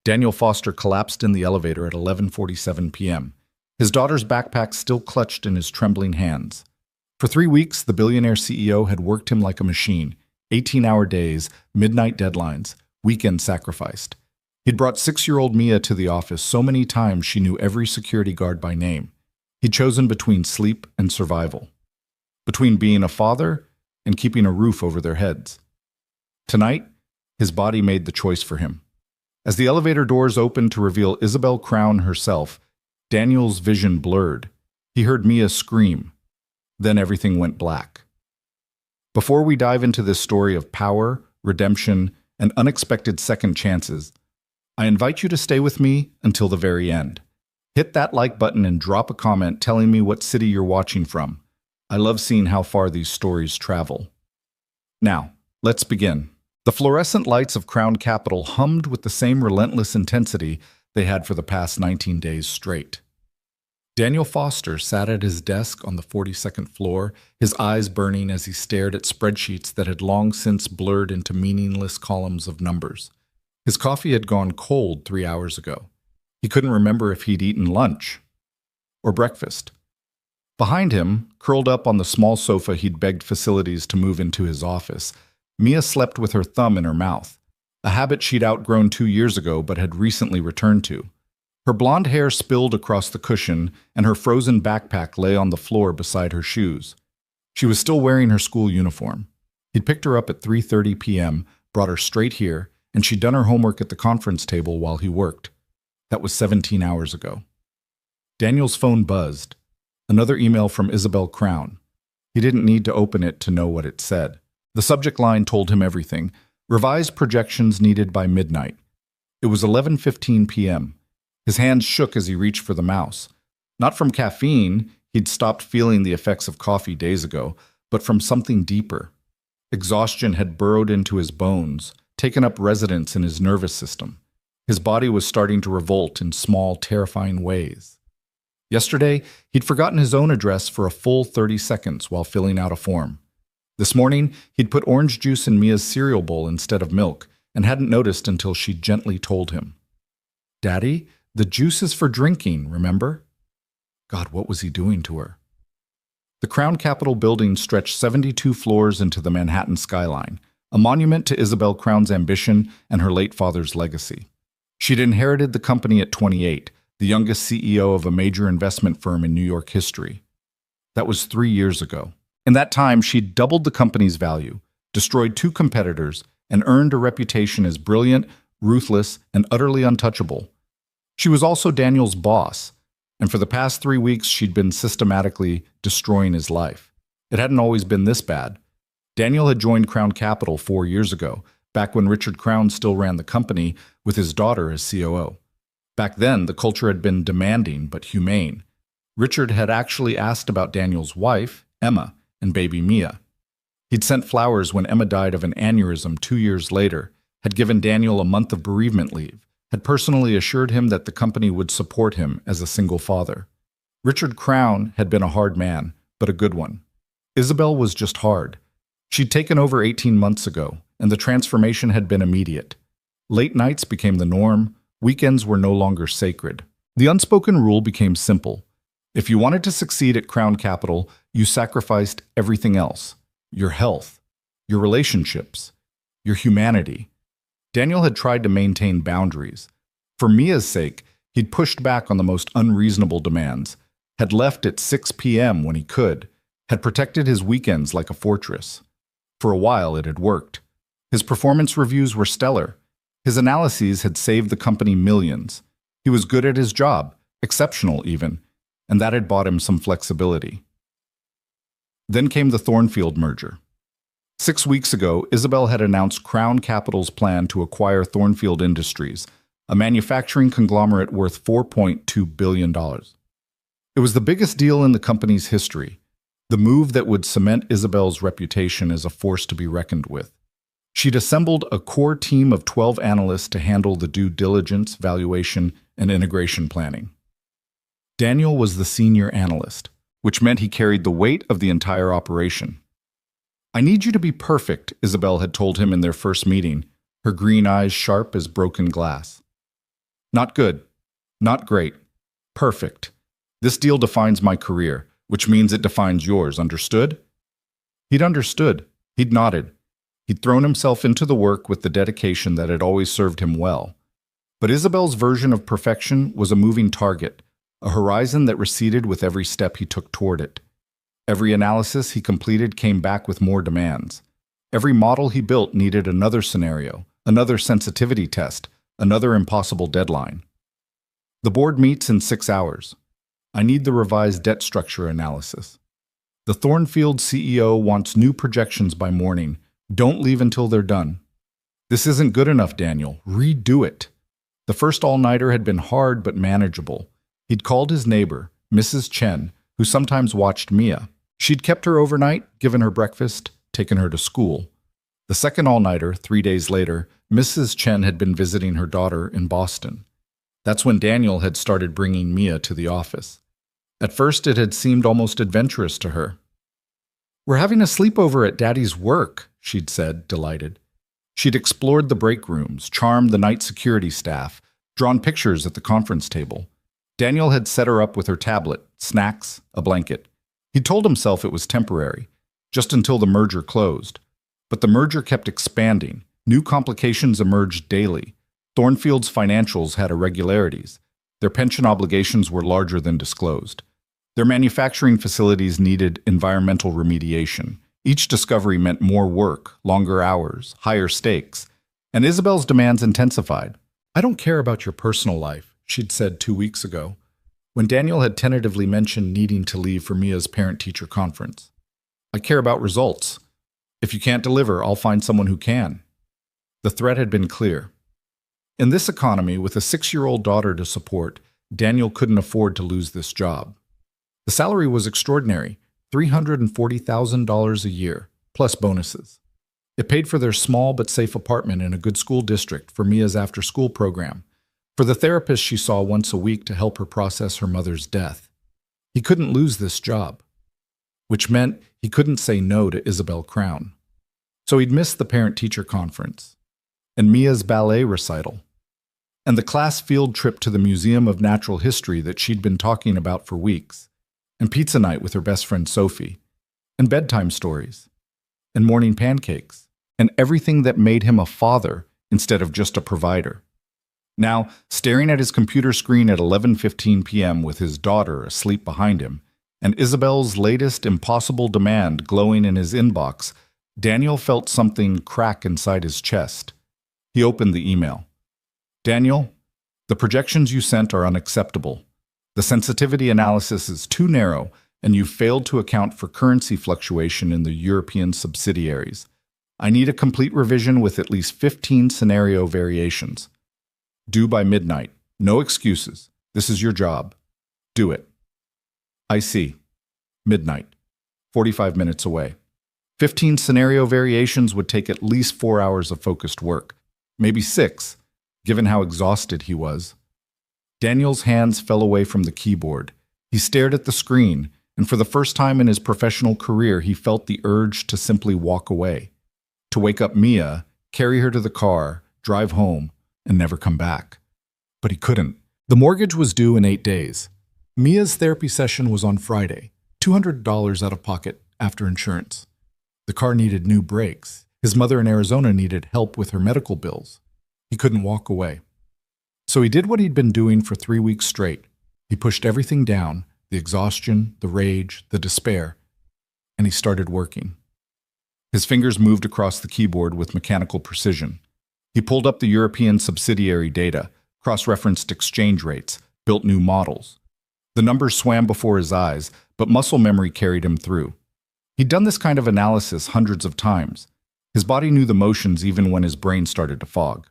Daniel Foster collapsed in the elevator at 11:47 p.m., his daughter's backpack still clutched in his trembling hands. For 3 weeks, the billionaire CEO had worked him like a machine, 18-hour days, midnight deadlines, weekends sacrificed. He'd brought 6-year-old Mia to the office so many times she knew every security guard by name. He'd chosen between sleep and survival, between being a father and keeping a roof over their heads. Tonight, his body made the choice for him. As the elevator doors opened to reveal Isabel Crown herself, Daniel's vision blurred. He heard Mia scream. Then everything went black. Before we dive into this story of power, redemption, and unexpected second chances, I invite you to stay with me until the very end. Hit that like button and drop a comment telling me what city you're watching from. I love seeing how far these stories travel. Now, let's begin. The fluorescent lights of Crown Capital hummed with the same relentless intensity they had for the past 19 days straight. Daniel Foster sat at his desk on the 42nd floor, his eyes burning as he stared at spreadsheets that had long since blurred into meaningless columns of numbers. His coffee had gone cold 3 hours ago. He couldn't remember if he'd eaten lunch or breakfast. Behind him, curled up on the small sofa he'd begged facilities to move into his office, Mia slept with her thumb in her mouth, a habit she'd outgrown 2 years ago but had recently returned to. Her blonde hair spilled across the cushion, and her frozen backpack lay on the floor beside her shoes. She was still wearing her school uniform. He'd picked her up at 3:30 p.m., brought her straight here, and she'd done her homework at the conference table while he worked. That was 17 hours ago. Daniel's phone buzzed. Another email from Isabel Crown. He didn't need to open it to know what it said. The subject line told him everything. Revised projections needed by midnight. It was 11:15 p.m. His hands shook as he reached for the mouse. Not from caffeine, he'd stopped feeling the effects of coffee days ago, but from something deeper. Exhaustion had burrowed into his bones, taken up residence in his nervous system. His body was starting to revolt in small, terrifying ways. Yesterday, he'd forgotten his own address for a full 30 seconds while filling out a form. This morning, he'd put orange juice in Mia's cereal bowl instead of milk, and hadn't noticed until she gently told him. "Daddy, the juice is for drinking, remember?" God, what was he doing to her? The Crown Capitol building stretched 72 floors into the Manhattan skyline, a monument to Isabel Crown's ambition and her late father's legacy. She'd inherited the company at 28, the youngest CEO of a major investment firm in New York history. That was 3 years ago. In that time, she'd doubled the company's value, destroyed 2 competitors, and earned a reputation as brilliant, ruthless, and utterly untouchable. She was also Daniel's boss, and for the past 3 weeks she'd been systematically destroying his life. It hadn't always been this bad. Daniel had joined Crown Capital 4 years ago, back when Richard Crown still ran the company with his daughter as COO. Back then, the culture had been demanding but humane. Richard had actually asked about Daniel's wife, Emma, and baby Mia. He'd sent flowers when Emma died of an aneurysm 2 years later, had given Daniel a month of bereavement leave, had personally assured him that the company would support him as a single father. Richard Crown had been a hard man, but a good one. Isabel was just hard. She'd taken over 18 months ago, and the transformation had been immediate. Late nights became the norm, weekends were no longer sacred. The unspoken rule became simple. If you wanted to succeed at Crown Capital, you sacrificed everything else. Your health, your relationships, your humanity. Daniel had tried to maintain boundaries. For Mia's sake, he'd pushed back on the most unreasonable demands, had left at 6 p.m. when he could, had protected his weekends like a fortress. For a while, it had worked. His performance reviews were stellar. His analyses had saved the company millions. He was good at his job, exceptional even, and that had bought him some flexibility. Then came the Thornfield merger. 6 weeks ago, Isabel had announced Crown Capital's plan to acquire Thornfield Industries, a manufacturing conglomerate worth $4.2 billion. It was the biggest deal in the company's history, the move that would cement Isabel's reputation as a force to be reckoned with. She'd assembled a core team of 12 analysts to handle the due diligence, valuation, and integration planning. Daniel was the senior analyst, which meant he carried the weight of the entire operation. "I need you to be perfect," Isabel had told him in their first meeting, her green eyes sharp as broken glass. Not good. Not great. Perfect. This deal defines my career, which means it defines yours. Understood? He'd understood. He'd nodded. He'd thrown himself into the work with the dedication that had always served him well. But Isabel's version of perfection was a moving target, a horizon that receded with every step he took toward it. Every analysis he completed came back with more demands. Every model he built needed another scenario, another sensitivity test, another impossible deadline. The board meets in 6 hours. I need the revised debt structure analysis. The Thornfield CEO wants new projections by morning. Don't leave until they're done. This isn't good enough, Daniel. Redo it. The first all-nighter had been hard but manageable. He'd called his neighbor, Mrs. Chen, who sometimes watched Mia. She'd kept her overnight, given her breakfast, taken her to school. The second all-nighter, 3 days later, Mrs. Chen had been visiting her daughter in Boston. That's when Daniel had started bringing Mia to the office. At first, it had seemed almost adventurous to her. "We're having a sleepover at Daddy's work," she'd said, delighted. She'd explored the break rooms, charmed the night security staff, drawn pictures at the conference table. Daniel had set her up with her tablet, snacks, a blanket. He told himself it was temporary, just until the merger closed. But the merger kept expanding. New complications emerged daily. Thornfield's financials had irregularities. Their pension obligations were larger than disclosed. Their manufacturing facilities needed environmental remediation. Each discovery meant more work, longer hours, higher stakes. And Isabel's demands intensified. "I don't care about your personal life," she'd said 2 weeks ago, when Daniel had tentatively mentioned needing to leave for Mia's parent-teacher conference. "I care about results. If you can't deliver, I'll find someone who can." The threat had been clear. In this economy, with a 6-year-old daughter to support, Daniel couldn't afford to lose this job. The salary was extraordinary, $340,000 a year, plus bonuses. It paid for their small but safe apartment in a good school district, for Mia's after-school program, for the therapist she saw once a week to help her process her mother's death. He couldn't lose this job, which meant he couldn't say no to Isabel Crown. So he'd miss the parent-teacher conference, and Mia's ballet recital, and the class field trip to the Museum of Natural History that she'd been talking about for weeks, and pizza night with her best friend Sophie, and bedtime stories, and morning pancakes, and everything that made him a father instead of just a provider. Now, staring at his computer screen at 11:15 p.m. with his daughter asleep behind him, and Isabel's latest impossible demand glowing in his inbox, Daniel felt something crack inside his chest. He opened the email. "Daniel, the projections you sent are unacceptable. The sensitivity analysis is too narrow, and you've failed to account for currency fluctuation in the European subsidiaries. I need a complete revision with at least 15 scenario variations. Due by midnight. No excuses. This is your job. Do it." "I see. Midnight. 45 minutes away." 15 scenario variations would take at least 4 hours of focused work. Maybe 6, given how exhausted he was. Daniel's hands fell away from the keyboard. He stared at the screen, and for the first time in his professional career, he felt the urge to simply walk away. To wake up Mia, carry her to the car, drive home, and never come back. But he couldn't. The mortgage was due in 8 days. Mia's therapy session was on Friday, $200 out of pocket after insurance. The car needed new brakes. His mother in Arizona needed help with her medical bills. He couldn't walk away. So he did what he'd been doing for 3 weeks straight. He pushed everything down, the exhaustion, the rage, the despair, and he started working. His fingers moved across the keyboard with mechanical precision. He pulled up the European subsidiary data, cross-referenced exchange rates, built new models. The numbers swam before his eyes, but muscle memory carried him through. He'd done this kind of analysis hundreds of times. His body knew the motions even when his brain started to fog.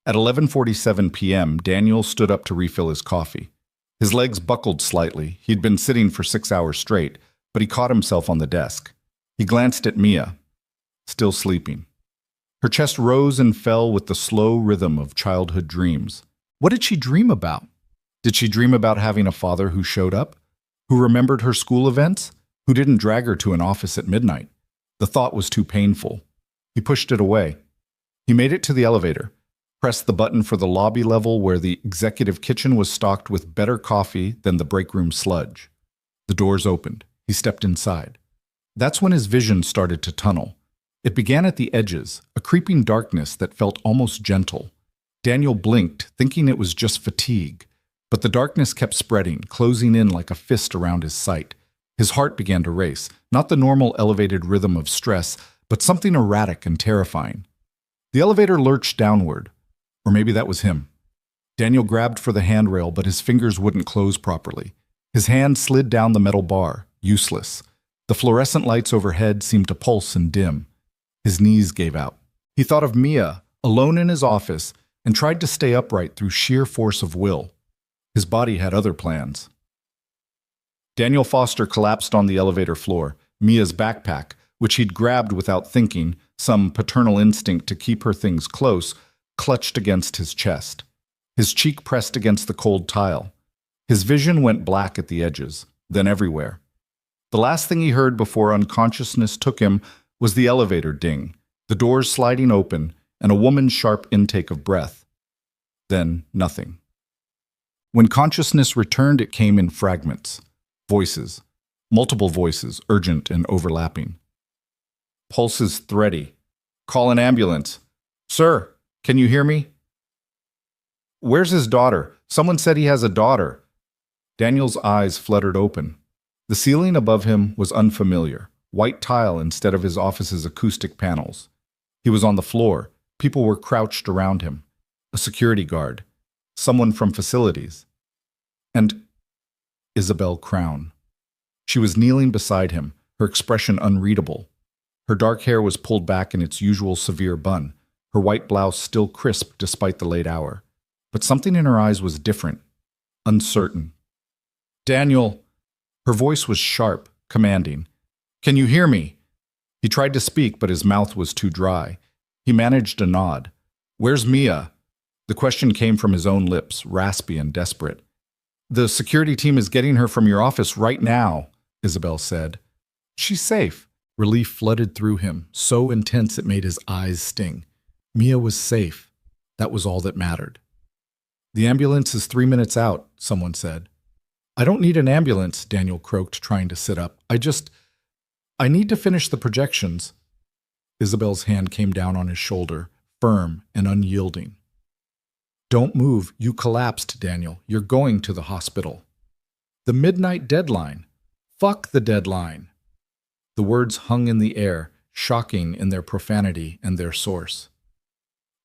At 11:47 p.m., Daniel stood up to refill his coffee. His legs buckled slightly. He'd been sitting for 6 hours straight, but he caught himself on the desk. He glanced at Mia, still sleeping. Her chest rose and fell with the slow rhythm of childhood dreams. What did she dream about? Did she dream about having a father who showed up? Who remembered her school events? Who didn't drag her to an office at midnight? The thought was too painful. He pushed it away. He made it to the elevator. pressed the button for the lobby level where the executive kitchen was stocked with better coffee than the break room sludge. The doors opened. He stepped inside. That's when his vision started to tunnel. It began at the edges, a creeping darkness that felt almost gentle. Daniel blinked, thinking it was just fatigue. But the darkness kept spreading, closing in like a fist around his sight. His heart began to race, not the normal elevated rhythm of stress, but something erratic and terrifying. The elevator lurched downward. Or maybe that was him. Daniel grabbed for the handrail, but his fingers wouldn't close properly. His hand slid down the metal bar, useless. The fluorescent lights overhead seemed to pulse and dim. His knees gave out. He thought of Mia, alone in his office, and tried to stay upright through sheer force of will. His body had other plans. Daniel Foster collapsed on the elevator floor. Mia's backpack, which he'd grabbed without thinking, some paternal instinct to keep her things close, clutched against his chest. His cheek pressed against the cold tile. His vision went black at the edges, then everywhere. The last thing he heard before unconsciousness took him was the elevator ding, the doors sliding open, and a woman's sharp intake of breath. Then nothing. When consciousness returned, it came in fragments. Voices. Multiple voices, urgent and overlapping. Pulses thready. Call an ambulance. Sir, can you hear me? Where's his daughter? Someone said he has a daughter. Daniel's eyes fluttered open. The ceiling above him was unfamiliar, white tile instead of his office's acoustic panels. He was on the floor. People were crouched around him. A security guard. Someone from facilities. And Isabel Crown. She was kneeling beside him, her expression unreadable. Her dark hair was pulled back in its usual severe bun, her white blouse still crisp despite the late hour. But something in her eyes was different, uncertain. Daniel! Her voice was sharp, commanding. Can you hear me? He tried to speak, but his mouth was too dry. He managed a nod. Where's Mia? The question came from his own lips, raspy and desperate. The security team is getting her from your office right now, Isabel said. She's safe. Relief flooded through him, so intense it made his eyes sting. Mia was safe. That was all that mattered. The ambulance is 3 minutes out, someone said. I don't need an ambulance, Daniel croaked, trying to sit up. I need to finish the projections. Isabel's hand came down on his shoulder, firm and unyielding. Don't move. You collapsed, Daniel. You're going to the hospital. The midnight deadline. Fuck the deadline. The words hung in the air, shocking in their profanity and their source.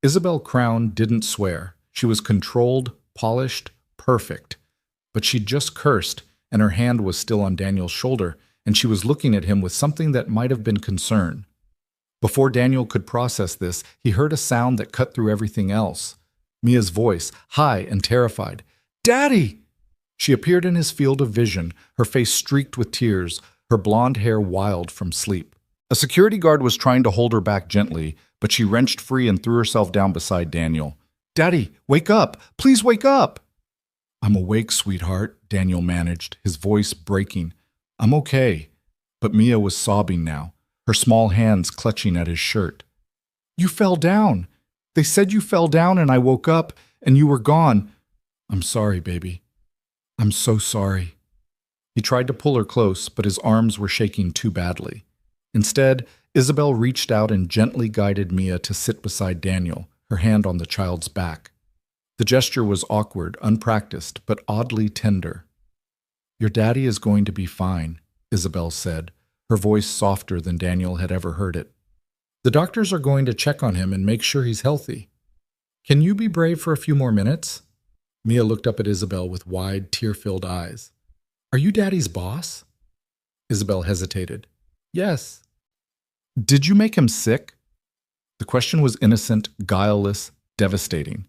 Isabel Crown didn't swear. She was controlled, polished, perfect. But she'd just cursed, and her hand was still on Daniel's shoulder, and she was looking at him with something that might have been concern. Before Daniel could process this, he heard a sound that cut through everything else. Mia's voice, high and terrified. Daddy! She appeared in his field of vision, her face streaked with tears, her blonde hair wild from sleep. A security guard was trying to hold her back gently, but she wrenched free and threw herself down beside Daniel. Daddy, wake up! Please wake up! I'm awake, sweetheart, Daniel managed, his voice breaking. I'm okay. But Mia was sobbing now, her small hands clutching at his shirt. You fell down. They said you fell down and I woke up and you were gone. I'm sorry, baby. I'm so sorry. He tried to pull her close, but his arms were shaking too badly. Instead, Isabel reached out and gently guided Mia to sit beside Daniel, her hand on the child's back. The gesture was awkward, unpracticed, but oddly tender. Your daddy is going to be fine, Isabel said, her voice softer than Daniel had ever heard it. The doctors are going to check on him and make sure he's healthy. Can you be brave for a few more minutes? Mia looked up at Isabel with wide, tear-filled eyes. Are you Daddy's boss? Isabel hesitated. Yes. Did you make him sick? The question was innocent, guileless, devastating.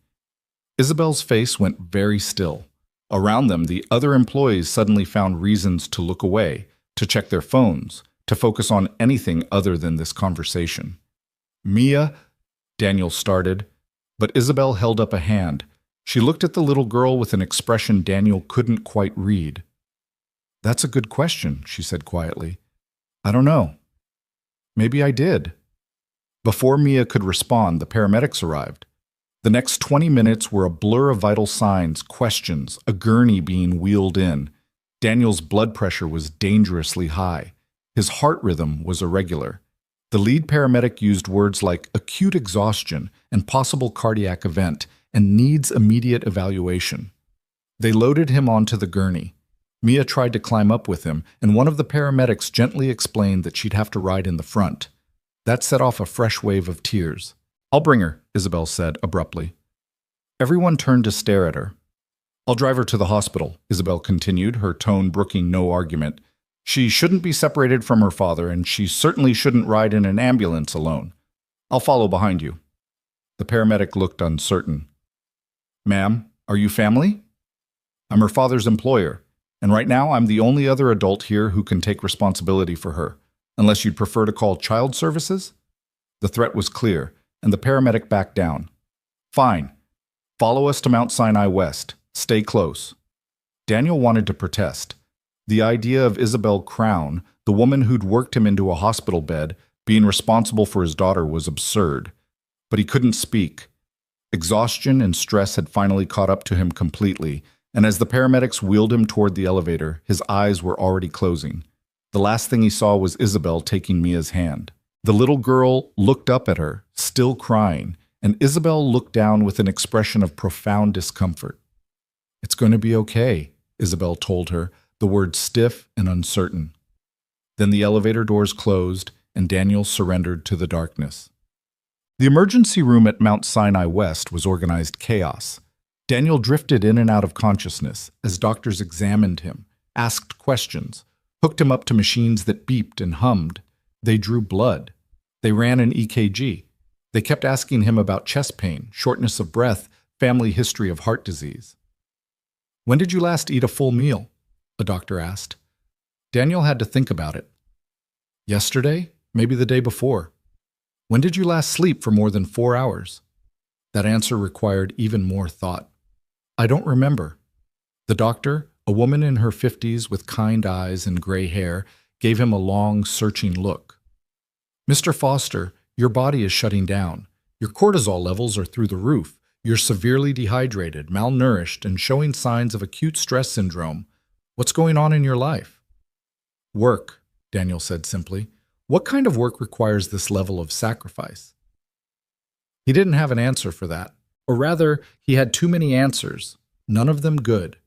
Isabel's face went very still. Around them, the other employees suddenly found reasons to look away, to check their phones, to focus on anything other than this conversation. Mia, Daniel started, but Isabel held up a hand. She looked at the little girl with an expression Daniel couldn't quite read. That's a good question, she said quietly. I don't know. Maybe I did. Before Mia could respond, the paramedics arrived. The next 20 minutes were a blur of vital signs, questions, a gurney being wheeled in. Daniel's blood pressure was dangerously high. His heart rhythm was irregular. The lead paramedic used words like acute exhaustion and possible cardiac event and needs immediate evaluation. They loaded him onto the gurney. Mia tried to climb up with him, and one of the paramedics gently explained that she'd have to ride in the front. That set off a fresh wave of tears. "I'll bring her," Isabel said abruptly. Everyone turned to stare at her. "I'll drive her to the hospital," Isabel continued, her tone brooking no argument. "She shouldn't be separated from her father, and she certainly shouldn't ride in an ambulance alone. I'll follow behind you." The paramedic looked uncertain. "Ma'am, are you family?" "I'm her father's employer, and right now I'm the only other adult here who can take responsibility for her, unless you'd prefer to call child services?" The threat was clear, and the paramedic backed down. "Fine. Follow us to Mount Sinai West. Stay close." Daniel wanted to protest. The idea of Isabel Crown, the woman who'd worked him into a hospital bed, being responsible for his daughter was absurd. But he couldn't speak. Exhaustion and stress had finally caught up to him completely, and as the paramedics wheeled him toward the elevator, his eyes were already closing. The last thing he saw was Isabel taking Mia's hand. The little girl looked up at her, still crying, and Isabel looked down with an expression of profound discomfort. "It's going to be okay," Isabel told her, the words stiff and uncertain. Then the elevator doors closed, and Daniel surrendered to the darkness. The emergency room at Mount Sinai West was organized chaos. Daniel drifted in and out of consciousness as doctors examined him, asked questions, hooked him up to machines that beeped and hummed. They drew blood. They ran an EKG. They kept asking him about chest pain, shortness of breath, family history of heart disease. "When did you last eat a full meal?" a doctor asked. Daniel had to think about it. "Yesterday? Maybe the day before." "When did you last sleep for more than 4 hours?" That answer required even more thought. "I don't remember." The doctor, a woman in her 50s with kind eyes and gray hair, gave him a long, searching look. "Mr. Foster, your body is shutting down. Your cortisol levels are through the roof. You're severely dehydrated, malnourished, and showing signs of acute stress syndrome. What's going on in your life?" "Work," Daniel said simply. "What kind of work requires this level of sacrifice?" He didn't have an answer for that. Or rather, he had too many answers, none of them good.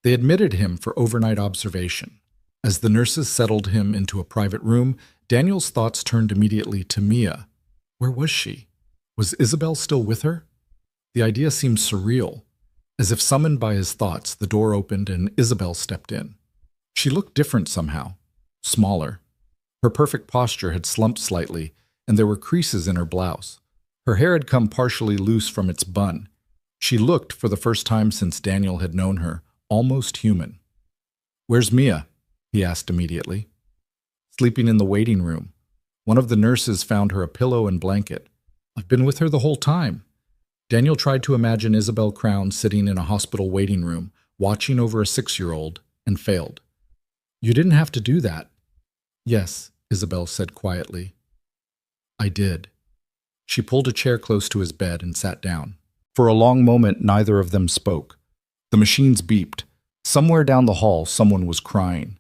They admitted him for overnight observation. As the nurses settled him into a private room, Daniel's thoughts turned immediately to Mia. Where was she? Was Isabel still with her? The idea seemed surreal. As if summoned by his thoughts, the door opened and Isabel stepped in. She looked different somehow, smaller. Her perfect posture had slumped slightly, and there were creases in her blouse. Her hair had come partially loose from its bun. She looked, for the first time since Daniel had known her, almost human. "Where's Mia?" he asked immediately. "Sleeping in the waiting room. One of the nurses found her a pillow and blanket. I've been with her the whole time." Daniel tried to imagine Isabel Crown sitting in a hospital waiting room, watching over a 6-year-old, and failed. "You didn't have to do that." "Yes," Isabel said quietly. "I did." She pulled a chair close to his bed and sat down. For a long moment, neither of them spoke. The machines beeped. Somewhere down the hall, someone was crying.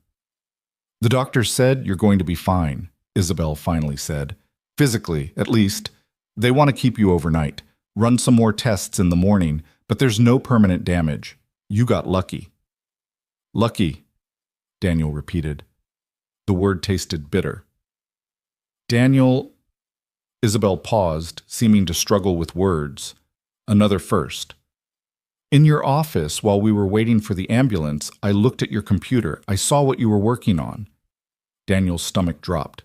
"The doctor said you're going to be fine," Isabel finally said. "Physically, at least. They want to keep you overnight. Run some more tests in the morning, but there's no permanent damage. You got lucky." "Lucky," Daniel repeated. The word tasted bitter. "Daniel..." Isabel paused, seeming to struggle with words. Another first. "In your office, while we were waiting for the ambulance, I looked at your computer. I saw what you were working on." Daniel's stomach dropped.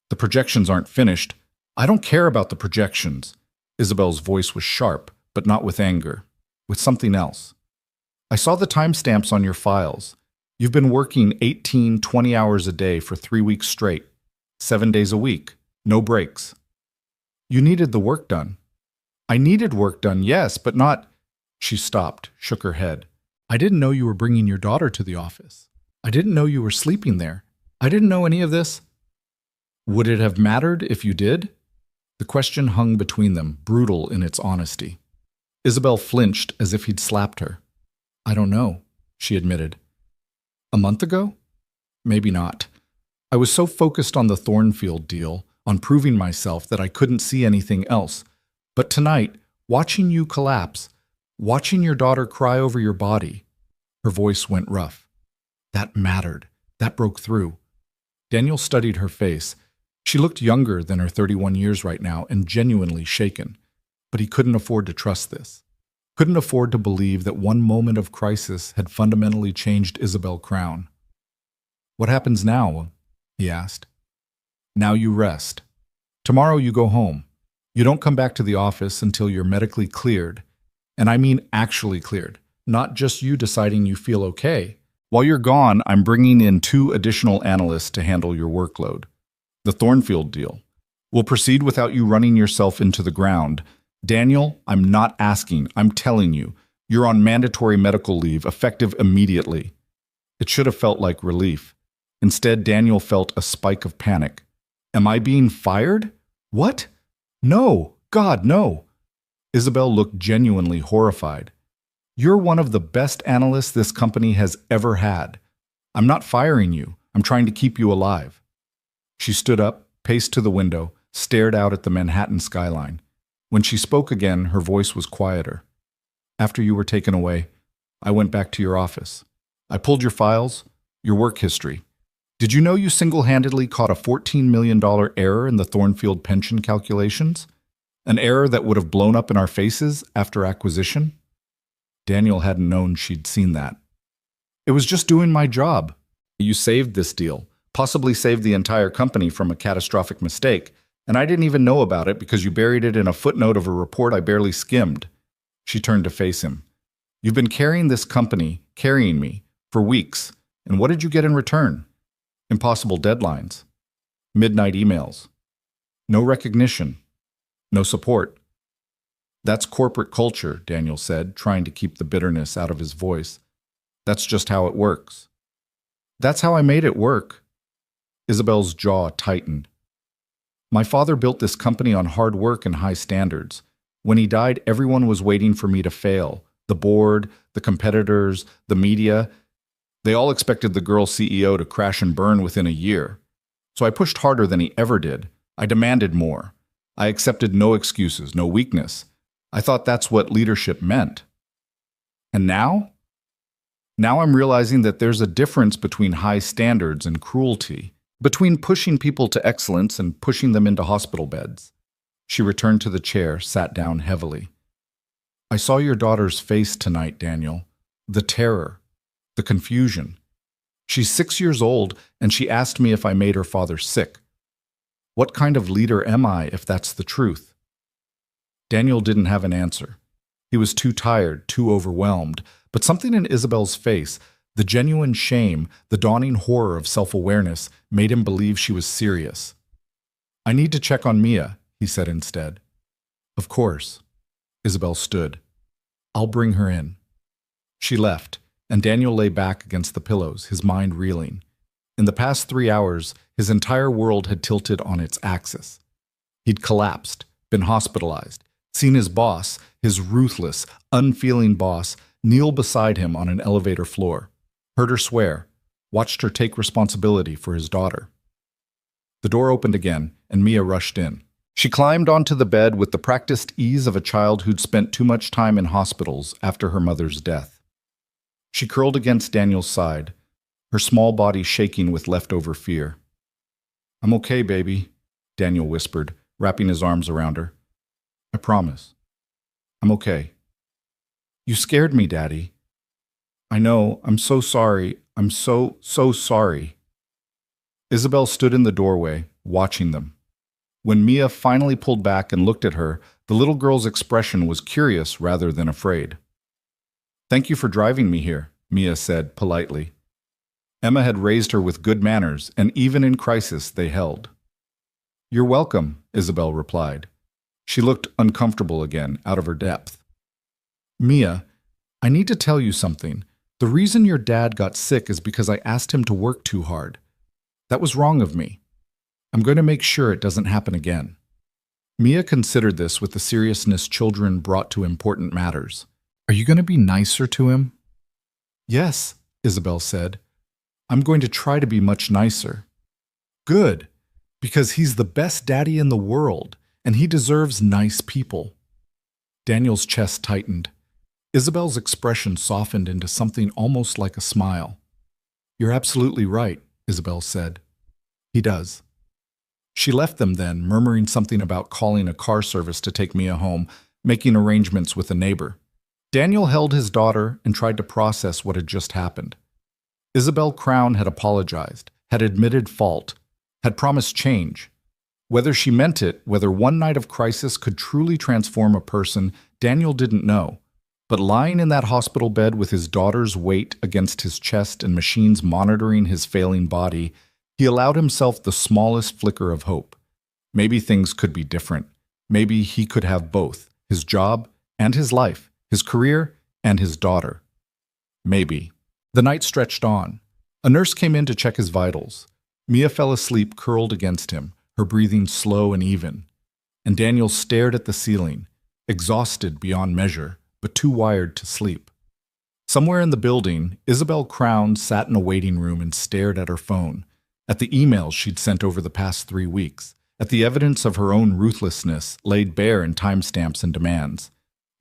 "The projections aren't finished." "I don't care about the projections." Isabel's voice was sharp, but not with anger, with something else. "I saw the timestamps on your files. You've been working 18, 20 hours a day for 3 weeks straight, 7 days a week, no breaks. You needed the work done." "I needed work done, yes, but not..." She stopped, shook her head. "I didn't know you were bringing your daughter to the office. I didn't know you were sleeping there. I didn't know any of this." "Would it have mattered if you did?" The question hung between them, brutal in its honesty. Isabel flinched as if he'd slapped her. I don't know, she admitted. A month ago? Maybe not. I was so focused on the Thornfield deal, on proving myself, that I couldn't see anything else. But tonight, watching you collapse, watching your daughter cry over your body, her voice went rough. That mattered. That broke through. Daniel studied her face. She looked younger than her 31 years right now and genuinely shaken. But he couldn't afford to trust this. Couldn't afford to believe that one moment of crisis had fundamentally changed Isabel Crown. What happens now? He asked. Now you rest. Tomorrow you go home. You don't come back to the office until you're medically cleared. And I mean actually cleared, not just you deciding you feel okay. While you're gone, I'm bringing in 2 additional analysts to handle your workload. The Thornfield deal. We'll proceed without you running yourself into the ground. Daniel, I'm not asking, I'm telling you. You're on mandatory medical leave, effective immediately. It should have felt like relief. Instead, Daniel felt a spike of panic. Am I being fired? What? No, God, no. Isabel looked genuinely horrified. You're one of the best analysts this company has ever had. I'm not firing you. I'm trying to keep you alive. She stood up, paced to the window, stared out at the Manhattan skyline. When she spoke again, her voice was quieter. After you were taken away, I went back to your office. I pulled your files, your work history. Did you know you single-handedly caught a $14 million error in the Thornfield pension calculations? An error that would have blown up in our faces after acquisition? Daniel hadn't known she'd seen that. It was just doing my job. You saved this deal, possibly saved the entire company from a catastrophic mistake, and I didn't even know about it because you buried it in a footnote of a report I barely skimmed. She turned to face him. You've been carrying this company, carrying me, for weeks, and what did you get in return? Impossible deadlines. Midnight emails. No recognition. No support. That's corporate culture, Daniel said, trying to keep the bitterness out of his voice. That's just how it works. That's how I made it work. Isabel's jaw tightened. My father built this company on hard work and high standards. When he died, everyone was waiting for me to fail. The board, the competitors, the media. They all expected the girl CEO to crash and burn within a year. So I pushed harder than he ever did. I demanded more. I accepted no excuses, no weakness. I thought that's what leadership meant. And now? Now I'm realizing that there's a difference between high standards and cruelty, between pushing people to excellence and pushing them into hospital beds. She returned to the chair, sat down heavily. I saw your daughter's face tonight, Daniel. The terror. The confusion. She's 6 years old, and she asked me if I made her father sick. What kind of leader am I if that's the truth? Daniel didn't have an answer. He was too tired, too overwhelmed, but something in Isabel's face, the genuine shame, the dawning horror of self-awareness, made him believe she was serious. I need to check on Mia, he said instead. Of course. Isabel stood. I'll bring her in. She left, and Daniel lay back against the pillows, his mind reeling. In the past 3 hours, his entire world had tilted on its axis. He'd collapsed, been hospitalized, seen his boss, his ruthless, unfeeling boss, kneel beside him on an elevator floor, heard her swear, watched her take responsibility for his daughter. The door opened again, and Mia rushed in. She climbed onto the bed with the practiced ease of a child who'd spent too much time in hospitals after her mother's death. She curled against Daniel's side, her small body shaking with leftover fear. I'm okay, baby, Daniel whispered, wrapping his arms around her. I promise. I'm okay. You scared me, Daddy. I know, I'm so sorry. I'm so sorry. Isabel stood in the doorway, watching them. When Mia finally pulled back and looked at her, the little girl's expression was curious rather than afraid. Thank you for driving me here, Mia said politely. Emma had raised her with good manners, and even in crisis they held. You're welcome, Isabel replied. She looked uncomfortable again, out of her depth. Mia, I need to tell you something. The reason your dad got sick is because I asked him to work too hard. That was wrong of me. I'm going to make sure it doesn't happen again. Mia considered this with the seriousness children brought to important matters. Are you going to be nicer to him? Yes, Isabel said. I'm going to try to be much nicer. Good, because he's the best daddy in the world, and he deserves nice people. Daniel's chest tightened. Isabel's expression softened into something almost like a smile. You're absolutely right, Isabel said. He does. She left them then, murmuring something about calling a car service to take Mia home, making arrangements with a neighbor. Daniel held his daughter and tried to process what had just happened. Isabel Crown had apologized, had admitted fault, had promised change. Whether she meant it, whether one night of crisis could truly transform a person, Daniel didn't know. But lying in that hospital bed with his daughter's weight against his chest and machines monitoring his failing body, he allowed himself the smallest flicker of hope. Maybe things could be different. Maybe he could have both, his job and his life, his career and his daughter. Maybe. The night stretched on. A nurse came in to check his vitals. Mia fell asleep curled against him, her breathing slow and even. And Daniel stared at the ceiling, exhausted beyond measure, but too wired to sleep. Somewhere in the building, Isabel Crown sat in a waiting room and stared at her phone, at the emails she'd sent over the past 3 weeks, at the evidence of her own ruthlessness laid bare in timestamps and demands.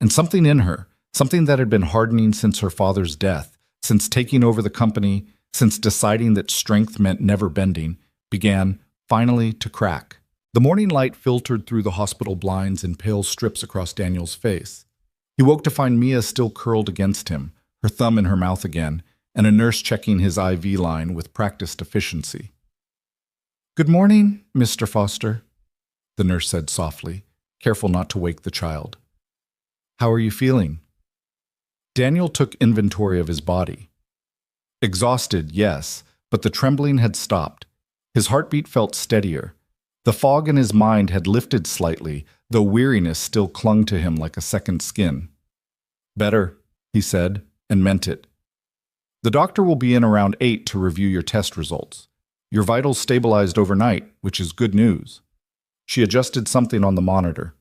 And something in her, something that had been hardening since her father's death, since taking over the company, since deciding that strength meant never bending, began, finally, to crack. The morning light filtered through the hospital blinds in pale strips across Daniel's face. He woke to find Mia still curled against him, her thumb in her mouth again, and a nurse checking his IV line with practiced efficiency. "Good morning, Mr. Foster," the nurse said softly, careful not to wake the child. "How are you feeling?" Daniel took inventory of his body. Exhausted, yes, but the trembling had stopped. His heartbeat felt steadier. The fog in his mind had lifted slightly, though weariness still clung to him like a second skin. "Better," he said, and meant it. "The doctor will be in around 8 to review your test results. Your vitals stabilized overnight, which is good news." She adjusted something on the monitor.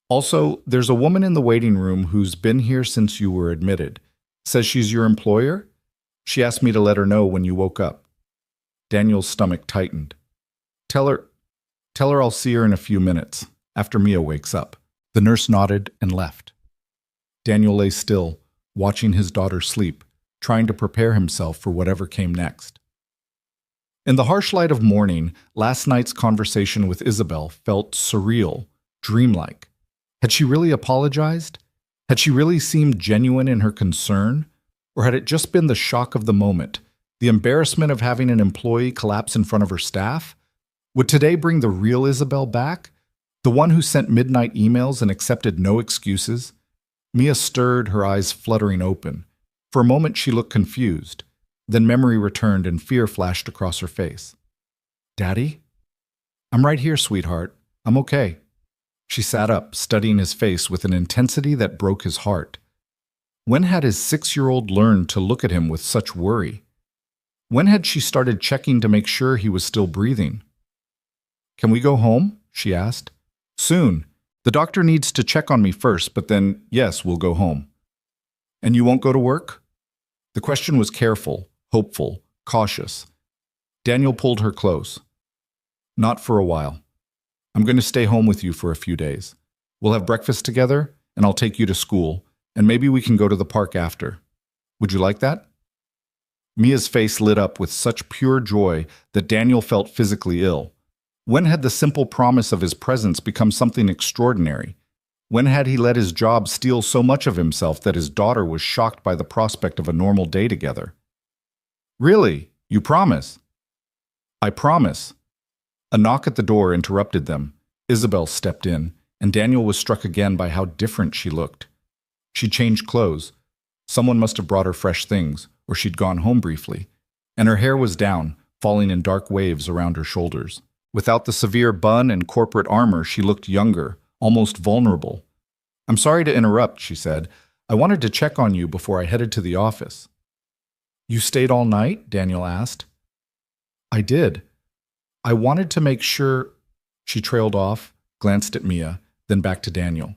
"Also, there's a woman in the waiting room who's been here since you were admitted. Says she's your employer? She asked me to let her know when you woke up." Daniel's stomach tightened. Tell her I'll see her in a few minutes, after Mia wakes up." The nurse nodded and left. Daniel lay still, watching his daughter sleep, trying to prepare himself for whatever came next. In the harsh light of morning, last night's conversation with Isabel felt surreal, dreamlike. Had she really apologized? Had she really seemed genuine in her concern? Or had it just been the shock of the moment, the embarrassment of having an employee collapse in front of her staff? Would today bring the real Isabel back? The one who sent midnight emails and accepted no excuses? Mia stirred, her eyes fluttering open. For a moment she looked confused. Then memory returned and fear flashed across her face. "Daddy?" "I'm right here, sweetheart. I'm okay." She sat up, studying his face with an intensity that broke his heart. When had his 6-year-old learned to look at him with such worry? When had she started checking to make sure he was still breathing? "Can we go home?" she asked. "Soon. The doctor needs to check on me first, but then, yes, we'll go home." "And you won't go to work?" The question was careful, hopeful, cautious. Daniel pulled her close. "Not for a while. I'm going to stay home with you for a few days. We'll have breakfast together, and I'll take you to school, and maybe we can go to the park after. Would you like that?" Mia's face lit up with such pure joy that Daniel felt physically ill. When had the simple promise of his presence become something extraordinary? When had he let his job steal so much of himself that his daughter was shocked by the prospect of a normal day together? "Really? You promise?" "I promise." A knock at the door interrupted them. Isabel stepped in, and Daniel was struck again by how different she looked. She changed clothes. Someone must have brought her fresh things, or she'd gone home briefly. And her hair was down, falling in dark waves around her shoulders. Without the severe bun and corporate armor, she looked younger, almost vulnerable. "I'm sorry to interrupt," she said. "I wanted to check on you before I headed to the office." "You stayed all night?" Daniel asked. "I did. I wanted to make sure—" She trailed off, glanced at Mia, then back to Daniel.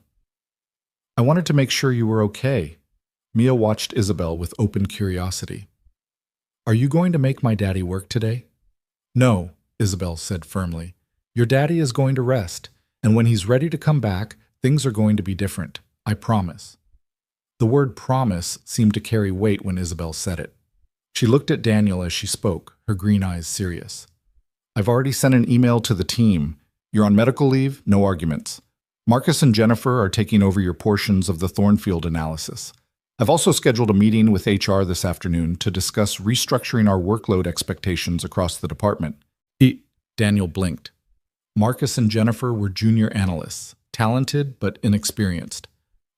I wanted to make sure you were okay. Mia watched Isabel with open curiosity. Are you going to make my daddy work today? No, Isabel said firmly. Your daddy is going to rest, and when he's ready to come back, things are going to be different. I promise. The word promise seemed to carry weight when Isabel said it. She looked at Daniel as she spoke, her green eyes serious. I've already sent an email to the team. You're on medical leave, no arguments. Marcus and Jennifer are taking over your portions of the Thornfield analysis. I've also scheduled a meeting with HR this afternoon to discuss restructuring our workload expectations across the department. Daniel blinked. Marcus and Jennifer were junior analysts, talented but inexperienced.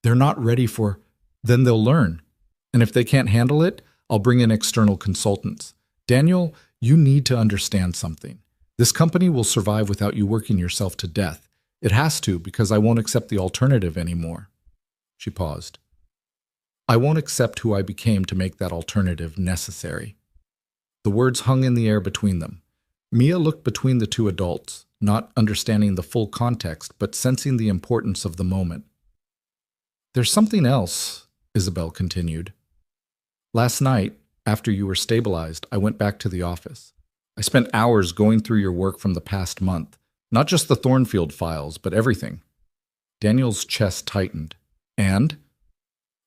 They're not ready for... Then they'll learn. And if they can't handle it, I'll bring in external consultants. Daniel, you need to understand something. This company will survive without you working yourself to death. It has to, because I won't accept the alternative anymore. She paused. I won't accept who I became to make that alternative necessary. The words hung in the air between them. Mia looked between the two adults, not understanding the full context, but sensing the importance of the moment. There's something else, Isabel continued. Last night, after you were stabilized, I went back to the office. I spent hours going through your work from the past month, not just the Thornfield files, but everything. Daniel's chest tightened. And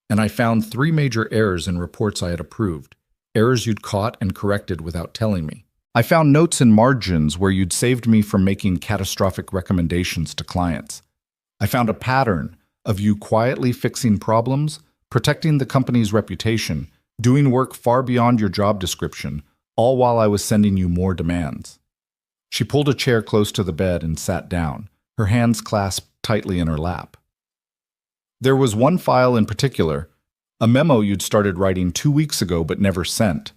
I found 3 major errors in reports I had approved, errors you'd caught and corrected without telling me. I found notes in margins where you'd saved me from making catastrophic recommendations to clients. I found a pattern of you quietly fixing problems, protecting the company's reputation, doing work far beyond your job description, all while I was sending you more demands. She pulled a chair close to the bed and sat down, her hands clasped tightly in her lap. There was one file in particular, a memo you'd started writing 2 weeks ago but never sent.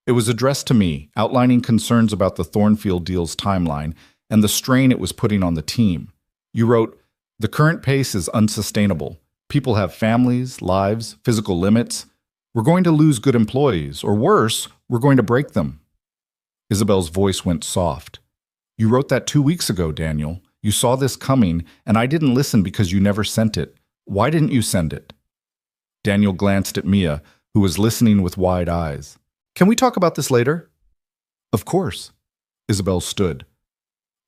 It was addressed to me, outlining concerns about the Thornfield deal's timeline and the strain it was putting on the team. You wrote, "The current pace is unsustainable. People have families, lives, physical limits. We're going to lose good employees, or worse, we're going to break them." Isabel's voice went soft. You wrote that 2 weeks ago, Daniel. You saw this coming, and I didn't listen because you never sent it. Why didn't you send it? Daniel glanced at Mia, who was listening with wide eyes. Can we talk about this later? Of course. Isabel stood.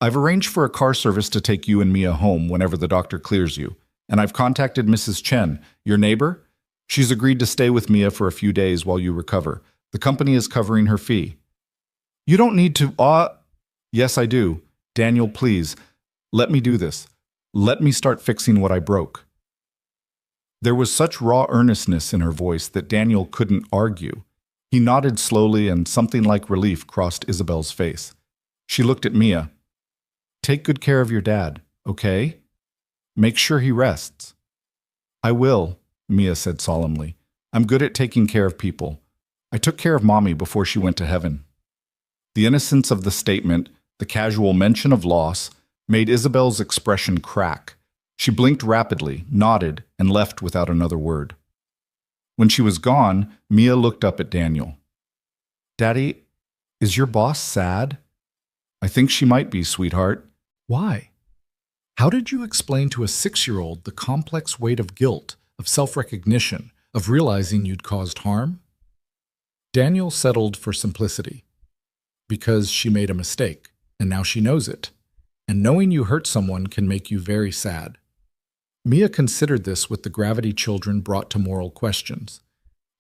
I've arranged for a car service to take you and Mia home whenever the doctor clears you, and I've contacted Mrs. Chen, your neighbor. She's agreed to stay with Mia for a few days while you recover. The company is covering her fee. You don't need to... Yes, I do. Daniel, please, let me do this. Let me start fixing what I broke. There was such raw earnestness in her voice that Daniel couldn't argue. He nodded slowly, and something like relief crossed Isabel's face. She looked at Mia. Take good care of your dad, okay? Make sure he rests. I will, Mia said solemnly. I'm good at taking care of people. I took care of Mommy before she went to heaven. The innocence of the statement, the casual mention of loss, made Isabel's expression crack. She blinked rapidly, nodded, and left without another word. When she was gone, Mia looked up at Daniel. Daddy, is your boss sad? I think she might be, sweetheart. Why? How did you explain to a 6-year-old the complex weight of guilt, of self-recognition, of realizing you'd caused harm? Daniel settled for simplicity. Because she made a mistake, and now she knows it. And knowing you hurt someone can make you very sad. Mia considered this with the gravity children brought to moral questions.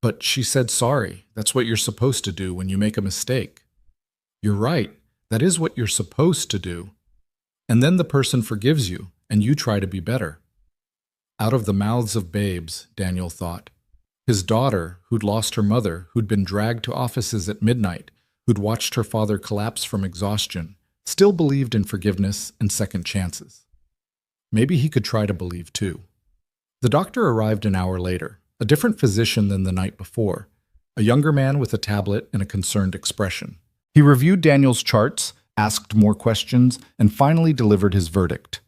But she said sorry. That's what you're supposed to do when you make a mistake. You're right. That is what you're supposed to do. And then the person forgives you, and you try to be better. Out of the mouths of babes, Daniel thought. His daughter, who'd lost her mother, who'd been dragged to offices at midnight, who'd watched her father collapse from exhaustion, still believed in forgiveness and second chances. Maybe he could try to believe too. The doctor arrived an hour later, a different physician than the night before, a younger man with a tablet and a concerned expression. He reviewed Daniel's charts, asked more questions, and finally delivered his verdict.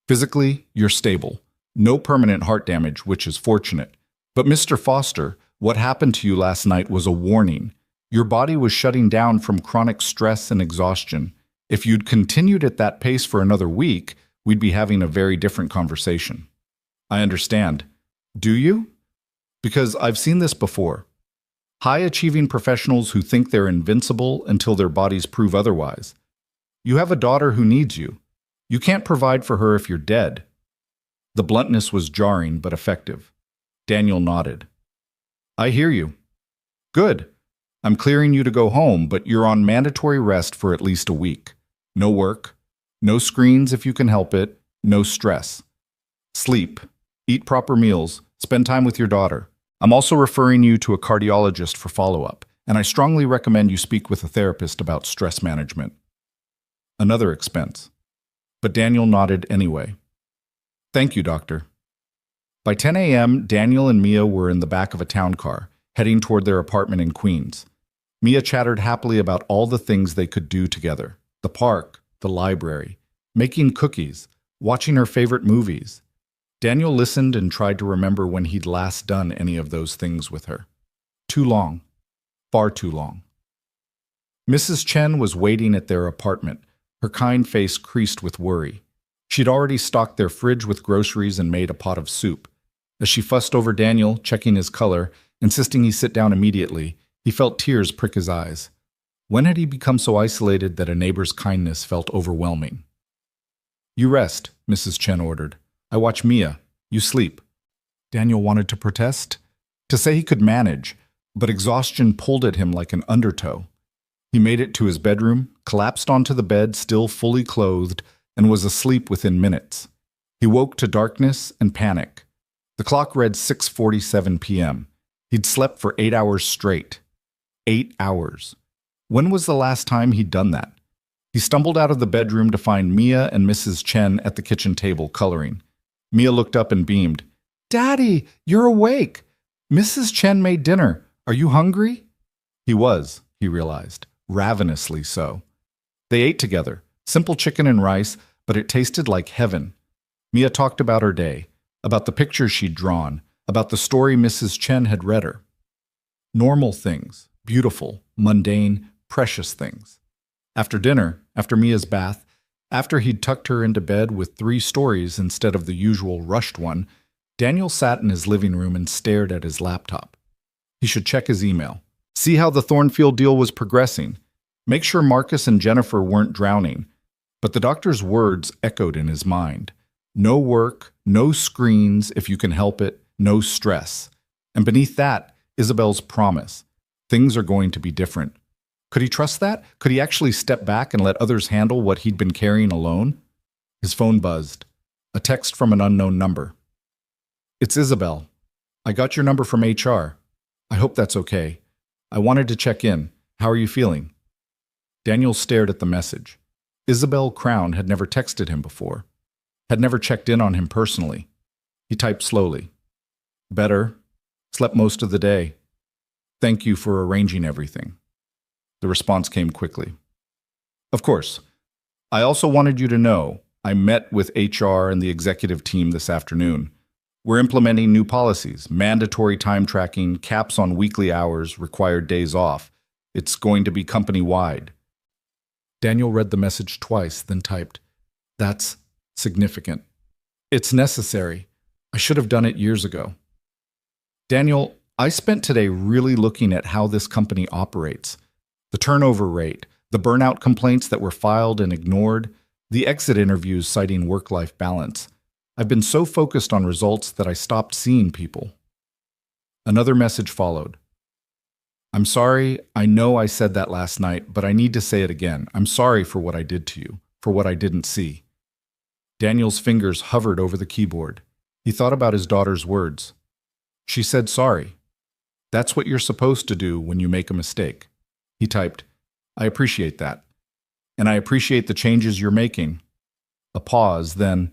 Physically, you're stable. No permanent heart damage, which is fortunate. But Mr. Foster, what happened to you last night was a warning. Your body was shutting down from chronic stress and exhaustion. If you'd continued at that pace for another week, we'd be having a very different conversation. I understand. Do you? Because I've seen this before. High-achieving professionals who think they're invincible until their bodies prove otherwise. You have a daughter who needs you. You can't provide for her if you're dead. The bluntness was jarring but effective. Daniel nodded. I hear you. Good. I'm clearing you to go home, but you're on mandatory rest for at least a week. No work, no screens if you can help it, no stress. Sleep, eat proper meals, spend time with your daughter. I'm also referring you to a cardiologist for follow-up, and I strongly recommend you speak with a therapist about stress management. Another expense. But Daniel nodded anyway. Thank you, doctor. By 10 a.m., Daniel and Mia were in the back of a town car, heading toward their apartment in Queens. Mia chattered happily about all the things they could do together. The park, the library, making cookies, watching her favorite movies. Daniel listened and tried to remember when he'd last done any of those things with her. Too long. Far too long. Mrs. Chen was waiting at their apartment, her kind face creased with worry. She'd already stocked their fridge with groceries and made a pot of soup. As she fussed over Daniel, checking his color, insisting he sit down immediately, he felt tears prick his eyes. When had he become so isolated that a neighbor's kindness felt overwhelming? You rest, Mrs. Chen ordered. I watch Mia. You sleep. Daniel wanted to protest, to say he could manage, but exhaustion pulled at him like an undertow. He made it to his bedroom, collapsed onto the bed still fully clothed, and was asleep within minutes. He woke to darkness and panic. The clock read 6:47 p.m. He'd slept for 8 hours straight. 8 hours. When was the last time he'd done that? He stumbled out of the bedroom to find Mia and Mrs. Chen at the kitchen table coloring. Mia looked up and beamed. Daddy, you're awake. Mrs. Chen made dinner. Are you hungry? He was, he realized, ravenously so. They ate together, simple chicken and rice, but it tasted like heaven. Mia talked about her day, about the pictures she'd drawn, about the story Mrs. Chen had read her. Normal things, beautiful, mundane, precious things. After dinner, after Mia's bath, after he'd tucked her into bed with 3 stories instead of the usual rushed one, Daniel sat in his living room and stared at his laptop. He should check his email, see how the Thornfield deal was progressing, make sure Marcus and Jennifer weren't drowning. But the doctor's words echoed in his mind. No work, no screens if you can help it, no stress. And beneath that, Isabel's promise. Things are going to be different. Could he trust that? Could he actually step back and let others handle what he'd been carrying alone? His phone buzzed. A text from an unknown number. It's Isabel. I got your number from HR. I hope that's okay. I wanted to check in. How are you feeling? Daniel stared at the message. Isabel Crown had never texted him before, had never checked in on him personally. He typed slowly. Better. Slept most of the day. Thank you for arranging everything. The response came quickly. Of course. I also wanted you to know I met with HR and the executive team this afternoon. We're implementing new policies, mandatory time tracking, caps on weekly hours, required days off. It's going to be company-wide. Daniel read the message twice, then typed, That's significant. It's necessary. I should have done it years ago. Daniel, I spent today really looking at how this company operates. The turnover rate, the burnout complaints that were filed and ignored, the exit interviews citing work-life balance. I've been so focused on results that I stopped seeing people. Another message followed. I'm sorry, I know I said that last night, but I need to say it again. I'm sorry for what I did to you, for what I didn't see. Daniel's fingers hovered over the keyboard. He thought about his daughter's words. She said sorry. That's what you're supposed to do when you make a mistake. He typed, I appreciate that. And I appreciate the changes you're making. A pause, then,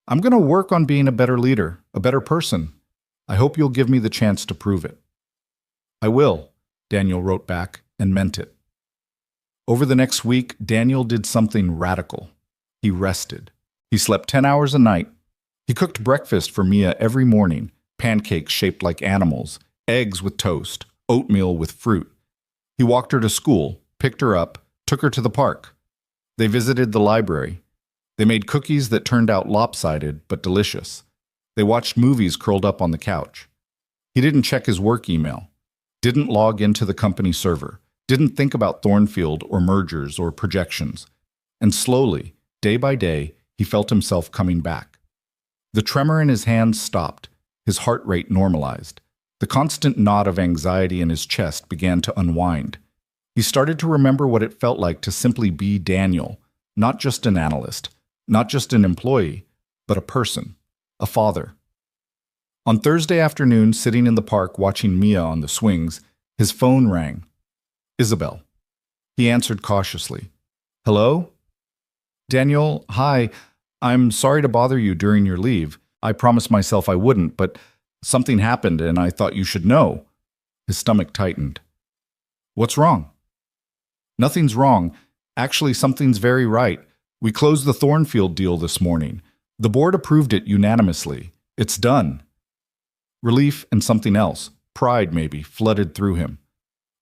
I'm going to work on being a better leader, a better person. I hope you'll give me the chance to prove it. I will, Daniel wrote back, and meant it. Over the next week, Daniel did something radical. He rested. He slept 10 hours a night. He cooked breakfast for Mia every morning, pancakes shaped like animals, eggs with toast, oatmeal with fruit. He walked her to school, picked her up, took her to the park. They visited the library. They made cookies that turned out lopsided but delicious. They watched movies curled up on the couch. He didn't check his work email, didn't log into the company server, didn't think about Thornfield or mergers or projections. And slowly, day by day, he felt himself coming back. The tremor in his hands stopped. His heart rate normalized. The constant knot of anxiety in his chest began to unwind. He started to remember what it felt like to simply be Daniel, not just an analyst, not just an employee, but a person, a father. On Thursday afternoon, sitting in the park watching Mia on the swings, his phone rang. Isabel. He answered cautiously. Hello? Daniel, hi. I'm sorry to bother you during your leave. I promised myself I wouldn't, but something happened and I thought you should know. His stomach tightened. What's wrong? Nothing's wrong. Actually, something's very right. We closed the Thornfield deal this morning. The board approved it unanimously. It's done. Relief and something else, pride maybe, flooded through him.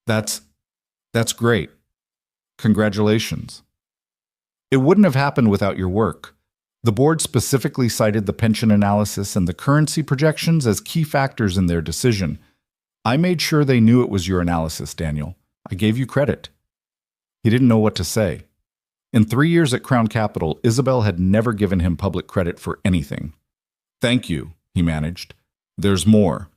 That's great. Congratulations. It wouldn't have happened without your work. The board specifically cited the pension analysis and the currency projections as key factors in their decision. I made sure they knew it was your analysis, Daniel. I gave you credit. He didn't know what to say. In 3 years at Crown Capital, Isabel had never given him public credit for anything. Thank you, he managed. There's more.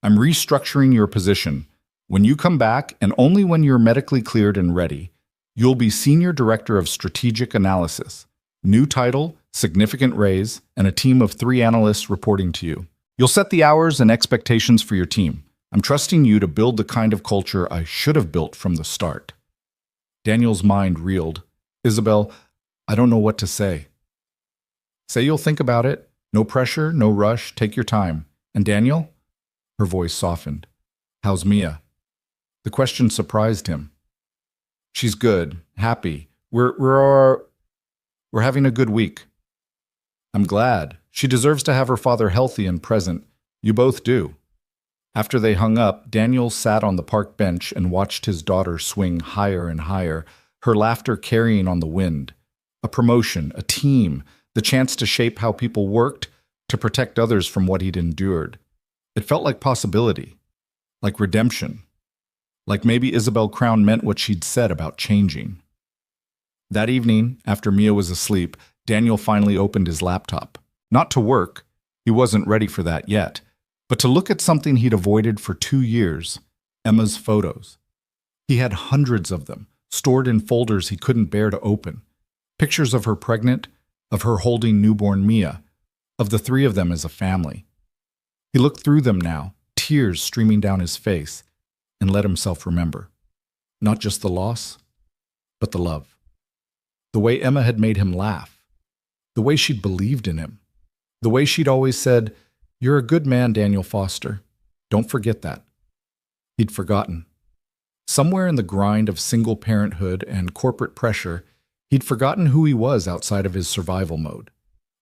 I'm restructuring your position. When you come back, and only when you're medically cleared and ready, you'll be Senior Director of Strategic Analysis. New title, significant raise, and a team of 3 analysts reporting to you. You'll set the hours and expectations for your team. I'm trusting you to build the kind of culture I should have built from the start. Daniel's mind reeled. Isabel, I don't know what to say. Say you'll think about it. No pressure, no rush. Take your time. And Daniel? Her voice softened. How's Mia? The question surprised him. She's good, happy. We're having a good week. I'm glad. She deserves to have her father healthy and present. You both do. After they hung up, Daniel sat on the park bench and watched his daughter swing higher and higher, her laughter carrying on the wind. A promotion, a team, the chance to shape how people worked, to protect others from what he'd endured. It felt like possibility, like redemption, like maybe Isabel Crown meant what she'd said about changing. That evening, after Mia was asleep, Daniel finally opened his laptop. Not to work, he wasn't ready for that yet, but to look at something he'd avoided for 2 years, Emma's photos. He had hundreds of them, stored in folders he couldn't bear to open. Pictures of her pregnant, of her holding newborn Mia, of the 3 of them as a family. He looked through them now, tears streaming down his face, and let himself remember. Not just the loss, but the love. The way Emma had made him laugh. The way she'd believed in him. The way she'd always said, "You're a good man, Daniel Foster. Don't forget that." He'd forgotten. Somewhere in the grind of single parenthood and corporate pressure, he'd forgotten who he was outside of his survival mode.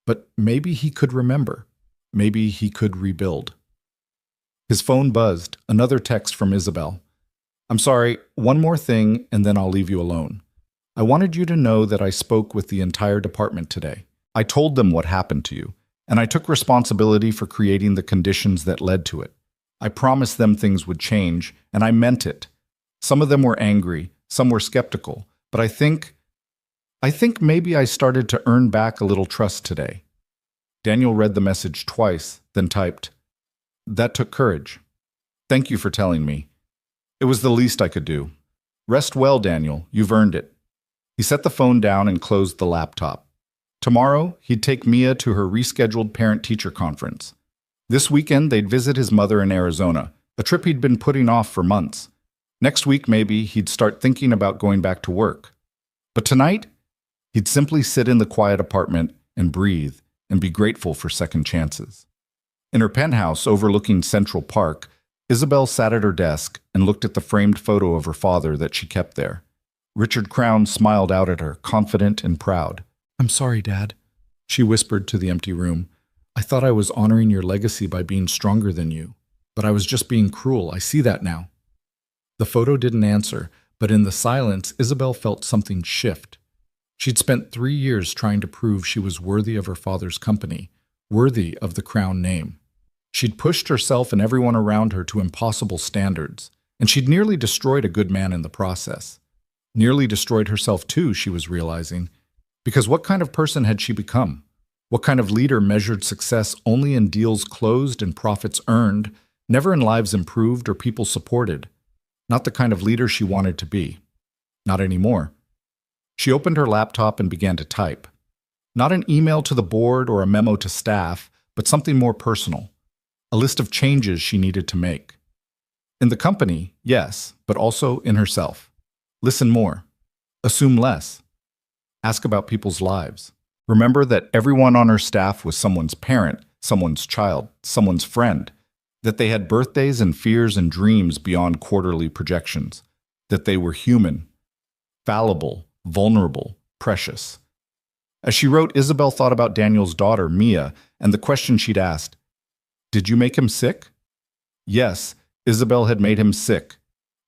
But maybe he could remember. Maybe he could rebuild. His phone buzzed, another text from Isabel. I'm sorry, one more thing, and then I'll leave you alone. I wanted you to know that I spoke with the entire department today. I told them what happened to you, and I took responsibility for creating the conditions that led to it. I promised them things would change, and I meant it. Some of them were angry, some were skeptical, but I think maybe I started to earn back a little trust today. Daniel read the message twice, then typed, That took courage. Thank you for telling me. It was the least I could do. Rest well, Daniel. You've earned it. He set the phone down and closed the laptop. Tomorrow, he'd take Mia to her rescheduled parent-teacher conference. This weekend, they'd visit his mother in Arizona, a trip he'd been putting off for months. Next week, maybe, he'd start thinking about going back to work. But tonight, he'd simply sit in the quiet apartment and breathe and be grateful for second chances. In her penthouse overlooking Central Park, Isabel sat at her desk and looked at the framed photo of her father that she kept there. Richard Crown smiled out at her, confident and proud. I'm sorry, Dad, she whispered to the empty room. I thought I was honoring your legacy by being stronger than you, but I was just being cruel. I see that now. The photo didn't answer, but in the silence, Isabel felt something shift. She'd spent 3 years trying to prove she was worthy of her father's company, worthy of the crown name. She'd pushed herself and everyone around her to impossible standards, and she'd nearly destroyed a good man in the process. Nearly destroyed herself too, she was realizing, because what kind of person had she become? What kind of leader measured success only in deals closed and profits earned, never in lives improved or people supported? Not the kind of leader she wanted to be. Not anymore. She opened her laptop and began to type. Not an email to the board or a memo to staff, but something more personal. A list of changes she needed to make. In the company, yes, but also in herself. Listen more. Assume less. Ask about people's lives. Remember that everyone on her staff was someone's parent, someone's child, someone's friend. That they had birthdays and fears and dreams beyond quarterly projections. That they were human, fallible, vulnerable, precious. As she wrote, Isabel thought about Daniel's daughter, Mia, and the question she'd asked, "Did you make him sick?" Yes, Isabel had made him sick.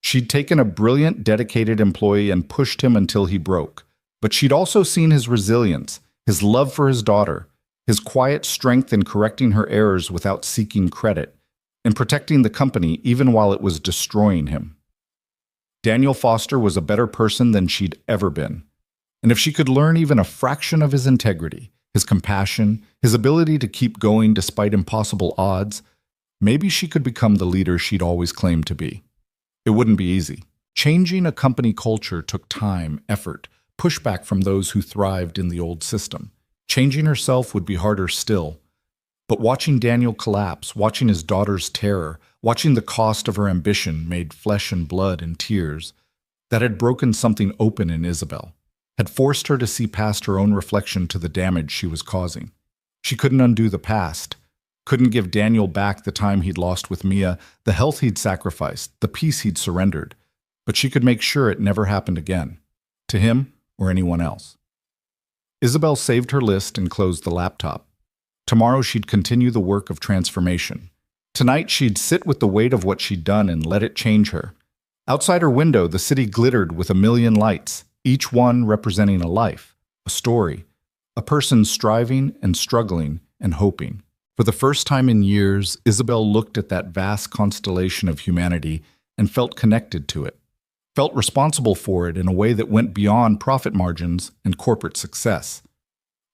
She'd taken a brilliant, dedicated employee and pushed him until he broke. But she'd also seen his resilience, his love for his daughter, his quiet strength in correcting her errors without seeking credit, in protecting the company even while it was destroying him. Daniel Foster was a better person than she'd ever been. And if she could learn even a fraction of his integrity, his compassion, his ability to keep going despite impossible odds, maybe she could become the leader she'd always claimed to be. It wouldn't be easy. Changing a company culture took time, effort, pushback from those who thrived in the old system. Changing herself would be harder still. But watching Daniel collapse, watching his daughter's terror, watching the cost of her ambition made flesh and blood and tears, that had broken something open in Isabel, had forced her to see past her own reflection to the damage she was causing. She couldn't undo the past, couldn't give Daniel back the time he'd lost with Mia, the health he'd sacrificed, the peace he'd surrendered, but she could make sure it never happened again, to him or anyone else. Isabel saved her list and closed the laptop. Tomorrow she'd continue the work of transformation. Tonight she'd sit with the weight of what she'd done and let it change her. Outside her window, the city glittered with a million lights, each one representing a life, a story, a person striving and struggling and hoping. For the first time in years, Isabel looked at that vast constellation of humanity and felt connected to it, felt responsible for it in a way that went beyond profit margins and corporate success,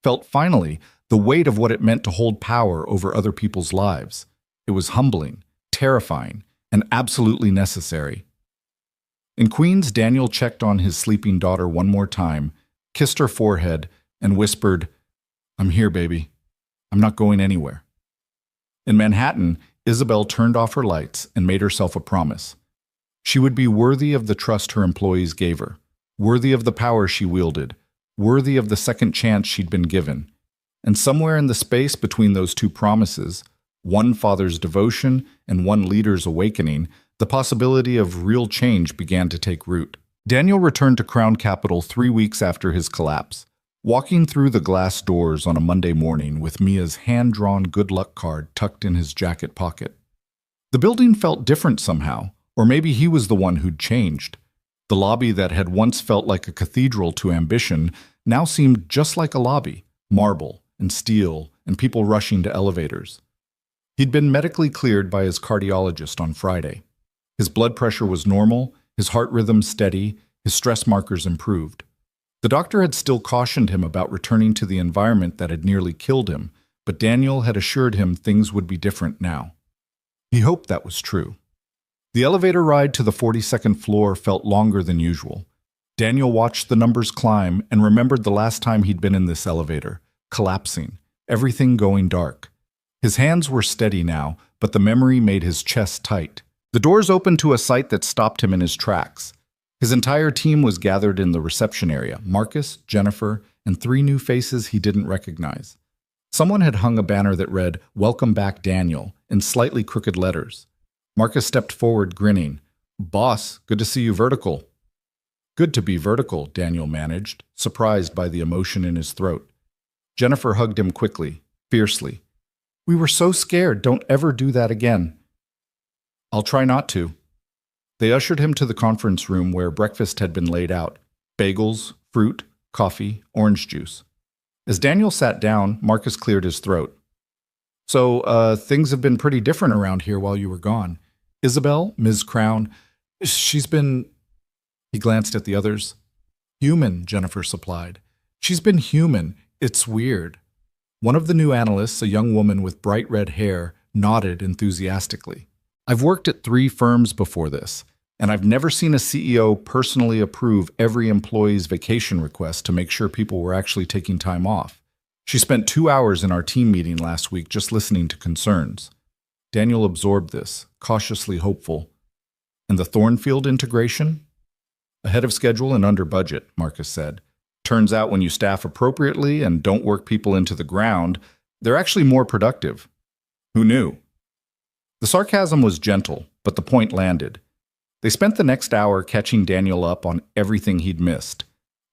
felt finally the weight of what it meant to hold power over other people's lives. It was humbling, terrifying, and absolutely necessary. In Queens, Daniel checked on his sleeping daughter one more time, kissed her forehead, and whispered, "I'm here, baby. I'm not going anywhere." In Manhattan, Isabel turned off her lights and made herself a promise. She would be worthy of the trust her employees gave her, worthy of the power she wielded, worthy of the second chance she'd been given. And somewhere in the space between those two promises, one father's devotion and one leader's awakening, the possibility of real change began to take root. Daniel returned to Crown Capital 3 weeks after his collapse, walking through the glass doors on a Monday morning with Mia's hand-drawn good luck card tucked in his jacket pocket. The building felt different somehow, or maybe he was the one who'd changed. The lobby that had once felt like a cathedral to ambition now seemed just like a lobby, marble and steel and people rushing to elevators. He'd been medically cleared by his cardiologist on Friday. His blood pressure was normal, his heart rhythm steady, his stress markers improved. The doctor had still cautioned him about returning to the environment that had nearly killed him, but Daniel had assured him things would be different now. He hoped that was true. The elevator ride to the 42nd floor felt longer than usual. Daniel watched the numbers climb and remembered the last time he'd been in this elevator, collapsing, everything going dark. His hands were steady now, but the memory made his chest tight. The doors opened to a sight that stopped him in his tracks. His entire team was gathered in the reception area, Marcus, Jennifer, and 3 new faces he didn't recognize. Someone had hung a banner that read, "Welcome back, Daniel," in slightly crooked letters. Marcus stepped forward, grinning. "Boss, good to see you vertical." "Good to be vertical," Daniel managed, surprised by the emotion in his throat. Jennifer hugged him quickly, fiercely. "We were so scared. Don't ever do that again." "I'll try not to." They ushered him to the conference room where breakfast had been laid out. Bagels, fruit, coffee, orange juice. As Daniel sat down, Marcus cleared his throat. So, things have been pretty different around here while you were gone. Isabel, Ms. Crown, she's been... He glanced at the others. Human, Jennifer supplied. She's been human. It's weird. One of the new analysts, a young woman with bright red hair, nodded enthusiastically. I've worked at 3 firms before this, and I've never seen a CEO personally approve every employee's vacation request to make sure people were actually taking time off. She spent 2 hours in our team meeting last week just listening to concerns. Daniel absorbed this, cautiously hopeful. And the Thornfield integration? Ahead of schedule and under budget, Marcus said. Turns out when you staff appropriately and don't work people into the ground, they're actually more productive. Who knew? The sarcasm was gentle, but the point landed. They spent the next hour catching Daniel up on everything he'd missed.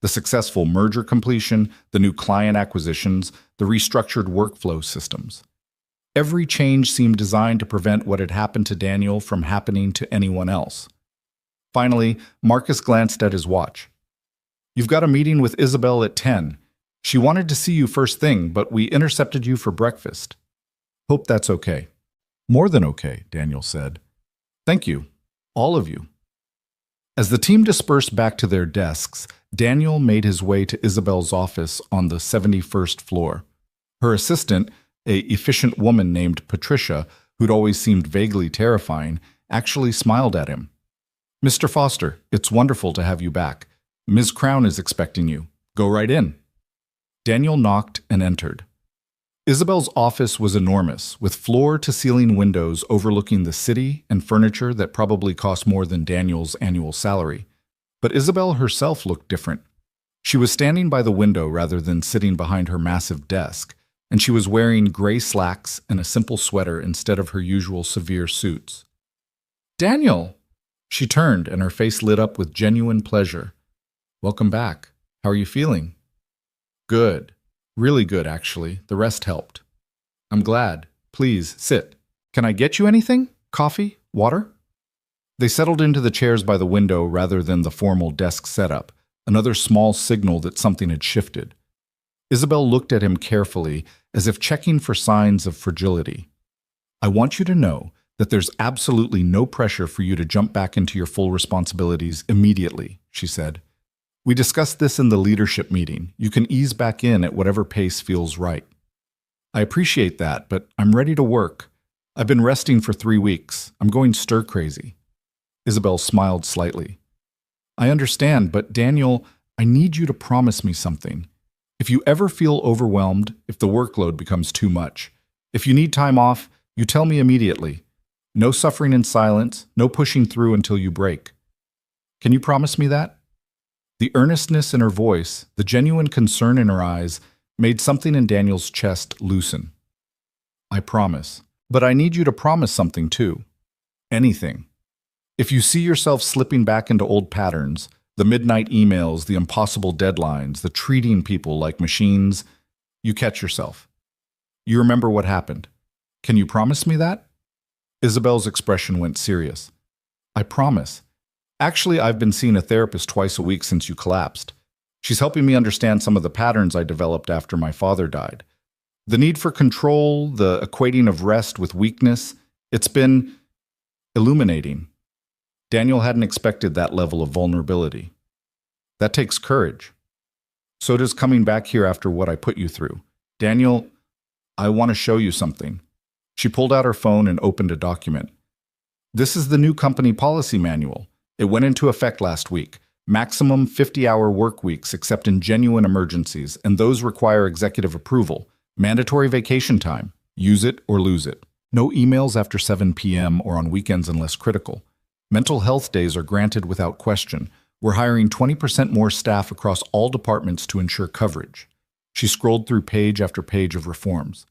The successful merger completion, the new client acquisitions, the restructured workflow systems. Every change seemed designed to prevent what had happened to Daniel from happening to anyone else. Finally, Marcus glanced at his watch. You've got a meeting with Isabel at 10. She wanted to see you first thing, but we intercepted you for breakfast. Hope that's okay. More than okay, Daniel said. Thank you, all of you. As the team dispersed back to their desks, Daniel made his way to Isabel's office on the 71st floor. Her assistant, an efficient woman named Patricia, who'd always seemed vaguely terrifying, actually smiled at him. Mr. Foster, it's wonderful to have you back. Ms. Crown is expecting you. Go right in. Daniel knocked and entered. Isabel's office was enormous, with floor-to-ceiling windows overlooking the city and furniture that probably cost more than Daniel's annual salary. But Isabel herself looked different. She was standing by the window rather than sitting behind her massive desk, and she was wearing gray slacks and a simple sweater instead of her usual severe suits. Daniel! She turned, and her face lit up with genuine pleasure. Welcome back. How are you feeling? Good. Really good, actually. The rest helped. I'm glad. Please, sit. Can I get you anything? Coffee? Water? They settled into the chairs by the window rather than the formal desk setup, another small signal that something had shifted. Isabel looked at him carefully, as if checking for signs of fragility. I want you to know that there's absolutely no pressure for you to jump back into your full responsibilities immediately, she said. We discussed this in the leadership meeting. You can ease back in at whatever pace feels right. I appreciate that, but I'm ready to work. I've been resting for 3 weeks. I'm going stir-crazy. Isabel smiled slightly. I understand, but Daniel, I need you to promise me something. If you ever feel overwhelmed, if the workload becomes too much, if you need time off, you tell me immediately. No suffering in silence, no pushing through until you break. Can you promise me that? The earnestness in her voice, the genuine concern in her eyes, made something in Daniel's chest loosen. I promise. But I need you to promise something too. Anything. If you see yourself slipping back into old patterns, the midnight emails, the impossible deadlines, the treating people like machines, you catch yourself. You remember what happened. Can you promise me that? Isabel's expression went serious. I promise. Actually, I've been seeing a therapist twice a week since you collapsed. She's helping me understand some of the patterns I developed after my father died. The need for control, the equating of rest with weakness, it's been illuminating. Daniel hadn't expected that level of vulnerability. That takes courage. So does coming back here after what I put you through. Daniel, I want to show you something. She pulled out her phone and opened a document. This is the new company policy manual. It went into effect last week. Maximum 50-hour work weeks except in genuine emergencies, and those require executive approval. Mandatory vacation time. Use it or lose it. No emails after 7 p.m. or on weekends unless critical. Mental health days are granted without question. We're hiring 20% more staff across all departments to ensure coverage. She scrolled through page after page of reforms.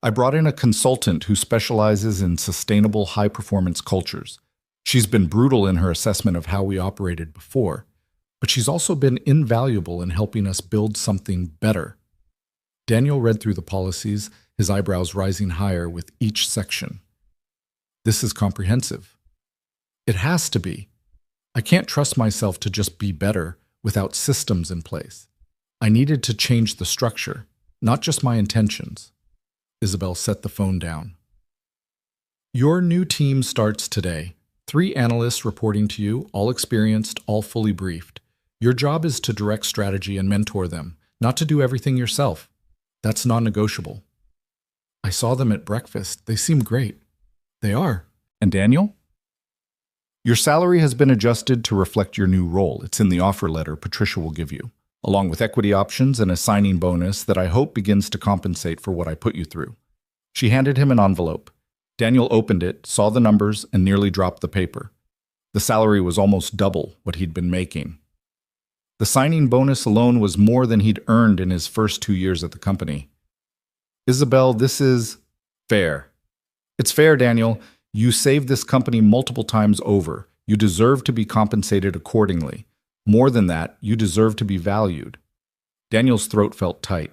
I brought in a consultant who specializes in sustainable high-performance cultures. She's been brutal in her assessment of how we operated before, but she's also been invaluable in helping us build something better. Daniel read through the policies, his eyebrows rising higher with each section. This is comprehensive. It has to be. I can't trust myself to just be better without systems in place. I needed to change the structure, not just my intentions. Isabel set the phone down. Your new team starts today. 3 analysts reporting to you, all experienced, all fully briefed. Your job is to direct strategy and mentor them, not to do everything yourself. That's non-negotiable. I saw them at breakfast. They seem great. They are. And Daniel? Your salary has been adjusted to reflect your new role. It's in the offer letter Patricia will give you, along with equity options and a signing bonus that I hope begins to compensate for what I put you through. She handed him an envelope. Daniel opened it, saw the numbers, and nearly dropped the paper. The salary was almost double what he'd been making. The signing bonus alone was more than he'd earned in his first 2 years at the company. Isabel, this is fair. It's fair, Daniel. You saved this company multiple times over. You deserve to be compensated accordingly. More than that, you deserve to be valued. Daniel's throat felt tight.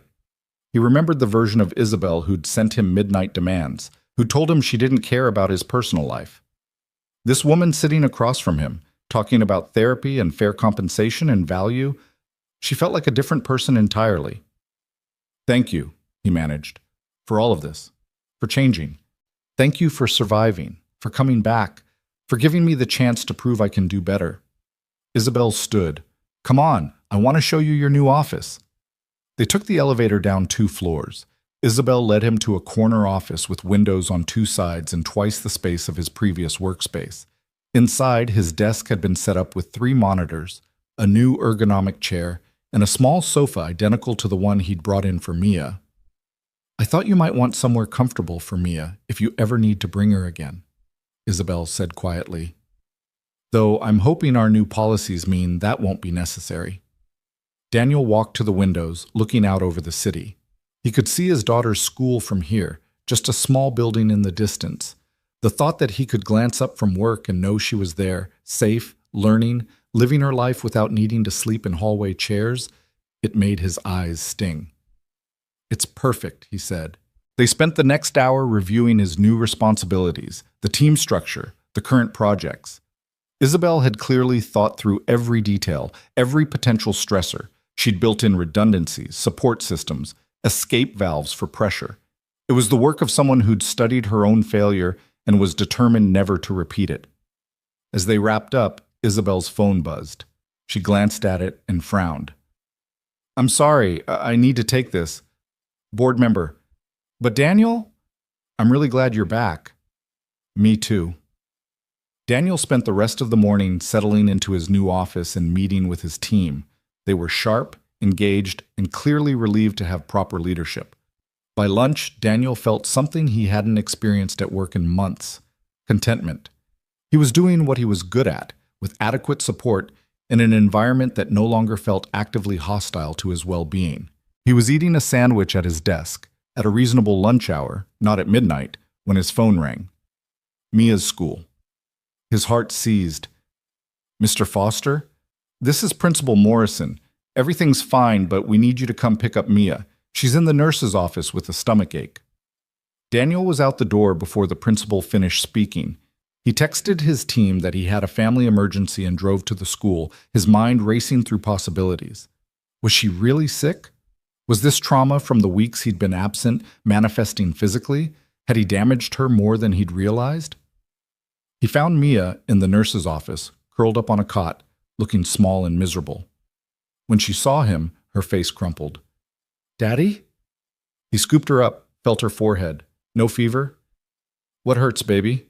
He remembered the version of Isabel who'd sent him midnight demands, who told him she didn't care about his personal life. This woman sitting across from him, talking about therapy and fair compensation and value, she felt like a different person entirely. Thank you, he managed, for all of this, for changing. Thank you for surviving, for coming back, for giving me the chance to prove I can do better. Isabel stood. Come on, I want to show you your new office. They took the elevator down 2 floors. Isabel led him to a corner office with windows on 2 sides and twice the space of his previous workspace. Inside, his desk had been set up with 3 monitors, a new ergonomic chair, and a small sofa identical to the one he'd brought in for Mia. I thought you might want somewhere comfortable for Mia if you ever need to bring her again, Isabel said quietly. Though I'm hoping our new policies mean that won't be necessary. Daniel walked to the windows, looking out over the city. He could see his daughter's school from here, just a small building in the distance. The thought that he could glance up from work and know she was there, safe, learning, living her life without needing to sleep in hallway chairs, it made his eyes sting. It's perfect, he said. They spent the next hour reviewing his new responsibilities, the team structure, the current projects. Isabel had clearly thought through every detail, every potential stressor. She'd built in redundancies, support systems, escape valves for pressure. It was the work of someone who'd studied her own failure and was determined never to repeat it. As they wrapped up, Isabel's phone buzzed. She glanced at it and frowned. I'm sorry, I need to take this. Board member. But Daniel? I'm really glad you're back. Me too. Daniel spent the rest of the morning settling into his new office and meeting with his team. They were sharp, engaged, and clearly relieved to have proper leadership. By lunch, Daniel felt something he hadn't experienced at work in months: contentment. He was doing what he was good at, with adequate support, in an environment that no longer felt actively hostile to his well-being. He was eating a sandwich at his desk, at a reasonable lunch hour, not at midnight, when his phone rang. Mia's school. His heart seized. Mr. Foster? This is Principal Morrison. Everything's fine, but we need you to come pick up Mia. She's in the nurse's office with a stomachache. Daniel was out the door before the principal finished speaking. He texted his team that he had a family emergency and drove to the school, his mind racing through possibilities. Was she really sick? Was this trauma from the weeks he'd been absent manifesting physically? Had he damaged her more than he'd realized? He found Mia in the nurse's office, curled up on a cot, looking small and miserable. When she saw him, her face crumpled. Daddy? He scooped her up, felt her forehead. No fever? What hurts, baby?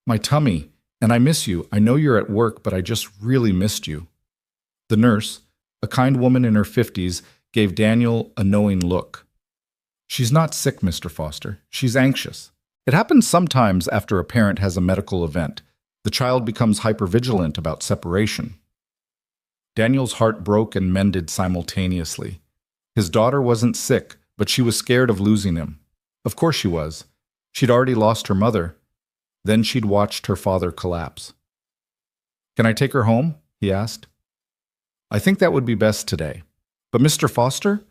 My tummy, and I miss you. I know you're at work, but I just really missed you. The nurse, a kind woman in her 50s, gave Daniel a knowing look. She's not sick, Mr. Foster. She's anxious. It happens sometimes after a parent has a medical event. The child becomes hypervigilant about separation. Daniel's heart broke and mended simultaneously. His daughter wasn't sick, but she was scared of losing him. Of course she was. She'd already lost her mother. Then she'd watched her father collapse. Can I take her home? He asked. I think that would be best today. But Mr. Foster,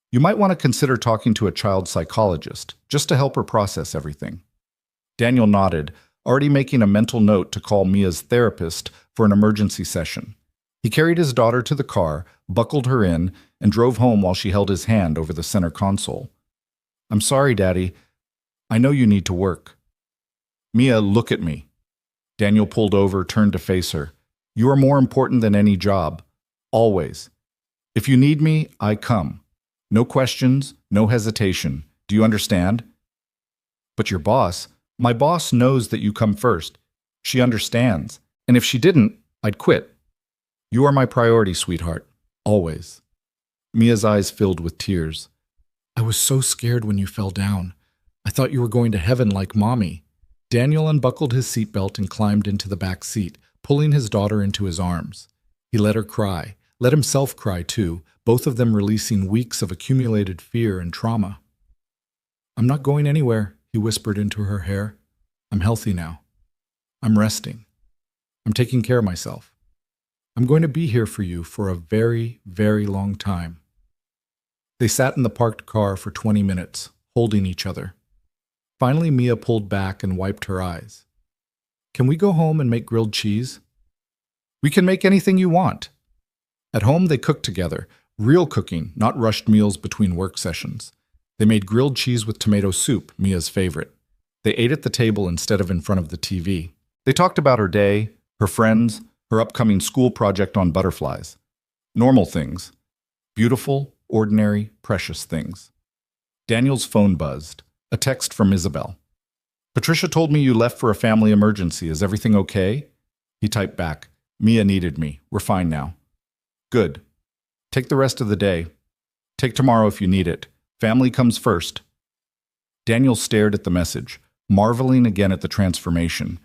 you might want to consider talking to a child psychologist, just to help her process everything. Daniel nodded, already making a mental note to call Mia's therapist for an emergency session. He He carried his daughter to the car, buckled her in, and drove home while she held his hand over the center console. "I'm sorry, Daddy. I know you need to work." "Mia, look at me." Daniel pulled over, turned to face her. "You are more important than any job. Always. If you need me, I come. No questions, no hesitation. Do you understand?" "But your boss, my boss knows that you come first. She understands. And if she didn't, I'd quit. You are my priority, sweetheart. Always." Mia's eyes filled with tears. "I was so scared when you fell down. I thought you were going to heaven like Mommy." Daniel unbuckled his seatbelt and climbed into the back seat, pulling his daughter into his arms. He let her cry, let himself cry too, both of them releasing weeks of accumulated fear and trauma. "I'm not going anywhere," he whispered into her hair. "I'm healthy now. I'm resting. I'm taking care of myself. I'm going to be here for you for a very, very long time." They sat in the parked car for 20 minutes, holding each other. Finally, Mia pulled back and wiped her eyes. "Can we go home and make grilled cheese?" "We can make anything you want." At home, they cooked together, real cooking, not rushed meals between work sessions. They made grilled cheese with tomato soup, Mia's favorite. They ate at the table instead of in front of the TV. They talked about her day, her friends, her upcoming school project on butterflies. Normal things. Beautiful, ordinary, precious things. Daniel's phone buzzed. A text from Isabel. "Patricia told me you left for a family emergency. Is everything okay?" He typed back. "Mia needed me. We're fine now." "Good. Take the rest of the day. Take tomorrow if you need it. Family comes first." Daniel stared at the message, marveling again at the transformation.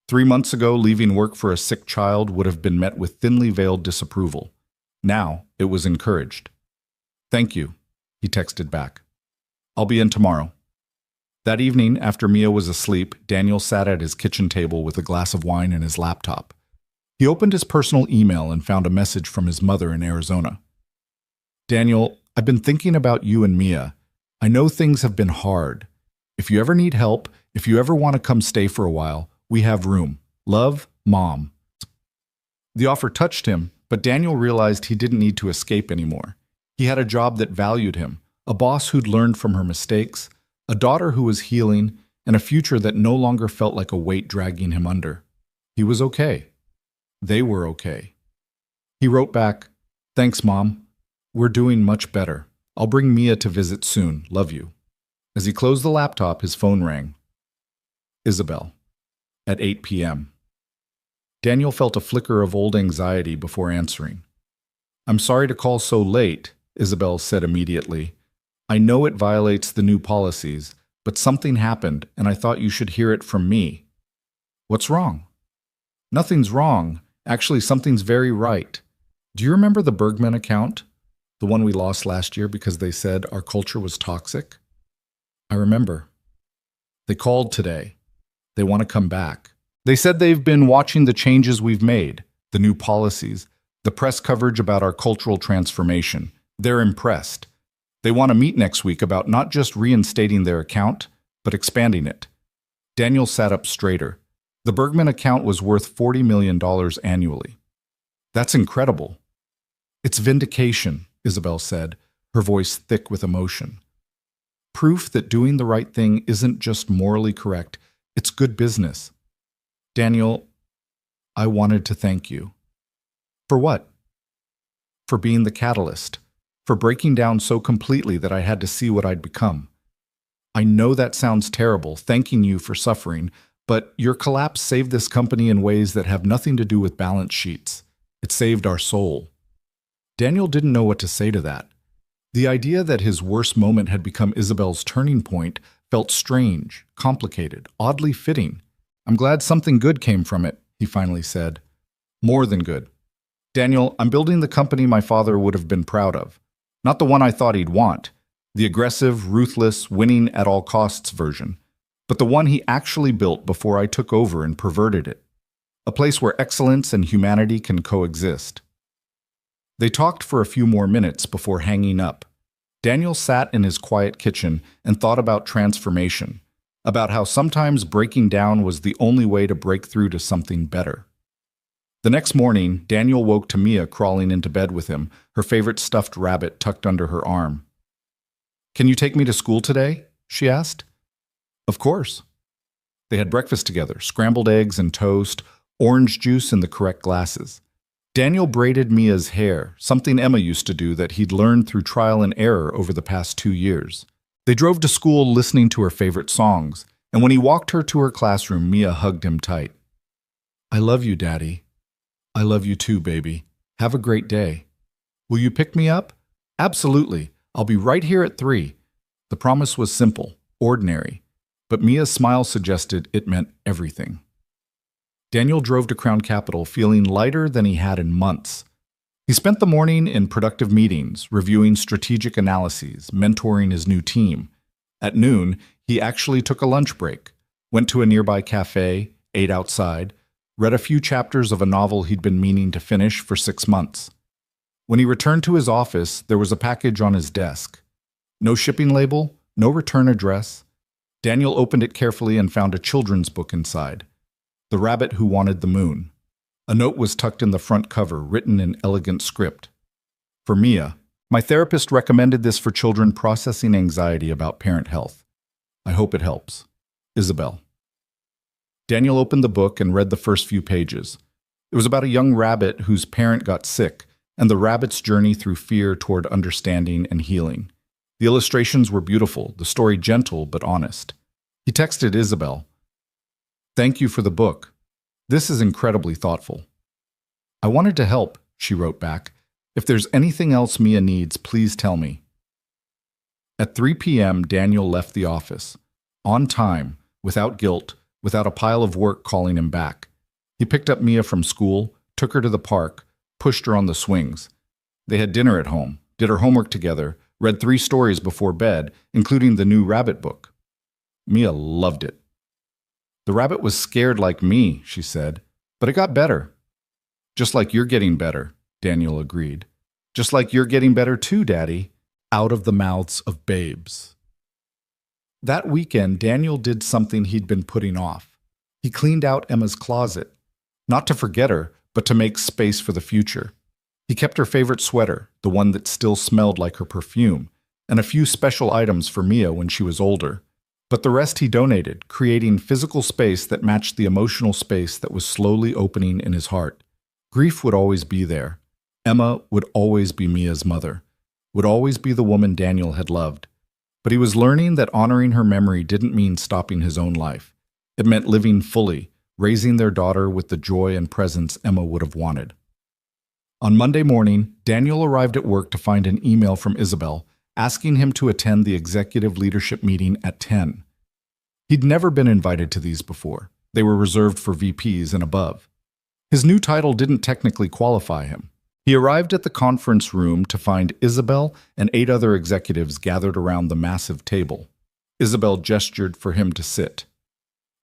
3 months ago, leaving work for a sick child would have been met with thinly veiled disapproval. Now, it was encouraged. "Thank you," he texted back. "I'll be in tomorrow." That evening, after Mia was asleep, Daniel sat at his kitchen table with a glass of wine and his laptop. He opened his personal email and found a message from his mother in Arizona. "Daniel, I've been thinking about you and Mia. I know things have been hard. If you ever need help, if you ever want to come stay for a while, we have room. Love, Mom." The offer touched him, but Daniel realized he didn't need to escape anymore. He had a job that valued him, a boss who'd learned from her mistakes, a daughter who was healing, and a future that no longer felt like a weight dragging him under. He was okay. They were okay. He wrote back, "Thanks, Mom. We're doing much better. I'll bring Mia to visit soon. Love you." As he closed the laptop, his phone rang. Isabel. At 8 p.m. Daniel felt a flicker of old anxiety before answering. "I'm sorry to call so late," Isabel said immediately. "I know it violates the new policies, but something happened, and I thought you should hear it from me." "What's wrong?" "Nothing's wrong. Actually, something's very right. Do you remember the Bergman account? The one we lost last year because they said our culture was toxic?" "I remember. They called today. They want to come back. They said they've been watching the changes we've made, the new policies, the press coverage about our cultural transformation. They're impressed. They want to meet next week about not just reinstating their account, but expanding it." Daniel sat up straighter. The Bergman account was worth $40 million annually. "That's incredible." "It's vindication," Isabel said, her voice thick with emotion. "Proof that doing the right thing isn't just morally correct, it's good business." "Daniel, I wanted to thank you." "For what?" "For being the catalyst. For breaking down so completely that I had to see what I'd become. I know that sounds terrible, thanking you for suffering, but your collapse saved this company in ways that have nothing to do with balance sheets. It saved our soul." Daniel didn't know what to say to that. The idea that his worst moment had become Isabel's turning point felt strange, complicated, oddly fitting. "I'm glad something good came from it," he finally said. "More than good. Daniel, I'm building the company my father would have been proud of. Not the one I thought he'd want, the aggressive, ruthless, winning at all costs version, but the one he actually built before I took over and perverted it. A place where excellence and humanity can coexist." They talked for a few more minutes before hanging up. Daniel sat in his quiet kitchen and thought about transformation, about how sometimes breaking down was the only way to break through to something better. The next morning, Daniel woke to Mia crawling into bed with him, her favorite stuffed rabbit tucked under her arm. "Can you take me to school today?" she asked. "Of course." They had breakfast together, scrambled eggs and toast, orange juice in the correct glasses. Daniel braided Mia's hair, something Emma used to do that he'd learned through trial and error over the past 2 years. They drove to school listening to her favorite songs, and when he walked her to her classroom, Mia hugged him tight. "I love you, Daddy." "I love you too, baby. Have a great day." "Will you pick me up?" "Absolutely. I'll be right here at 3. The promise was simple, ordinary, but Mia's smile suggested it meant everything. Daniel drove to Crown Capital feeling lighter than he had in months. He spent the morning in productive meetings, reviewing strategic analyses, mentoring his new team. At noon, he actually took a lunch break, went to a nearby cafe, ate outside, read a few chapters of a novel he'd been meaning to finish for 6 months. When he returned to his office, there was a package on his desk. No shipping label, no return address. Daniel opened it carefully and found a children's book inside. The Rabbit Who Wanted the Moon. A note was tucked in the front cover, written in elegant script. For Mia, my therapist recommended this for children processing anxiety about parent health. I hope it helps. Isabel. Daniel opened the book and read the first few pages. It was about a young rabbit whose parent got sick, and the rabbit's journey through fear toward understanding and healing. The illustrations were beautiful, the story gentle but honest. He texted Isabel, "Thank you for the book. This is incredibly thoughtful." "I wanted to help," she wrote back. "If there's anything else Mia needs, please tell me." At 3 p.m., Daniel left the office. On time, without guilt, without a pile of work calling him back. He picked up Mia from school, took her to the park, pushed her on the swings. They had dinner at home, did her homework together, read 3 stories before bed, including the new rabbit book. Mia loved it. "The rabbit was scared like me," she said, "but it got better." "Just like you're getting better," Daniel agreed. "Just like you're getting better too, Daddy," out of the mouths of babes. That weekend, Daniel did something he'd been putting off. He cleaned out Emma's closet, not to forget her, but to make space for the future. He kept her favorite sweater, the one that still smelled like her perfume, and a few special items for Mia when she was older. But the rest he donated, creating physical space that matched the emotional space that was slowly opening in his heart. Grief would always be there. Emma would always be Mia's mother, would always be the woman Daniel had loved. But he was learning that honoring her memory didn't mean stopping his own life. It meant living fully, raising their daughter with the joy and presence Emma would have wanted. On Monday morning, Daniel arrived at work to find an email from Isabel asking him to attend the executive leadership meeting at 10. He'd never been invited to these before. They were reserved for VPs and above. His new title didn't technically qualify him. He arrived at the conference room to find Isabel and 8 other executives gathered around the massive table. Isabel gestured for him to sit.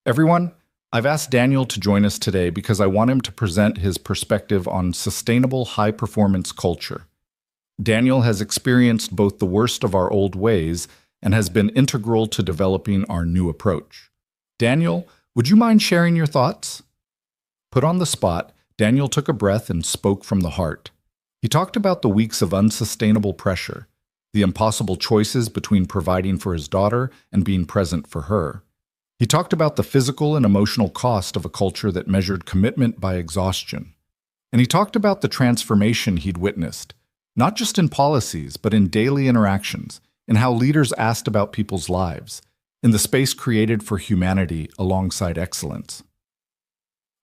"Everyone, I've asked Daniel to join us today because I want him to present his perspective on sustainable high-performance culture. Daniel has experienced both the worst of our old ways and has been integral to developing our new approach. Daniel, would you mind sharing your thoughts?" Put on the spot, Daniel took a breath and spoke from the heart. He talked about the weeks of unsustainable pressure, the impossible choices between providing for his daughter and being present for her. He talked about the physical and emotional cost of a culture that measured commitment by exhaustion. And he talked about the transformation he'd witnessed, not just in policies, but in daily interactions, in how leaders asked about people's lives, in the space created for humanity alongside excellence.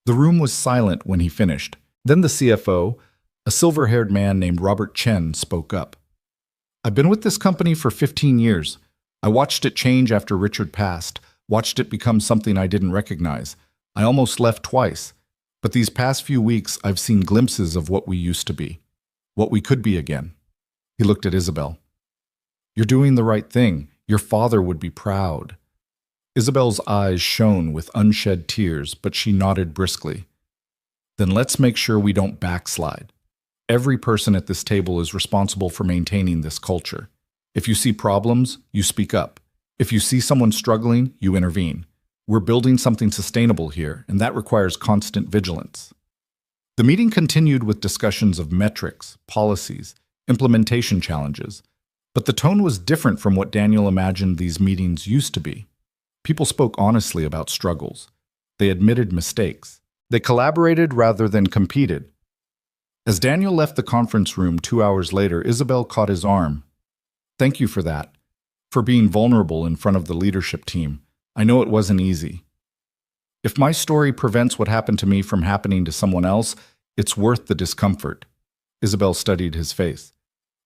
The room was silent when he finished. Then the CFO, a silver-haired man named Robert Chen, spoke up. "I've been with this company for 15 years. I watched it change after Richard passed, watched it become something I didn't recognize. I almost left twice. But these past few weeks, I've seen glimpses of what we used to be, what we could be again." He looked at Isabel. "You're doing the right thing. Your father would be proud." Isabel's eyes shone with unshed tears, but she nodded briskly. "Then let's make sure we don't backslide. Every person at this table is responsible for maintaining this culture. If you see problems, you speak up. If you see someone struggling, you intervene. We're building something sustainable here, and that requires constant vigilance." The meeting continued with discussions of metrics, policies, implementation challenges, but the tone was different from what Daniel imagined these meetings used to be. People spoke honestly about struggles. They admitted mistakes. They collaborated rather than competed. As Daniel left the conference room 2 hours later, Isabel caught his arm. "Thank you for that, for being vulnerable in front of the leadership team. I know it wasn't easy. If my story prevents what happened to me from happening to someone else, it's worth the discomfort." Isabel studied his face.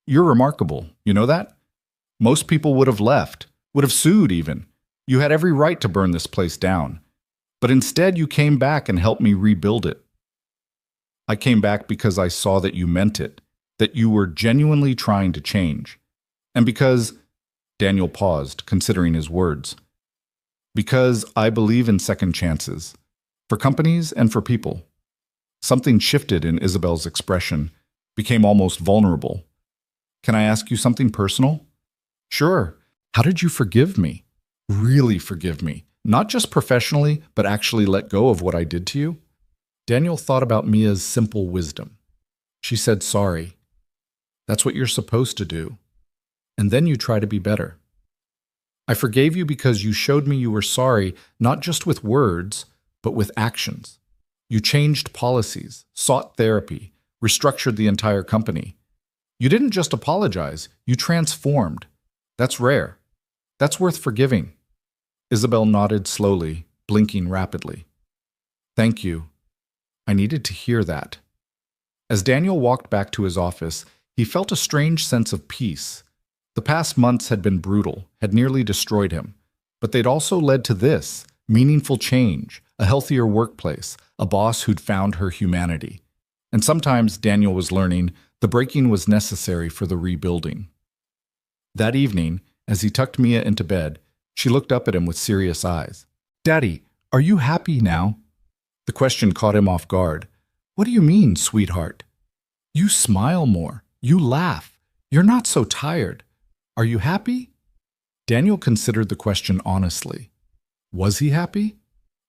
"You're remarkable, you know that? Most people would have left, would have sued even. You had every right to burn this place down. But instead you came back and helped me rebuild it. I came back because I saw that you meant it, that you were genuinely trying to change. And because," Daniel paused, considering his words, "because I believe in second chances, for companies and for people." Something shifted in Isabel's expression, became almost vulnerable. "Can I ask you something personal?" "Sure. How did you forgive me? Really forgive me? Not just professionally, but actually let go of what I did to you?" Daniel thought about Mia's simple wisdom. She said, "Sorry. That's what you're supposed to do. And then you try to be better. I forgave you because you showed me you were sorry, not just with words, but with actions. You changed policies, sought therapy, restructured the entire company. You didn't just apologize, you transformed. That's rare. That's worth forgiving." Isabel nodded slowly, blinking rapidly. "Thank you. I needed to hear that." As Daniel walked back to his office, he felt a strange sense of peace. The past months had been brutal, had nearly destroyed him, but they'd also led to this, meaningful change, a healthier workplace, a boss who'd found her humanity. And sometimes, Daniel was learning, the breaking was necessary for the rebuilding. That evening, as he tucked Mia into bed, she looked up at him with serious eyes. "Daddy, are you happy now?" The question caught him off guard. "What do you mean, sweetheart? You smile more. You laugh. You're not so tired. Are you happy?" Daniel considered the question honestly. Was he happy?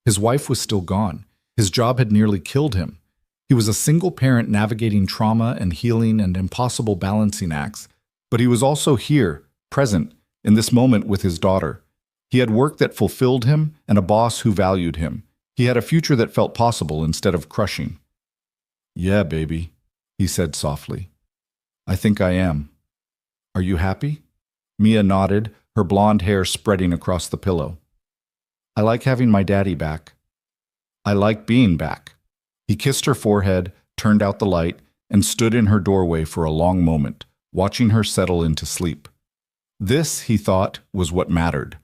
His wife was still gone. His job had nearly killed him. He was a single parent navigating trauma and healing and impossible balancing acts. But he was also here, present, in this moment with his daughter. He had work that fulfilled him and a boss who valued him. He had a future that felt possible instead of crushing. "Yeah, baby," he said softly. "I think I am. Are you happy?" Mia nodded, her blonde hair spreading across the pillow. "I like having my daddy back. I like being back." He kissed her forehead, turned out the light, and stood in her doorway for a long moment, watching her settle into sleep. This, he thought, was what mattered.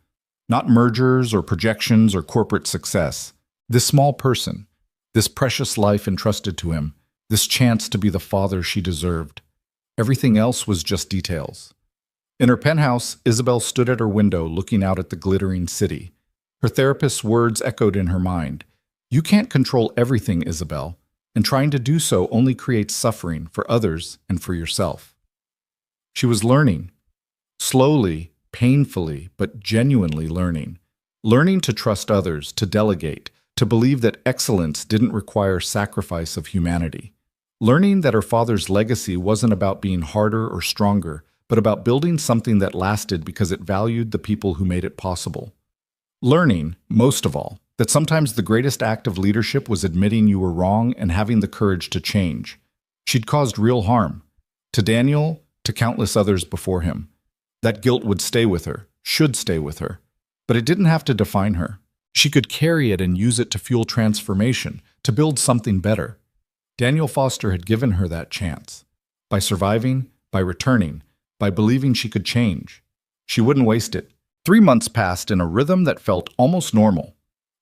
Not mergers or projections or corporate success. This small person, this precious life entrusted to him, this chance to be the father she deserved. Everything else was just details. In her penthouse, Isabel stood at her window looking out at the glittering city. Her therapist's words echoed in her mind. "You can't control everything, Isabel, and trying to do so only creates suffering for others and for yourself." She was learning. Slowly, painfully, but genuinely learning. Learning to trust others, to delegate, to believe that excellence didn't require sacrifice of humanity. Learning that her father's legacy wasn't about being harder or stronger, but about building something that lasted because it valued the people who made it possible. Learning, most of all, that sometimes the greatest act of leadership was admitting you were wrong and having the courage to change. She'd caused real harm. To Daniel, to countless others before him. That guilt would stay with her, should stay with her. But it didn't have to define her. She could carry it and use it to fuel transformation, to build something better. Daniel Foster had given her that chance. By surviving, by returning, by believing she could change. She wouldn't waste it. 3 months passed in a rhythm that felt almost normal.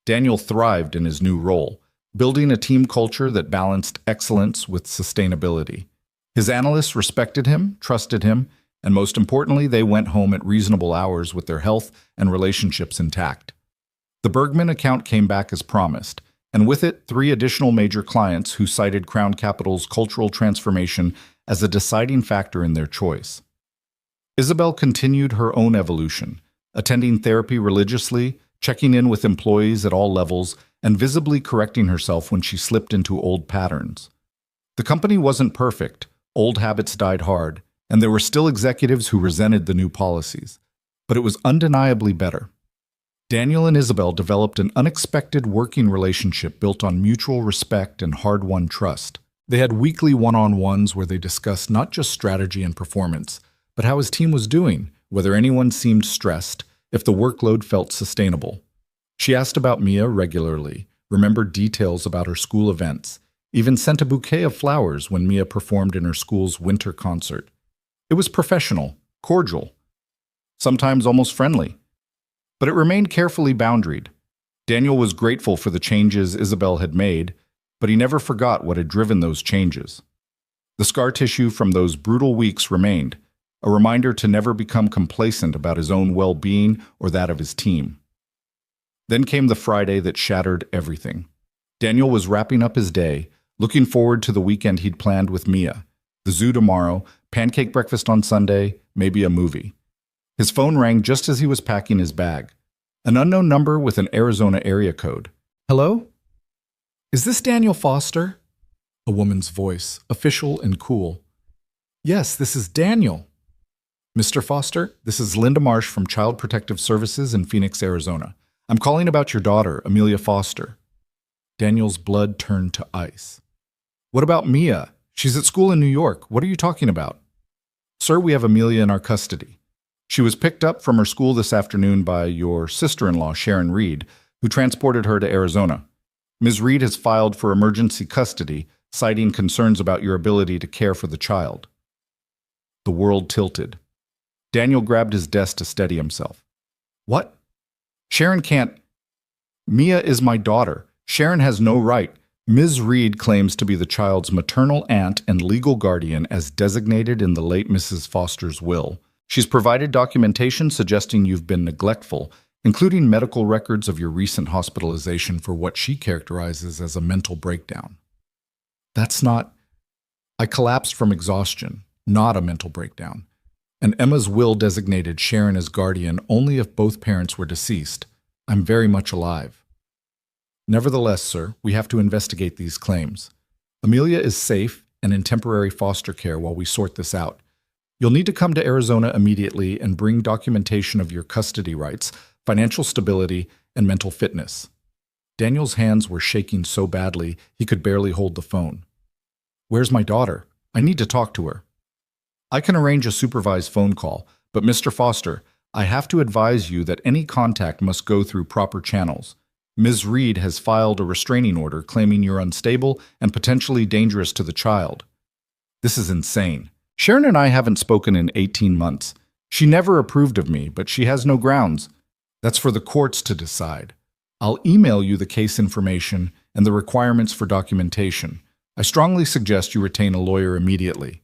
Daniel thrived in his new role, building a team culture that balanced excellence with sustainability. His analysts respected him, trusted him, and most importantly, they went home at reasonable hours with their health and relationships intact. The Bergman account came back as promised, and with it, 3 additional major clients who cited Crown Capital's cultural transformation as a deciding factor in their choice. Isabel continued her own evolution, attending therapy religiously, checking in with employees at all levels, and visibly correcting herself when she slipped into old patterns. The company wasn't perfect, old habits died hard, and there were still executives who resented the new policies. But it was undeniably better. Daniel and Isabel developed an unexpected working relationship built on mutual respect and hard-won trust. They had weekly one-on-ones where they discussed not just strategy and performance, but how his team was doing, whether anyone seemed stressed, if the workload felt sustainable. She asked about Mia regularly, remembered details about her school events, even sent a bouquet of flowers when Mia performed in her school's winter concert. It was professional, cordial, sometimes almost friendly. But it remained carefully boundaried. Daniel was grateful for the changes Isabel had made, but he never forgot what had driven those changes. The scar tissue from those brutal weeks remained, a reminder to never become complacent about his own well-being or that of his team. Then came the Friday that shattered everything. Daniel was wrapping up his day, looking forward to the weekend he'd planned with Mia. The zoo tomorrow, pancake breakfast on Sunday, maybe a movie. His phone rang just as he was packing his bag. An unknown number with an Arizona area code. "Hello? Is this Daniel Foster?" A woman's voice, official and cool. "Yes, this is Daniel." "Mr. Foster, this is Linda Marsh from Child Protective Services in Phoenix, Arizona. I'm calling about your daughter, Amelia Foster." Daniel's blood turned to ice. "What about Mia? She's at school in New York. What are you talking about?" "Sir, we have Amelia in our custody. She was picked up from her school this afternoon by your sister-in-law, Sharon Reed, who transported her to Arizona. Ms. Reed has filed for emergency custody, citing concerns about your ability to care for the child." The world tilted. Daniel grabbed his desk to steady himself. "What? Sharon can't. Mia is my daughter. Sharon has no right. Ms. Reed claims to be the child's maternal aunt and legal guardian as designated in the late Mrs. Foster's will. She's provided documentation suggesting you've been neglectful, including medical records of your recent hospitalization for what she characterizes as a mental breakdown." "That's not..." "I collapsed from exhaustion, not a mental breakdown. And Emma's will designated Sharon as guardian only if both parents were deceased. I'm very much alive." "Nevertheless, sir, we have to investigate these claims. Amelia is safe and in temporary foster care while we sort this out. You'll need to come to Arizona immediately and bring documentation of your custody rights, financial stability, and mental fitness." Daniel's hands were shaking so badly he could barely hold the phone. "Where's my daughter? I need to talk to her." "I can arrange a supervised phone call, but Mr. Foster, I have to advise you that any contact must go through proper channels. Ms. Reed has filed a restraining order claiming you're unstable and potentially dangerous to the child." "This is insane. Sharon and I haven't spoken in 18 months. She never approved of me, but she has no grounds. That's for the courts to decide. I'll email you the case information and the requirements for documentation. I strongly suggest you retain a lawyer immediately."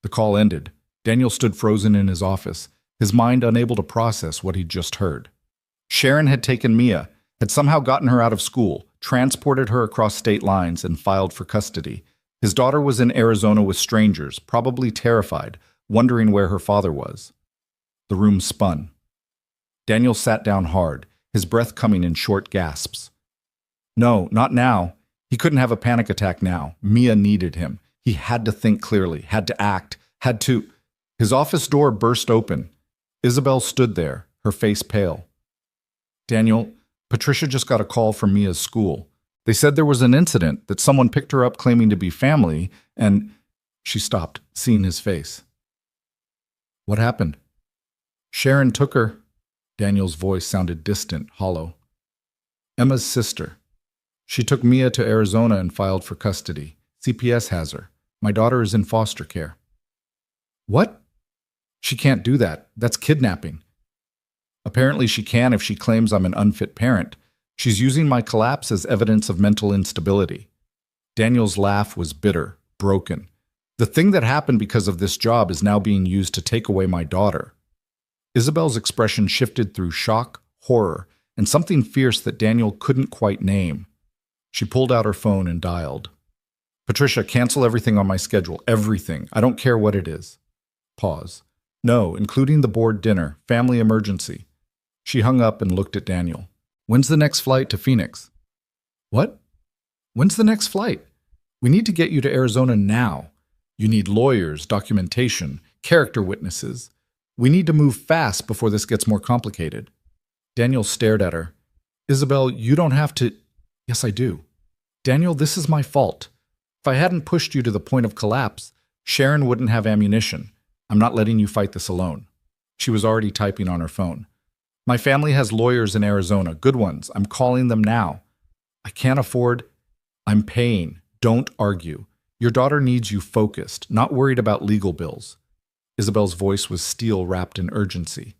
The call ended. Daniel stood frozen in his office, his mind unable to process what he'd just heard. Sharon had taken Mia, had somehow gotten her out of school, transported her across state lines, and filed for custody. His daughter was in Arizona with strangers, probably terrified, wondering where her father was. The room spun. Daniel sat down hard, his breath coming in short gasps. No, not now. He couldn't have a panic attack now. Mia needed him. He had to think clearly, had to act, had to... His office door burst open. Isabel stood there, her face pale. "Daniel, Patricia just got a call from Mia's school. They said there was an incident, that someone picked her up claiming to be family, and..." She stopped, seeing his face. "What happened?" "Sharon took her." Daniel's voice sounded distant, hollow. "Emma's sister. She took Mia to Arizona and filed for custody. CPS has her. My daughter is in foster care." "What?" "She can't do that. That's kidnapping." "Apparently she can if she claims I'm an unfit parent. She's using my collapse as evidence of mental instability." Daniel's laugh was bitter, broken. "The thing that happened because of this job is now being used to take away my daughter." Isabel's expression shifted through shock, horror, and something fierce that Daniel couldn't quite name. She pulled out her phone and dialed. "Patricia, cancel everything on my schedule. Everything. I don't care what it is." Pause. "No, including the board dinner. Family emergency." She hung up and looked at Daniel. "When's the next flight to Phoenix?" "What? When's the next flight?" We need to get you to Arizona now. You need lawyers, documentation, character witnesses. We need to move fast before this gets more complicated. Daniel stared at her. Isabel, you don't have to. Yes, I do. Daniel, this is my fault. If I hadn't pushed you to the point of collapse, Sharon wouldn't have ammunition. I'm not letting you fight this alone. She was already typing on her phone. My family has lawyers in Arizona, good ones. I'm calling them now. I can't afford. I'm paying. Don't argue. Your daughter needs you focused, not worried about legal bills. Isabel's voice was steel wrapped in urgency.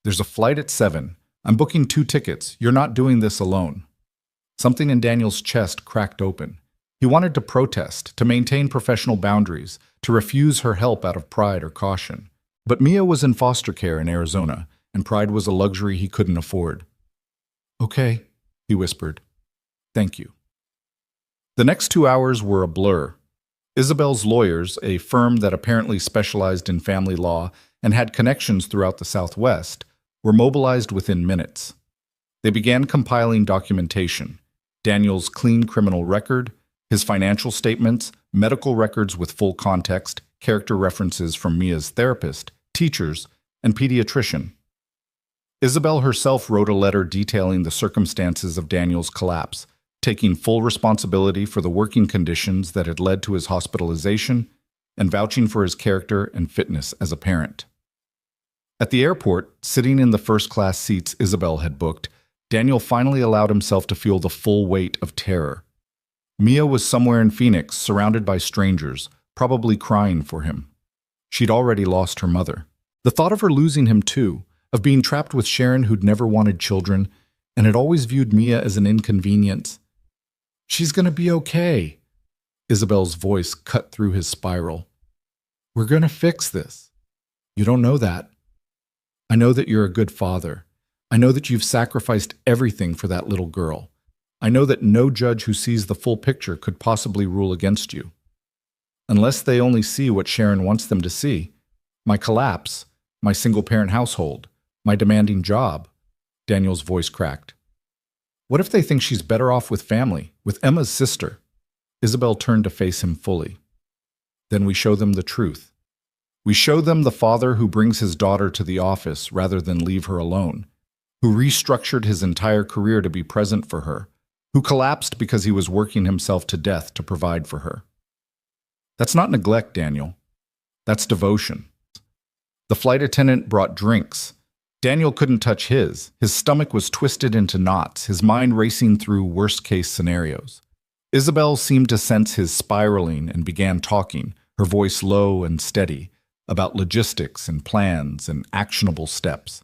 There's a flight at 7. I'm booking 2 tickets. You're not doing this alone. Something in Daniel's chest cracked open. He wanted to protest, to maintain professional boundaries, to refuse her help out of pride or caution. But Mia was in foster care in Arizona, and pride was a luxury he couldn't afford. Okay, he whispered. Thank you. The next 2 hours were a blur. Isabel's lawyers, a firm that apparently specialized in family law and had connections throughout the Southwest, were mobilized within minutes. They began compiling documentation: Daniel's clean criminal record, his financial statements, medical records with full context, character references from Mia's therapist, teachers, and pediatrician. Isabel herself wrote a letter detailing the circumstances of Daniel's collapse, taking full responsibility for the working conditions that had led to his hospitalization and vouching for his character and fitness as a parent. At the airport, sitting in the first-class seats Isabel had booked, Daniel finally allowed himself to feel the full weight of terror. Mia was somewhere in Phoenix, surrounded by strangers, probably crying for him. She'd already lost her mother. The thought of her losing him too, of being trapped with Sharon who'd never wanted children and had always viewed Mia as an inconvenience. She's gonna be okay. Isabel's voice cut through his spiral. We're gonna fix this. You don't know that. I know that you're a good father. I know that you've sacrificed everything for that little girl. I know that no judge who sees the full picture could possibly rule against you. Unless they only see what Sharon wants them to see. My collapse, my single-parent household, my demanding job. Daniel's voice cracked. What if they think she's better off with family, with Emma's sister? Isabel turned to face him fully. Then we show them the truth. We show them the father who brings his daughter to the office rather than leave her alone, who restructured his entire career to be present for her, who collapsed because he was working himself to death to provide for her. That's not neglect, Daniel. That's devotion. The flight attendant brought drinks. Daniel couldn't touch his. His stomach was twisted into knots, his mind racing through worst-case scenarios. Isabel seemed to sense his spiraling and began talking, her voice low and steady, about logistics and plans and actionable steps.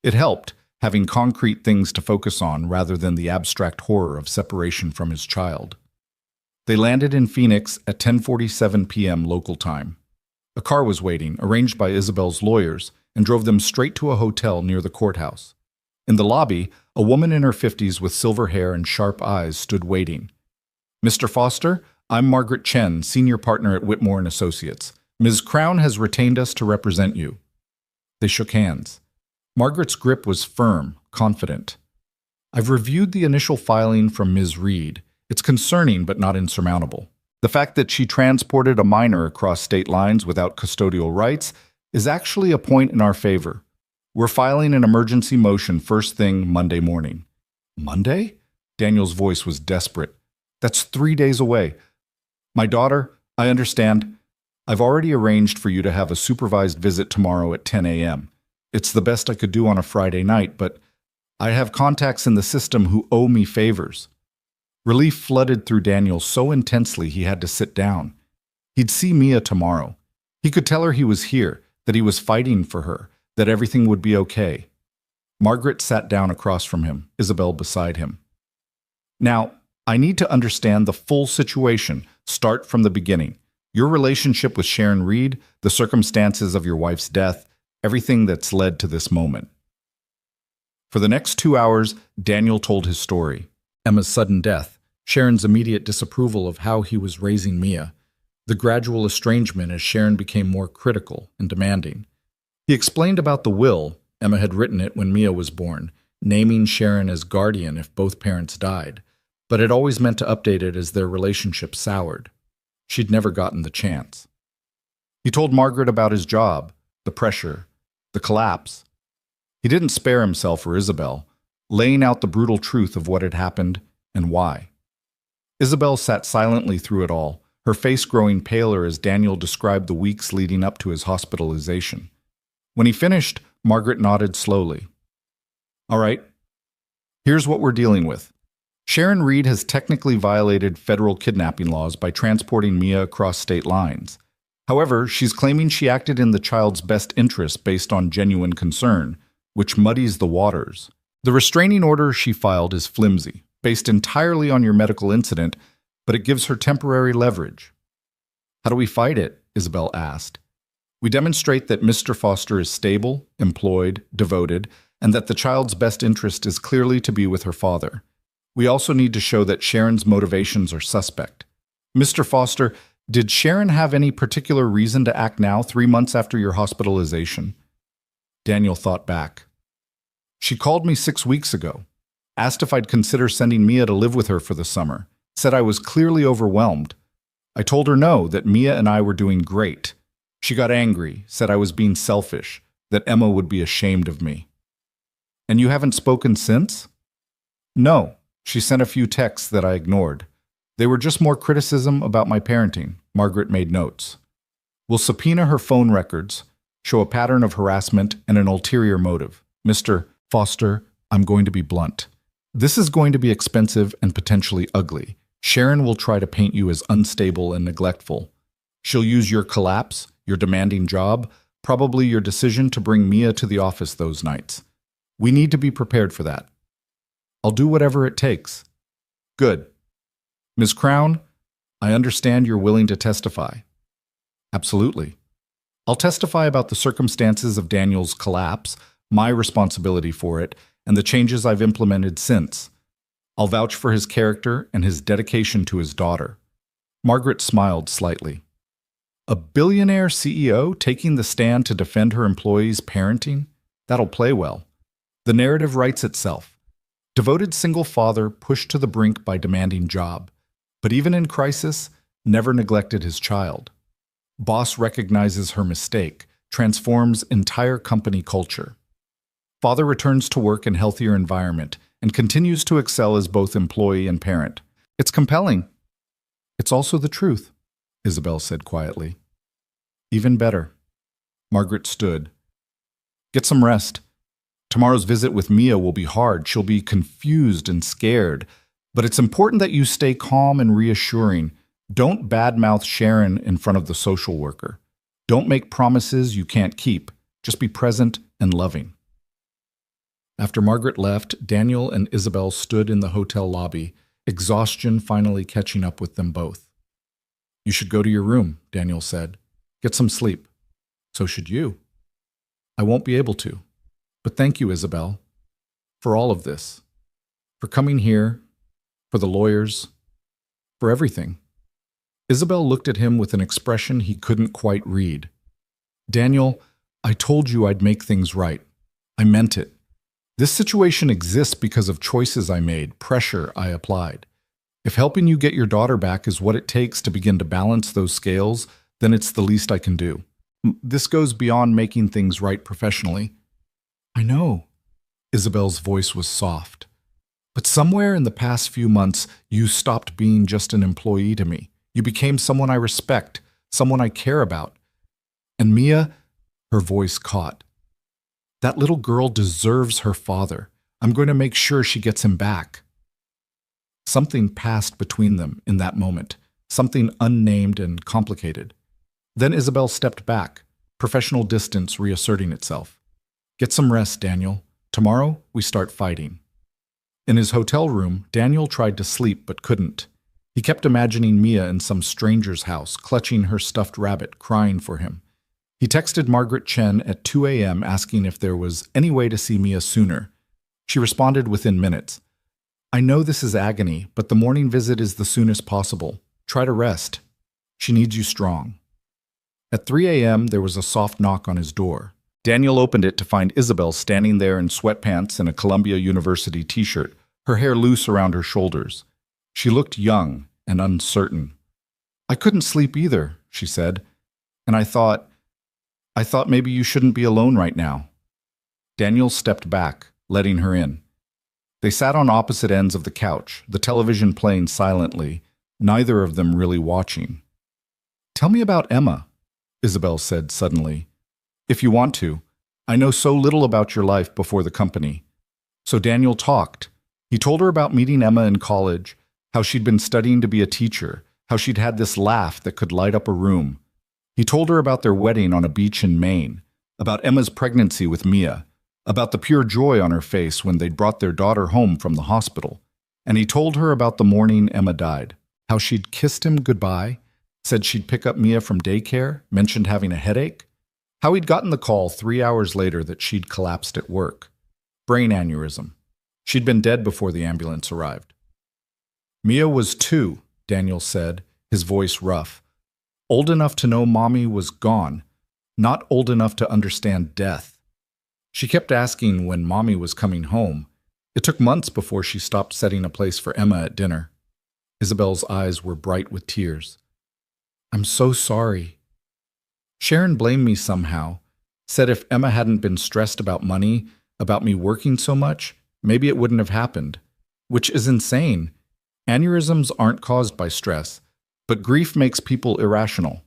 It helped, having concrete things to focus on rather than the abstract horror of separation from his child. They landed in Phoenix at 10:47 p.m. local time. A car was waiting, arranged by Isabel's lawyers, and drove them straight to a hotel near the courthouse. In the lobby, a woman in her 50s with silver hair and sharp eyes stood waiting. Mr. Foster, I'm Margaret Chen, senior partner at Whitmore & Associates. Ms. Crown has retained us to represent you. They shook hands. Margaret's grip was firm, confident. I've reviewed the initial filing from Ms. Reed. It's concerning but not insurmountable. The fact that she transported a minor across state lines without custodial rights is actually a point in our favor. We're filing an emergency motion first thing Monday morning. Monday? Daniel's voice was desperate. That's 3 days away. My daughter, I understand. I've already arranged for you to have a supervised visit tomorrow at 10 a.m. It's the best I could do on a Friday night, but I have contacts in the system who owe me favors. Relief flooded through Daniel so intensely he had to sit down. He'd see Mia tomorrow. He could tell her he was here, that he was fighting for her, that everything would be okay. Margaret sat down across from him, Isabel beside him. Now, I need to understand the full situation, start from the beginning. Your relationship with Sharon Reed, the circumstances of your wife's death, everything that's led to this moment. For the next 2 hours, Daniel told his story. Emma's sudden death, Sharon's immediate disapproval of how he was raising Mia, the gradual estrangement as Sharon became more critical and demanding. He explained about the will. Emma had written it when Mia was born, naming Sharon as guardian if both parents died, but had always meant to update it as their relationship soured. She'd never gotten the chance. He told Margaret about his job, the pressure, the collapse. He didn't spare himself or Isabel, laying out the brutal truth of what had happened and why. Isabel sat silently through it all, her face growing paler as Daniel described the weeks leading up to his hospitalization. When he finished, Margaret nodded slowly. All right, here's what we're dealing with. Sharon Reed has technically violated federal kidnapping laws by transporting Mia across state lines. However, she's claiming she acted in the child's best interest based on genuine concern, which muddies the waters. The restraining order she filed is flimsy, based entirely on your medical incident, but it gives her temporary leverage. How do we fight it? Isabel asked. We demonstrate that Mr. Foster is stable, employed, devoted, and that the child's best interest is clearly to be with her father. We also need to show that Sharon's motivations are suspect. Mr. Foster, did Sharon have any particular reason to act now, 3 months after your hospitalization? Daniel thought back. She called me 6 weeks ago, asked if I'd consider sending Mia to live with her for the summer, said I was clearly overwhelmed. I told her no, that Mia and I were doing great. She got angry, said I was being selfish, that Emma would be ashamed of me. And you haven't spoken since? No, she sent a few texts that I ignored. They were just more criticism about my parenting. Margaret made notes. We'll subpoena her phone records, show a pattern of harassment and an ulterior motive. Mr. Foster, I'm going to be blunt. This is going to be expensive and potentially ugly. Sharon will try to paint you as unstable and neglectful. She'll use your collapse, your demanding job, probably your decision to bring Mia to the office those nights. We need to be prepared for that. I'll do whatever it takes. Good. Ms. Crown, I understand you're willing to testify. Absolutely. I'll testify about the circumstances of Daniel's collapse, my responsibility for it, and the changes I've implemented since. I'll vouch for his character and his dedication to his daughter. Margaret smiled slightly. A billionaire CEO taking the stand to defend her employees' parenting? That'll play well. The narrative writes itself. Devoted single father pushed to the brink by demanding job, but even in crisis, never neglected his child. Boss recognizes her mistake, transforms entire company culture. Father returns to work in healthier environment and continues to excel as both employee and parent. It's compelling. It's also the truth, Isabel said quietly. Even better. Margaret stood. Get some rest. Tomorrow's visit with Mia will be hard. She'll be confused and scared. But it's important that you stay calm and reassuring. Don't badmouth Sharon in front of the social worker. Don't make promises you can't keep. Just be present and loving. After Margaret left, Daniel and Isabel stood in the hotel lobby, exhaustion finally catching up with them both. You should go to your room, Daniel said. Get some sleep. So should you. I won't be able to. But thank you, Isabel, for all of this. For coming here, for the lawyers, for everything. Isabel looked at him with an expression he couldn't quite read. Daniel, I told you I'd make things right. I meant it. This situation exists because of choices I made, pressure I applied. If helping you get your daughter back is what it takes to begin to balance those scales, then it's the least I can do. This goes beyond making things right professionally. I know. Isabel's voice was soft. But somewhere in the past few months, you stopped being just an employee to me. You became someone I respect, someone I care about. And Mia, her voice caught. That little girl deserves her father. I'm going to make sure she gets him back. Something passed between them in that moment, something unnamed and complicated. Then Isabel stepped back, professional distance reasserting itself. Get some rest, Daniel. Tomorrow, we start fighting. In his hotel room, Daniel tried to sleep but couldn't. He kept imagining Mia in some stranger's house, clutching her stuffed rabbit, crying for him. He texted Margaret Chen at 2 a.m. asking if there was any way to see Mia sooner. She responded within minutes. I know this is agony, but the morning visit is the soonest possible. Try to rest. She needs you strong. At 3 a.m., there was a soft knock on his door. Daniel opened it to find Isabel standing there in sweatpants and a Columbia University t-shirt, her hair loose around her shoulders. She looked young and uncertain. I couldn't sleep either, she said, and I thought maybe you shouldn't be alone right now. Daniel stepped back, letting her in. They sat on opposite ends of the couch, the television playing silently, neither of them really watching. Tell me about Emma, Isabel said suddenly. If you want to. I know so little about your life before the company. So Daniel talked. He told her about meeting Emma in college, how she'd been studying to be a teacher, how she'd had this laugh that could light up a room. He told her about their wedding on a beach in Maine, about Emma's pregnancy with Mia, about the pure joy on her face when they'd brought their daughter home from the hospital. And he told her about the morning Emma died, how she'd kissed him goodbye, said she'd pick up Mia from daycare, mentioned having a headache, how he'd gotten the call 3 hours later that she'd collapsed at work. Brain aneurysm. She'd been dead before the ambulance arrived. Mia was 2, Daniel said, his voice rough. Old enough to know Mommy was gone, not old enough to understand death. She kept asking when Mommy was coming home. It took months before she stopped setting a place for Emma at dinner. Isabel's eyes were bright with tears. I'm so sorry. Sharon blamed me somehow, said if Emma hadn't been stressed about money, about me working so much, maybe it wouldn't have happened, which is insane. Aneurysms aren't caused by stress, but grief makes people irrational.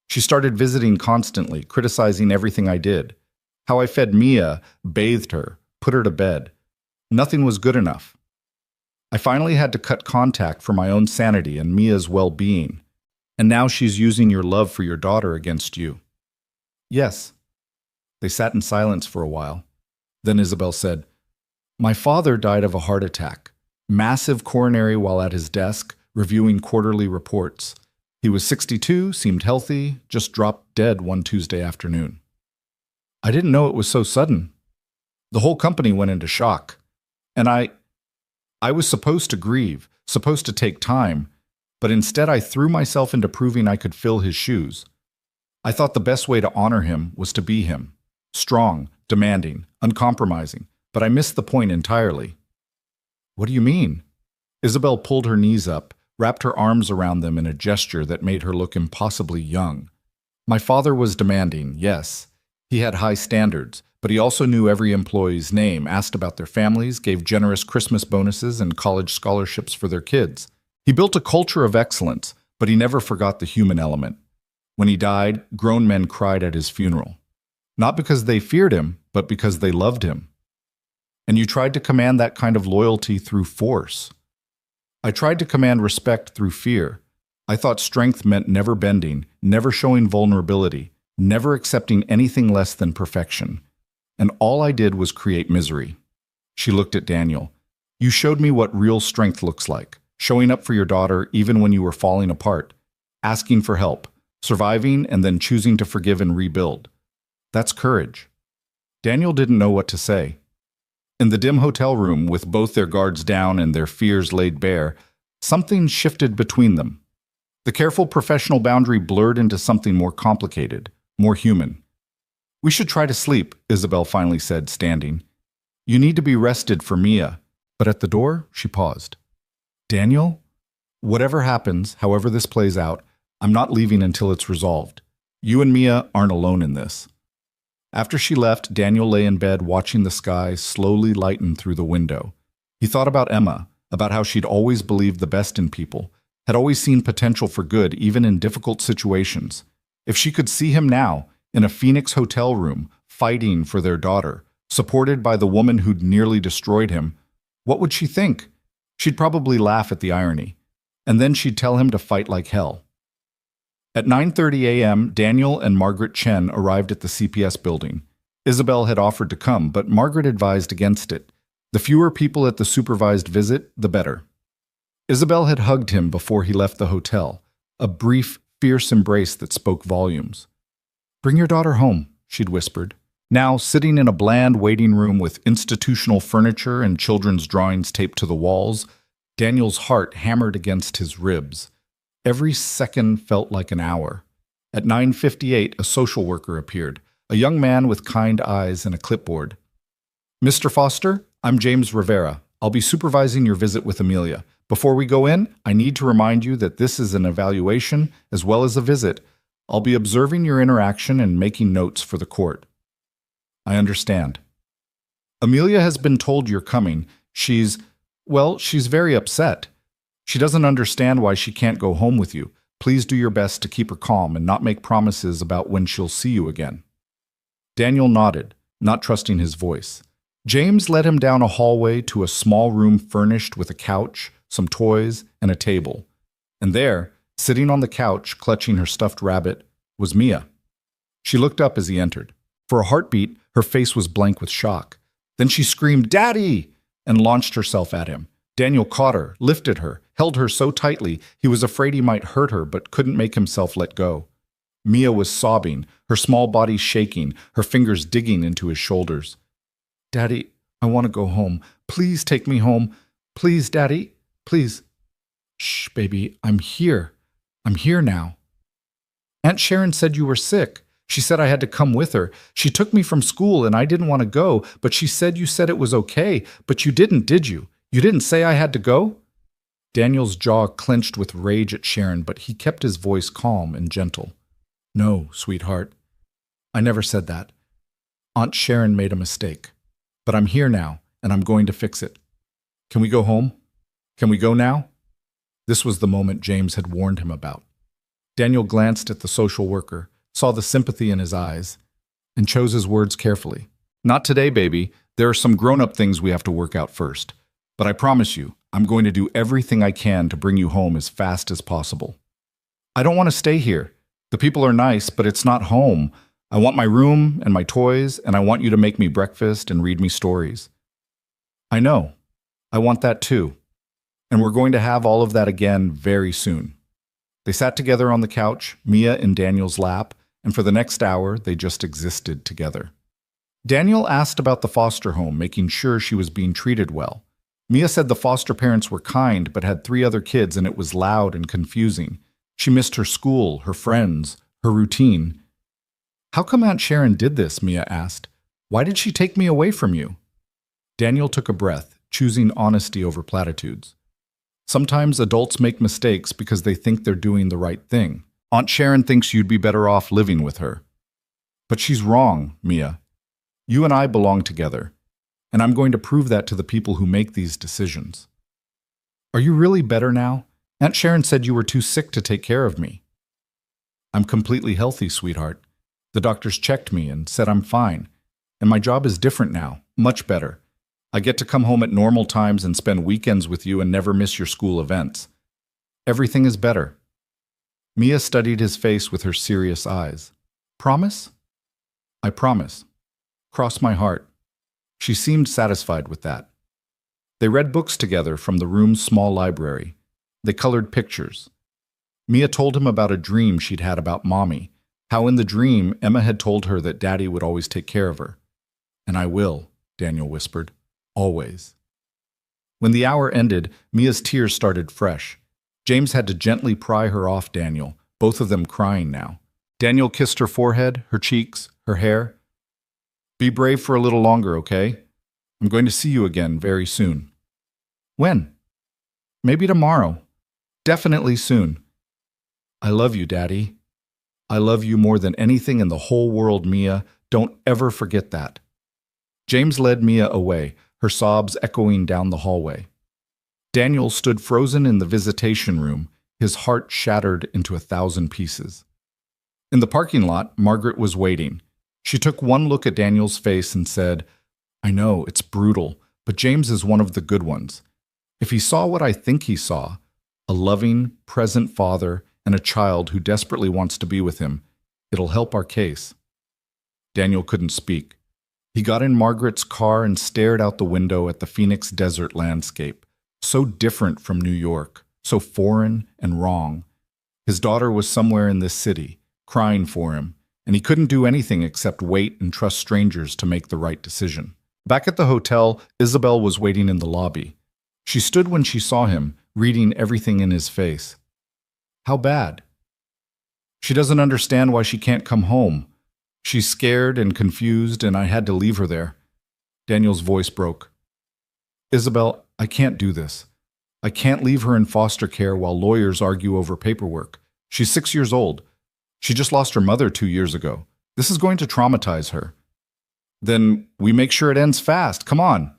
She started visiting constantly, criticizing everything I did. How I fed Mia, bathed her, put her to bed. Nothing was good enough. I finally had to cut contact for my own sanity and Mia's well-being. And now she's using your love for your daughter against you. Yes. They sat in silence for a while. Then Isabel said, My father died of a heart attack. Massive coronary while at his desk, reviewing quarterly reports. He was 62, seemed healthy, just dropped dead one Tuesday afternoon. I didn't know it was so sudden. The whole company went into shock. And I was supposed to grieve, supposed to take time, but instead I threw myself into proving I could fill his shoes. I thought the best way to honor him was to be him. Strong, demanding, uncompromising, but I missed the point entirely. What do you mean? Isabel pulled her knees up, wrapped her arms around them in a gesture that made her look impossibly young. My father was demanding, yes. He had high standards, but he also knew every employee's name, asked about their families, gave generous Christmas bonuses and college scholarships for their kids. He built a culture of excellence, but he never forgot the human element. When he died, grown men cried at his funeral. Not because they feared him, but because they loved him. And you tried to command that kind of loyalty through force. I tried to command respect through fear. I thought strength meant never bending, never showing vulnerability, never accepting anything less than perfection. And all I did was create misery. She looked at Daniel. You showed me what real strength looks like, showing up for your daughter even when you were falling apart, asking for help, surviving and then choosing to forgive and rebuild. That's courage. Daniel didn't know what to say. In the dim hotel room, with both their guards down and their fears laid bare, something shifted between them. The careful professional boundary blurred into something more complicated, more human. We should try to sleep, Isabel finally said, standing. You need to be rested for Mia. But at the door, she paused. Daniel? Whatever happens, however this plays out, I'm not leaving until it's resolved. You and Mia aren't alone in this. After she left, Daniel lay in bed watching the sky slowly lighten through the window. He thought about Emma, about how she'd always believed the best in people, had always seen potential for good even in difficult situations. If she could see him now, in a Phoenix hotel room, fighting for their daughter, supported by the woman who'd nearly destroyed him, what would she think? She'd probably laugh at the irony. And then she'd tell him to fight like hell. At 9:30 a.m., Daniel and Margaret Chen arrived at the CPS building. Isabel had offered to come, but Margaret advised against it. The fewer people at the supervised visit, the better. Isabel had hugged him before he left the hotel, a brief, fierce embrace that spoke volumes. Bring your daughter home, she'd whispered. Now, sitting in a bland waiting room with institutional furniture and children's drawings taped to the walls, Daniel's heart hammered against his ribs. Every second felt like an hour. At 9:58, a social worker appeared, a young man with kind eyes and a clipboard. Mr. Foster, I'm James Rivera. I'll be supervising your visit with Amelia. Before we go in, I need to remind you that this is an evaluation as well as a visit. I'll be observing your interaction and making notes for the court. I understand. Amelia has been told you're coming. She's very upset. She doesn't understand why she can't go home with you. Please do your best to keep her calm and not make promises about when she'll see you again. Daniel nodded, not trusting his voice. James led him down a hallway to a small room furnished with a couch, some toys, and a table. And there, sitting on the couch, clutching her stuffed rabbit, was Mia. She looked up as he entered. For a heartbeat, her face was blank with shock. Then she screamed, "Daddy!" and launched herself at him. Daniel caught her, lifted her, held her so tightly he was afraid he might hurt her but couldn't make himself let go. Mia was sobbing, her small body shaking, her fingers digging into his shoulders. "Daddy, I want to go home. Please take me home. Please, Daddy, please." "Shh, baby, I'm here. I'm here now." "Aunt Sharon said you were sick. She said I had to come with her. She took me from school and I didn't want to go, but she said you said it was okay. But you didn't, did you? You didn't say I had to go?" Daniel's jaw clenched with rage at Sharon, but he kept his voice calm and gentle. "No, sweetheart. I never said that. Aunt Sharon made a mistake. But I'm here now, and I'm going to fix it. Can we go home? Can we go now?" This was the moment James had warned him about. Daniel glanced at the social worker, saw the sympathy in his eyes, and chose his words carefully. "Not today, baby. There are some grown-up things we have to work out first. But I promise you, I'm going to do everything I can to bring you home as fast as possible. I don't want to stay here. The people are nice, but it's not home. I want my room and my toys, and I want you to make me breakfast and read me stories." "I know. I want that too. And we're going to have all of that again very soon." They sat together on the couch, Mia in Daniel's lap, and for the next hour, they just existed together. Daniel asked about the foster home, making sure she was being treated well. Mia said the foster parents were kind but had 3 other kids and it was loud and confusing. She missed her school, her friends, her routine. "How come Aunt Sharon did this?" Mia asked. "Why did she take me away from you?" Daniel took a breath, choosing honesty over platitudes. "Sometimes adults make mistakes because they think they're doing the right thing. Aunt Sharon thinks you'd be better off living with her. But she's wrong, Mia. You and I belong together, and I'm going to prove that to the people who make these decisions." "Are you really better now? Aunt Sharon said you were too sick to take care of me." "I'm completely healthy, sweetheart. The doctors checked me and said I'm fine, and my job is different now, much better. I get to come home at normal times and spend weekends with you and never miss your school events. Everything is better." Mia studied his face with her serious eyes. "Promise?" "I promise. Cross my heart." She seemed satisfied with that. They read books together from the room's small library. They colored pictures. Mia told him about a dream she'd had about Mommy, how in the dream Emma had told her that Daddy would always take care of her. "And I will," Daniel whispered. "Always." When the hour ended, Mia's tears started fresh. James had to gently pry her off Daniel, both of them crying now. Daniel kissed her forehead, her cheeks, her hair. "Be brave for a little longer, okay? I'm going to see you again very soon." "When?" "Maybe tomorrow. Definitely soon." "I love you, Daddy. I love you more than anything in the whole world, Mia. Don't ever forget that." James led Mia away, her sobs echoing down the hallway. Daniel stood frozen in the visitation room, his heart shattered into 1,000 pieces. In the parking lot, Margaret was waiting. She took one look at Daniel's face and said, "I know, it's brutal, but James is one of the good ones. If he saw what I think he saw, a loving, present father and a child who desperately wants to be with him, it'll help our case." Daniel couldn't speak. He got in Margaret's car and stared out the window at the Phoenix desert landscape, so different from New York, so foreign and wrong. His daughter was somewhere in this city, crying for him, and he couldn't do anything except wait and trust strangers to make the right decision. Back at the hotel, Isabel was waiting in the lobby. She stood when she saw him, reading everything in his face. "How bad?" "She doesn't understand why she can't come home. She's scared and confused, and I had to leave her there." Daniel's voice broke. "Isabel, I can't do this. I can't leave her in foster care while lawyers argue over paperwork. She's 6 years old. She just lost her mother 2 years ago. This is going to traumatize her. Then we make sure it ends fast. Come on.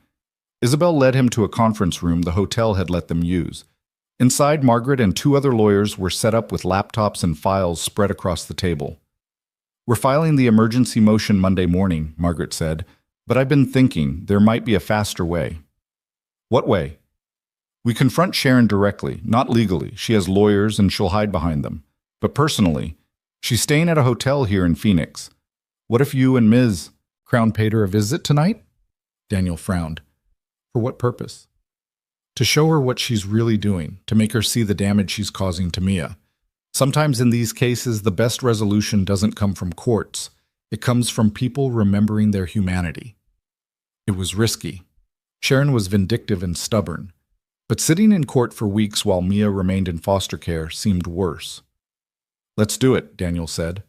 Isabel led him to a conference room the hotel had let them use. Inside, Margaret and 2 other lawyers were set up with laptops and files spread across the table. We're filing the emergency motion Monday morning, Margaret said, but I've been thinking there might be a faster way. What way? We confront Sharon directly, not legally. She has lawyers and she'll hide behind them. But personally, she's staying at a hotel here in Phoenix. What if you and Ms. Crown paid her a visit tonight? Daniel frowned. For what purpose? To show her what she's really doing, to make her see the damage she's causing to Mia. Sometimes in these cases, the best resolution doesn't come from courts. It comes from people remembering their humanity. It was risky. Sharon was vindictive and stubborn. But sitting in court for weeks while Mia remained in foster care seemed worse. Let's do it, Daniel said.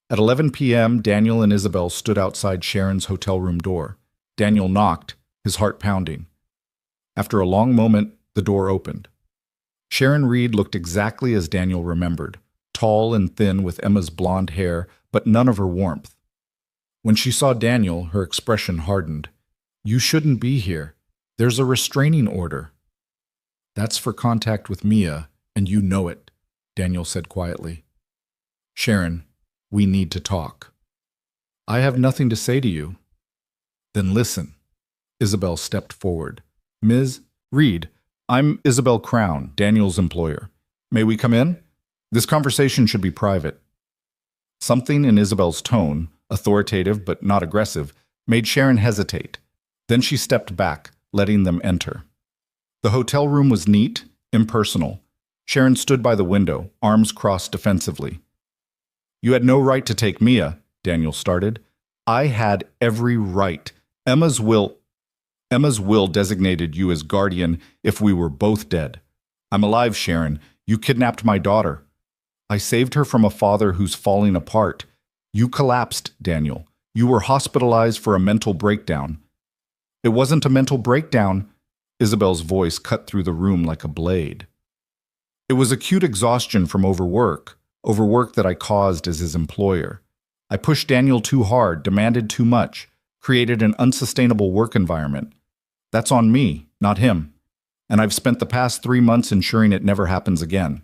At 11 p.m., Daniel and Isabel stood outside Sharon's hotel room door. Daniel knocked, his heart pounding. After a long moment, the door opened. Sharon Reed looked exactly as Daniel remembered, tall and thin with Emma's blonde hair, but none of her warmth. When she saw Daniel, her expression hardened. You shouldn't be here. There's a restraining order. That's for contact with Mia, and you know it, Daniel said quietly. Sharon, we need to talk. I have nothing to say to you. Then listen. Isabel stepped forward. Ms. Reed, I'm Isabel Crown, Daniel's employer. May we come in? This conversation should be private. Something in Isabel's tone, authoritative but not aggressive, made Sharon hesitate. Then she stepped back, letting them enter. The hotel room was neat, impersonal. Sharon stood by the window, arms crossed defensively. You had no right to take Mia, Daniel started. I had every right. Emma's will designated you as guardian if we were both dead. I'm alive, Sharon. You kidnapped my daughter. I saved her from a father who's falling apart. You collapsed, Daniel. You were hospitalized for a mental breakdown. It wasn't a mental breakdown. Isabel's voice cut through the room like a blade. It was acute exhaustion from overwork that I caused as his employer. I pushed Daniel too hard, demanded too much, created an unsustainable work environment. That's on me, not him. And I've spent the past 3 months ensuring it never happens again.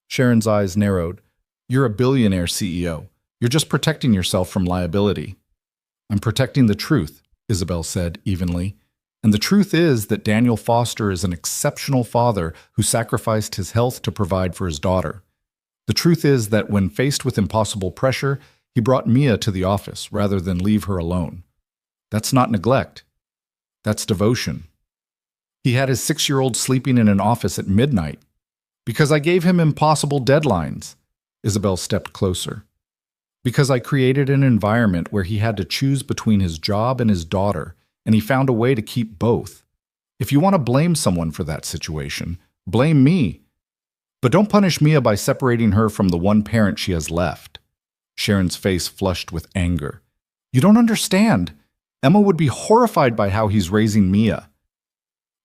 Sharon's eyes narrowed. You're a billionaire CEO. You're just protecting yourself from liability. I'm protecting the truth, Isabel said evenly. And the truth is that Daniel Foster is an exceptional father who sacrificed his health to provide for his daughter. The truth is that when faced with impossible pressure, he brought Mia to the office rather than leave her alone. That's not neglect. That's devotion. He had his 6-year-old sleeping in an office at midnight. Because I gave him impossible deadlines. Isabel stepped closer. Because I created an environment where he had to choose between his job and his daughter, and he found a way to keep both. If you want to blame someone for that situation, blame me. But don't punish Mia by separating her from the one parent she has left. Sharon's face flushed with anger. You don't understand. Emma would be horrified by how he's raising Mia.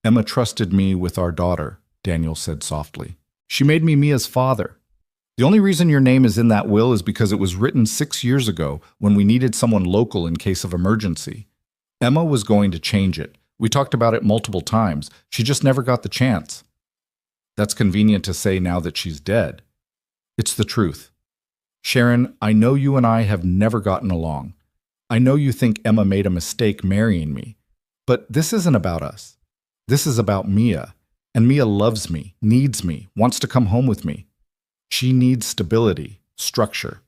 Emma trusted me with our daughter, Daniel said softly. She made me Mia's father. The only reason your name is in that will is because it was written 6 years ago when we needed someone local in case of emergency. Emma was going to change it. We talked about it multiple times. She just never got the chance. That's convenient to say now that she's dead. It's the truth. Sharon, I know you and I have never gotten along. I know you think Emma made a mistake marrying me. But this isn't about us. This is about Mia. And Mia loves me, needs me, wants to come home with me. She needs stability, structure.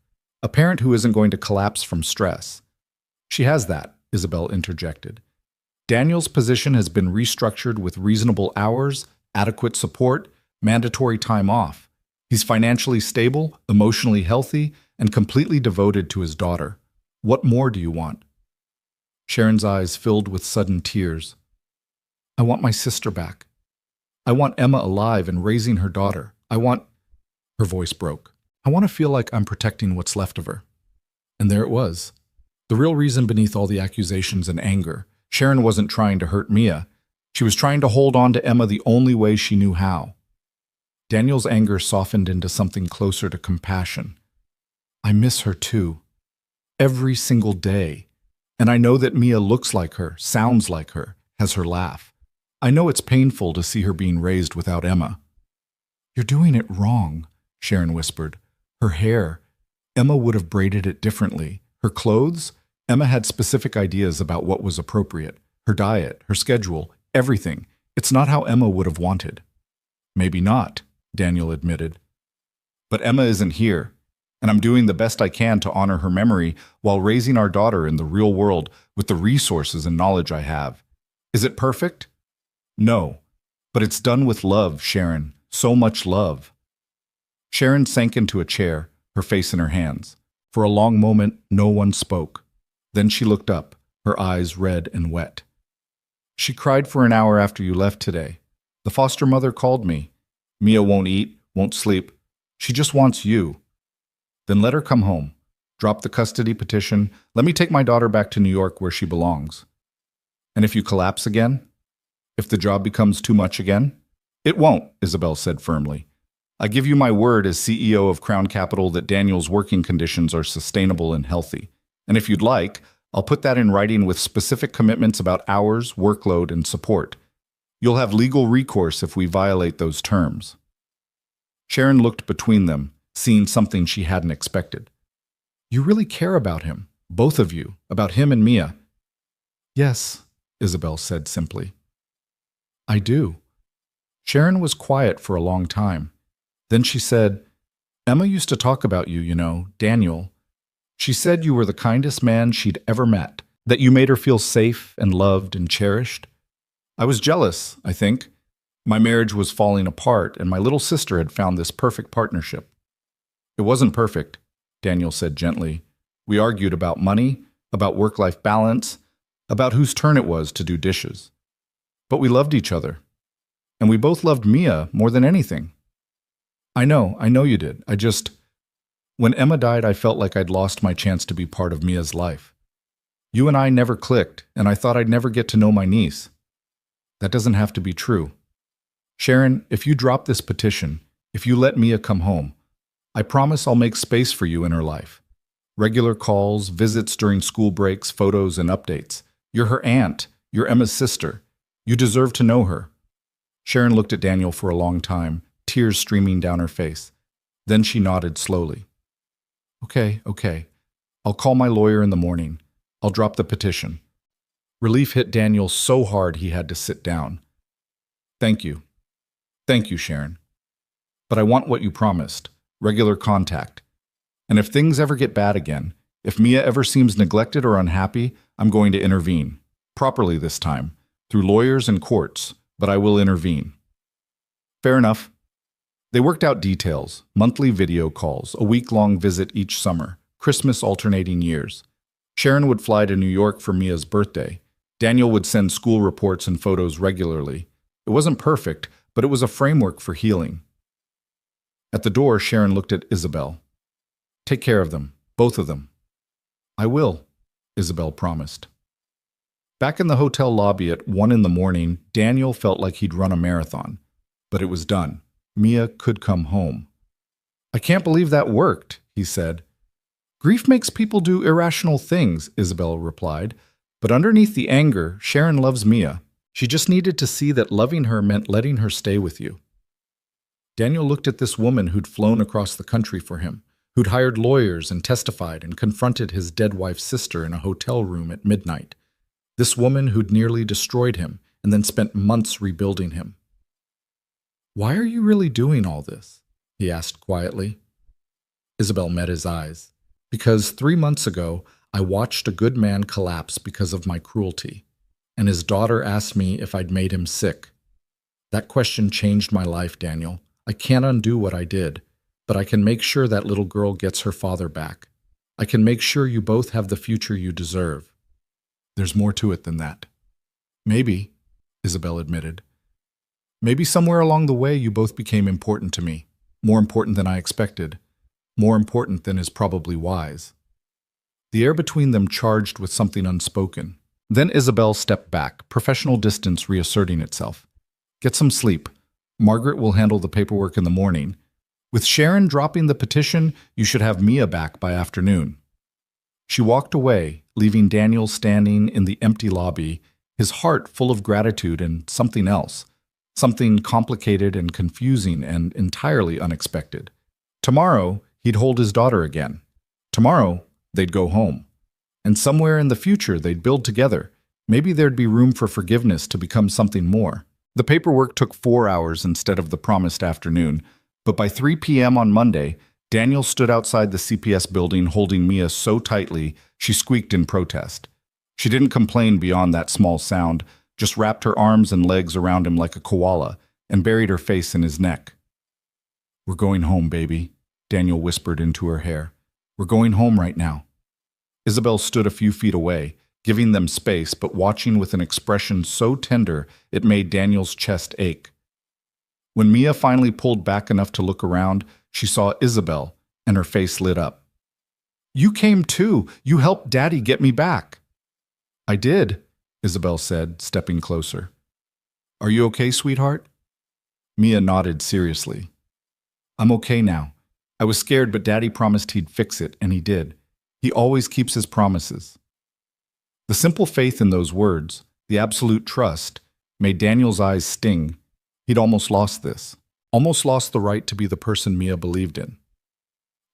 A parent who isn't going to collapse from stress. She has that, Isabel interjected. Daniel's position has been restructured with reasonable hours, adequate support, mandatory time off. He's financially stable, emotionally healthy, and completely devoted to his daughter. What more do you want? Sharon's eyes filled with sudden tears. I want my sister back. I want Emma alive and raising her daughter. Her voice broke. I want to feel like I'm protecting what's left of her. And there it was. The real reason beneath all the accusations and anger. Sharon wasn't trying to hurt Mia. She was trying to hold on to Emma the only way she knew how. Daniel's anger softened into something closer to compassion. I miss her too. Every single day. And I know that Mia looks like her, sounds like her, has her laugh. I know it's painful to see her being raised without Emma. You're doing it wrong, Sharon whispered. Her hair. Emma would have braided it differently. Her clothes. Emma had specific ideas about what was appropriate. Her diet, her schedule, everything. It's not how Emma would have wanted. Maybe not, Daniel admitted. But Emma isn't here, and I'm doing the best I can to honor her memory while raising our daughter in the real world with the resources and knowledge I have. Is it perfect? No, but it's done with love, Sharon. So much love. Sharon sank into a chair, her face in her hands. For a long moment, no one spoke. Then she looked up, her eyes red and wet. She cried for an hour after you left today. The foster mother called me. Mia won't eat, won't sleep. She just wants you. Then let her come home. Drop the custody petition. Let me take my daughter back to New York where she belongs. And if you collapse again? If the job becomes too much again? It won't, Isabel said firmly. I give you my word as CEO of Crown Capital that Daniel's working conditions are sustainable and healthy. And if you'd like, I'll put that in writing with specific commitments about hours, workload, and support. You'll have legal recourse if we violate those terms. Sharon looked between them, seeing something she hadn't expected. You really care about him, both of you, about him and Mia. Yes, Isabel said simply. I do. Sharon was quiet for a long time. Then she said, Emma used to talk about you, Daniel. She said you were the kindest man she'd ever met, that you made her feel safe and loved and cherished. I was jealous, I think. My marriage was falling apart, and my little sister had found this perfect partnership. It wasn't perfect, Daniel said gently. We argued about money, about work-life balance, about whose turn it was to do dishes. But we loved each other. And we both loved Mia more than anything. I know you did. When Emma died, I felt like I'd lost my chance to be part of Mia's life. You and I never clicked, and I thought I'd never get to know my niece. That doesn't have to be true. Sharon, if you drop this petition, if you let Mia come home, I promise I'll make space for you in her life. Regular calls, visits during school breaks, photos, and updates. You're her aunt. You're Emma's sister. You deserve to know her. Sharon looked at Daniel for a long time, tears streaming down her face. Then she nodded slowly. Okay. I'll call my lawyer in the morning. I'll drop the petition. Relief hit Daniel so hard he had to sit down. Thank you. Thank you, Sharon. But I want what you promised, regular contact. And if things ever get bad again, if Mia ever seems neglected or unhappy, I'm going to intervene. Properly this time, through lawyers and courts, but I will intervene. Fair enough. They worked out details, monthly video calls, a week-long visit each summer, Christmas alternating years. Sharon would fly to New York for Mia's birthday. Daniel would send school reports and photos regularly. It wasn't perfect, but it was a framework for healing. At the door, Sharon looked at Isabel. Take care of them, both of them. I will, Isabel promised. Back in the hotel lobby at 1 a.m, Daniel felt like he'd run a marathon. But it was done. Mia could come home. I can't believe that worked, he said. Grief makes people do irrational things, Isabel replied. But underneath the anger, Sharon loves Mia. She just needed to see that loving her meant letting her stay with you. Daniel looked at this woman who'd flown across the country for him, who'd hired lawyers and testified and confronted his dead wife's sister in a hotel room at midnight. This woman who'd nearly destroyed him and then spent months rebuilding him. Why are you really doing all this? He asked quietly. Isabel met his eyes. Because 3 months ago, I watched a good man collapse because of my cruelty, and his daughter asked me if I'd made him sick. That question changed my life, Daniel. I can't undo what I did, but I can make sure that little girl gets her father back. I can make sure you both have the future you deserve. There's more to it than that. Maybe, Isabel admitted. Maybe somewhere along the way you both became important to me, more important than I expected, more important than is probably wise. The air between them charged with something unspoken, Then Isabel stepped back, professional distance reasserting itself. Get some sleep. Margaret will handle the paperwork in the morning. With Sharon dropping the petition, you should have Mia back by afternoon. She walked away, leaving Daniel standing in the empty lobby, his heart full of gratitude and something else, something complicated and confusing and entirely unexpected. Tomorrow, he'd hold his daughter again. Tomorrow, they'd go home. And somewhere in the future, they'd build together. Maybe there'd be room for forgiveness to become something more. The paperwork took 4 hours instead of the promised afternoon, but by 3 p.m. on Monday, Daniel stood outside the CPS building holding Mia so tightly she squeaked in protest. She didn't complain beyond that small sound, just wrapped her arms and legs around him like a koala and buried her face in his neck. "We're going home, baby," Daniel whispered into her hair. "We're going home right now." Isabel stood a few feet away, giving them space but watching with an expression so tender it made Daniel's chest ache. When Mia finally pulled back enough to look around, she saw Isabel, and her face lit up. "You came too. You helped Daddy get me back." "I did," Isabel said, stepping closer. "Are you okay, sweetheart?" Mia nodded seriously. "I'm okay now. I was scared, but Daddy promised he'd fix it, and he did. He always keeps his promises." The simple faith in those words, the absolute trust, made Daniel's eyes sting. He'd almost lost this. Almost lost the right to be the person Mia believed in.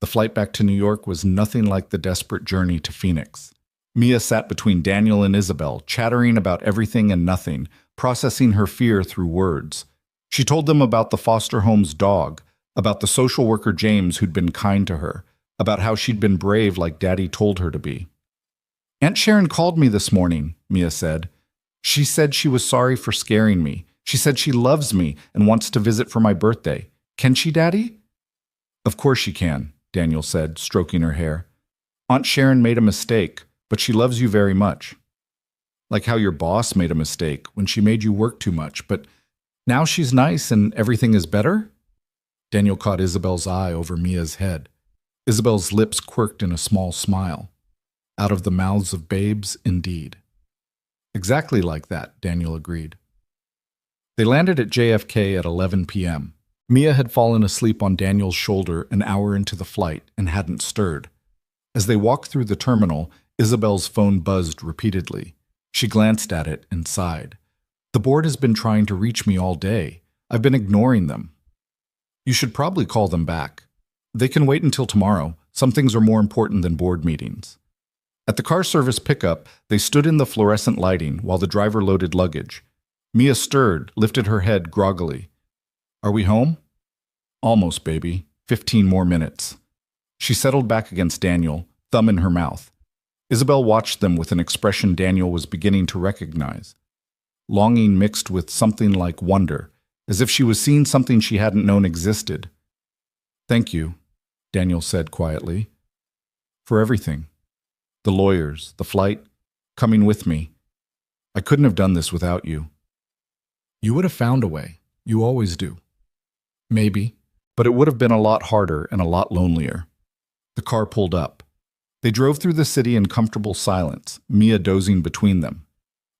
The flight back to New York was nothing like the desperate journey to Phoenix. Mia sat between Daniel and Isabel, chattering about everything and nothing, processing her fear through words. She told them about the foster home's dog, about the social worker James who'd been kind to her, about how she'd been brave like Daddy told her to be. "Aunt Sharon called me this morning," Mia said. "She said she was sorry for scaring me. She said she loves me and wants to visit for my birthday. Can she, Daddy?" "Of course she can," Daniel said, stroking her hair. "Aunt Sharon made a mistake, but she loves you very much. Like how your boss made a mistake when she made you work too much, but now she's nice and everything is better?" Daniel caught Isabel's eye over Mia's head. Isabel's lips quirked in a small smile. Out of the mouths of babes, indeed. "Exactly like that," Daniel agreed. They landed at JFK at 11 p.m. Mia had fallen asleep on Daniel's shoulder an hour into the flight and hadn't stirred. As they walked through the terminal, Isabel's phone buzzed repeatedly. She glanced at it and sighed. "The board has been trying to reach me all day. I've been ignoring them." "You should probably call them back. They can wait until tomorrow. Some things are more important than board meetings." At the car service pickup, they stood in the fluorescent lighting while the driver loaded luggage. Mia stirred, lifted her head groggily. "Are we home?" "Almost, baby. 15 more minutes." She settled back against Daniel, thumb in her mouth. Isabel watched them with an expression Daniel was beginning to recognize. Longing mixed with something like wonder, as if she was seeing something she hadn't known existed. "Thank you," Daniel said quietly. "For everything. The lawyers, the flight, coming with me. I couldn't have done this without you." "You would have found a way. You always do." "Maybe, but it would have been a lot harder and a lot lonelier." The car pulled up. They drove through the city in comfortable silence, Mia dozing between them.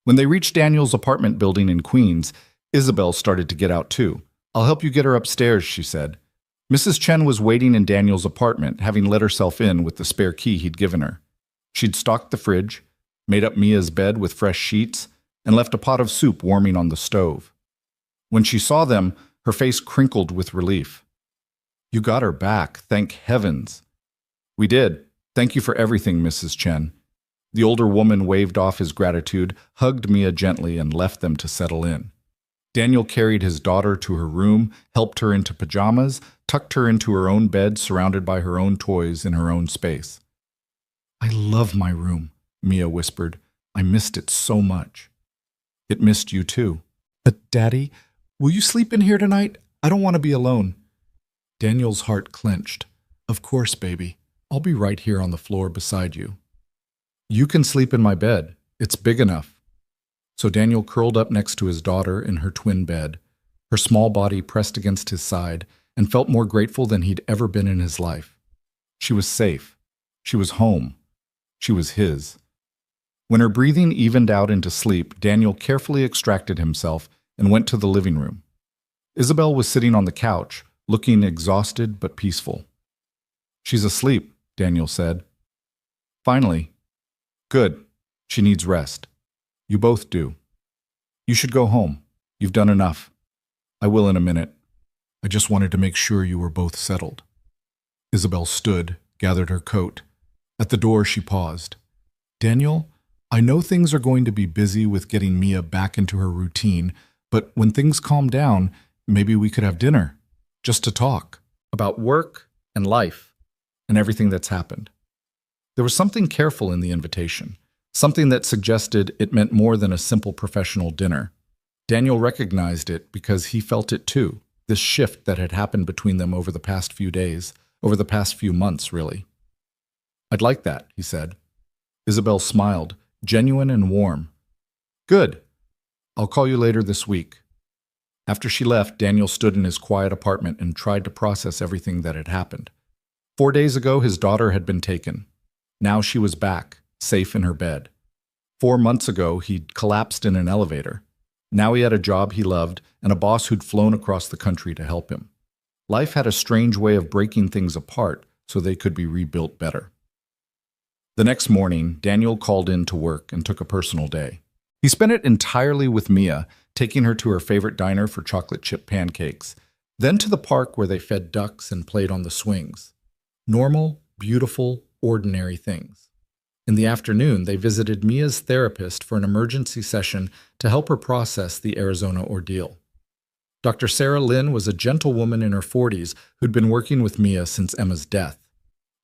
When they reached Daniel's apartment building in Queens, Isabel started to get out too. "I'll help you get her upstairs," she said. Mrs. Chen was waiting in Daniel's apartment, having let herself in with the spare key he'd given her. She'd stocked the fridge, made up Mia's bed with fresh sheets, and left a pot of soup warming on the stove. When she saw them, her face crinkled with relief. "You got her back, thank heavens." "We did. Thank you for everything, Mrs. Chen." The older woman waved off his gratitude, hugged Mia gently, and left them to settle in. Daniel carried his daughter to her room, helped her into pajamas, tucked her into her own bed surrounded by her own toys in her own space. "I love my room," Mia whispered. "I missed it so much." "It missed you too." "But, Daddy, will you sleep in here tonight? I don't want to be alone." Daniel's heart clenched. "Of course, baby. I'll be right here on the floor beside you." "You can sleep in my bed. It's big enough." So Daniel curled up next to his daughter in her twin bed, her small body pressed against his side, and felt more grateful than he'd ever been in his life. She was safe. She was home. She was his. When her breathing evened out into sleep, Daniel carefully extracted himself and went to the living room. Isabel was sitting on the couch, looking exhausted but peaceful. "She's asleep," Daniel said. "Finally. Good. She needs rest. You both do. You should go home. You've done enough. I will in a minute. I just wanted to make sure you were both settled." Isabel stood, gathered her coat. At the door, she paused. "Daniel, I know things are going to be busy with getting Mia back into her routine, but when things calm down, maybe we could have dinner, just to talk about work and life and everything that's happened." There was something careful in the invitation, something that suggested it meant more than a simple professional dinner. Daniel recognized it because he felt it too, this shift that had happened between them over the past few days, over the past few months, really. "I'd like that," he said. Isabel smiled, genuine and warm. "Good. I'll call you later this week." After she left, Daniel stood in his quiet apartment and tried to process everything that had happened. 4 days ago, his daughter had been taken. Now she was back, safe in her bed. 4 months ago, he'd collapsed in an elevator. Now he had a job he loved and a boss who'd flown across the country to help him. Life had a strange way of breaking things apart so they could be rebuilt better. The next morning, Daniel called in to work and took a personal day. He spent it entirely with Mia, taking her to her favorite diner for chocolate chip pancakes, then to the park where they fed ducks and played on the swings. Normal, beautiful, ordinary things. In the afternoon, they visited Mia's therapist for an emergency session to help her process the Arizona ordeal. Dr. Sarah Lynn was a gentle woman in her 40s who'd been working with Mia since Emma's death.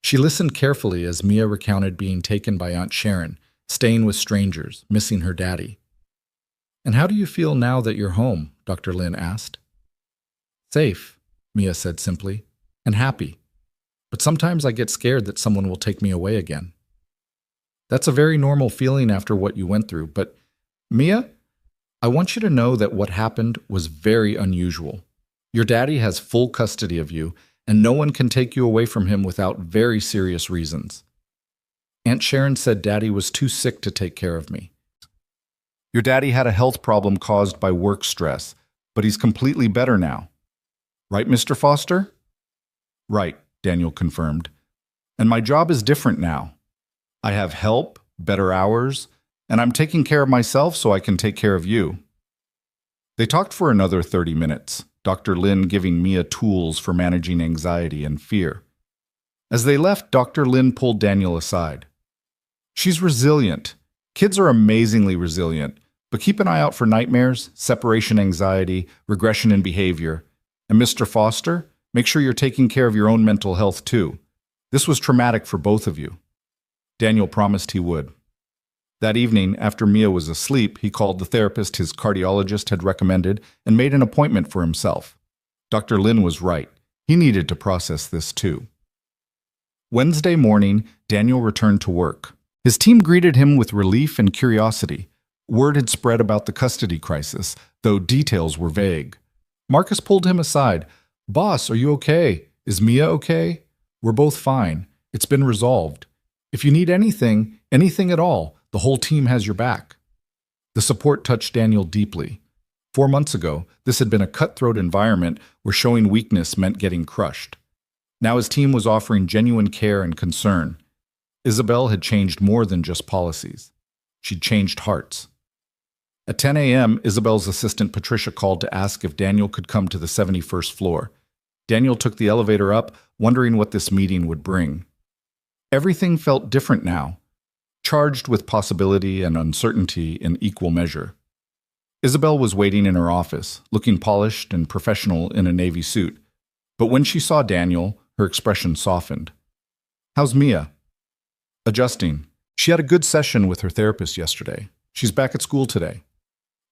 She listened carefully as Mia recounted being taken by Aunt Sharon, staying with strangers, missing her daddy. "And how do you feel now that you're home?" Dr. Lynn asked. "Safe," Mia said simply, "and happy. But sometimes I get scared that someone will take me away again." "That's a very normal feeling after what you went through, but Mia, I want you to know that what happened was very unusual. Your daddy has full custody of you, and no one can take you away from him without very serious reasons. Aunt Sharon said Daddy was too sick to take care of me. Your daddy had a health problem caused by work stress, but he's completely better now. Right, Mr. Foster?" "Right," Daniel confirmed. "And my job is different now. I have help, better hours, and I'm taking care of myself so I can take care of you." They talked for another 30 minutes, Dr. Lynn giving Mia tools for managing anxiety and fear. As they left, Dr. Lynn pulled Daniel aside. "She's resilient. Kids are amazingly resilient, but keep an eye out for nightmares, separation anxiety, regression in behavior. And Mr. Foster, make sure you're taking care of your own mental health too. This was traumatic for both of you." Daniel promised he would. That evening, after Mia was asleep, he called the therapist his cardiologist had recommended and made an appointment for himself. Dr. Lynn was right. He needed to process this too. Wednesday morning, Daniel returned to work. His team greeted him with relief and curiosity. Word had spread about the custody crisis, though details were vague. Marcus pulled him aside. "Boss, are you okay? Is Mia okay? We're both fine. It's been resolved. If you need anything at all, the whole team has your back." The support touched Daniel deeply. 4 months ago, this had been a cutthroat environment where showing weakness meant getting crushed. Now his team was offering genuine care and concern. Isabel had changed more than just policies. She'd changed hearts. At 10 a.m., Isabel's assistant Patricia called to ask if Daniel could come to the 71st floor. Daniel took the elevator up, wondering what this meeting would bring. Everything felt different now, charged with possibility and uncertainty in equal measure. Isabel was waiting in her office, looking polished and professional in a navy suit. But when she saw Daniel, her expression softened. "How's Mia?" "Adjusting. She had a good session with her therapist yesterday. She's back at school today."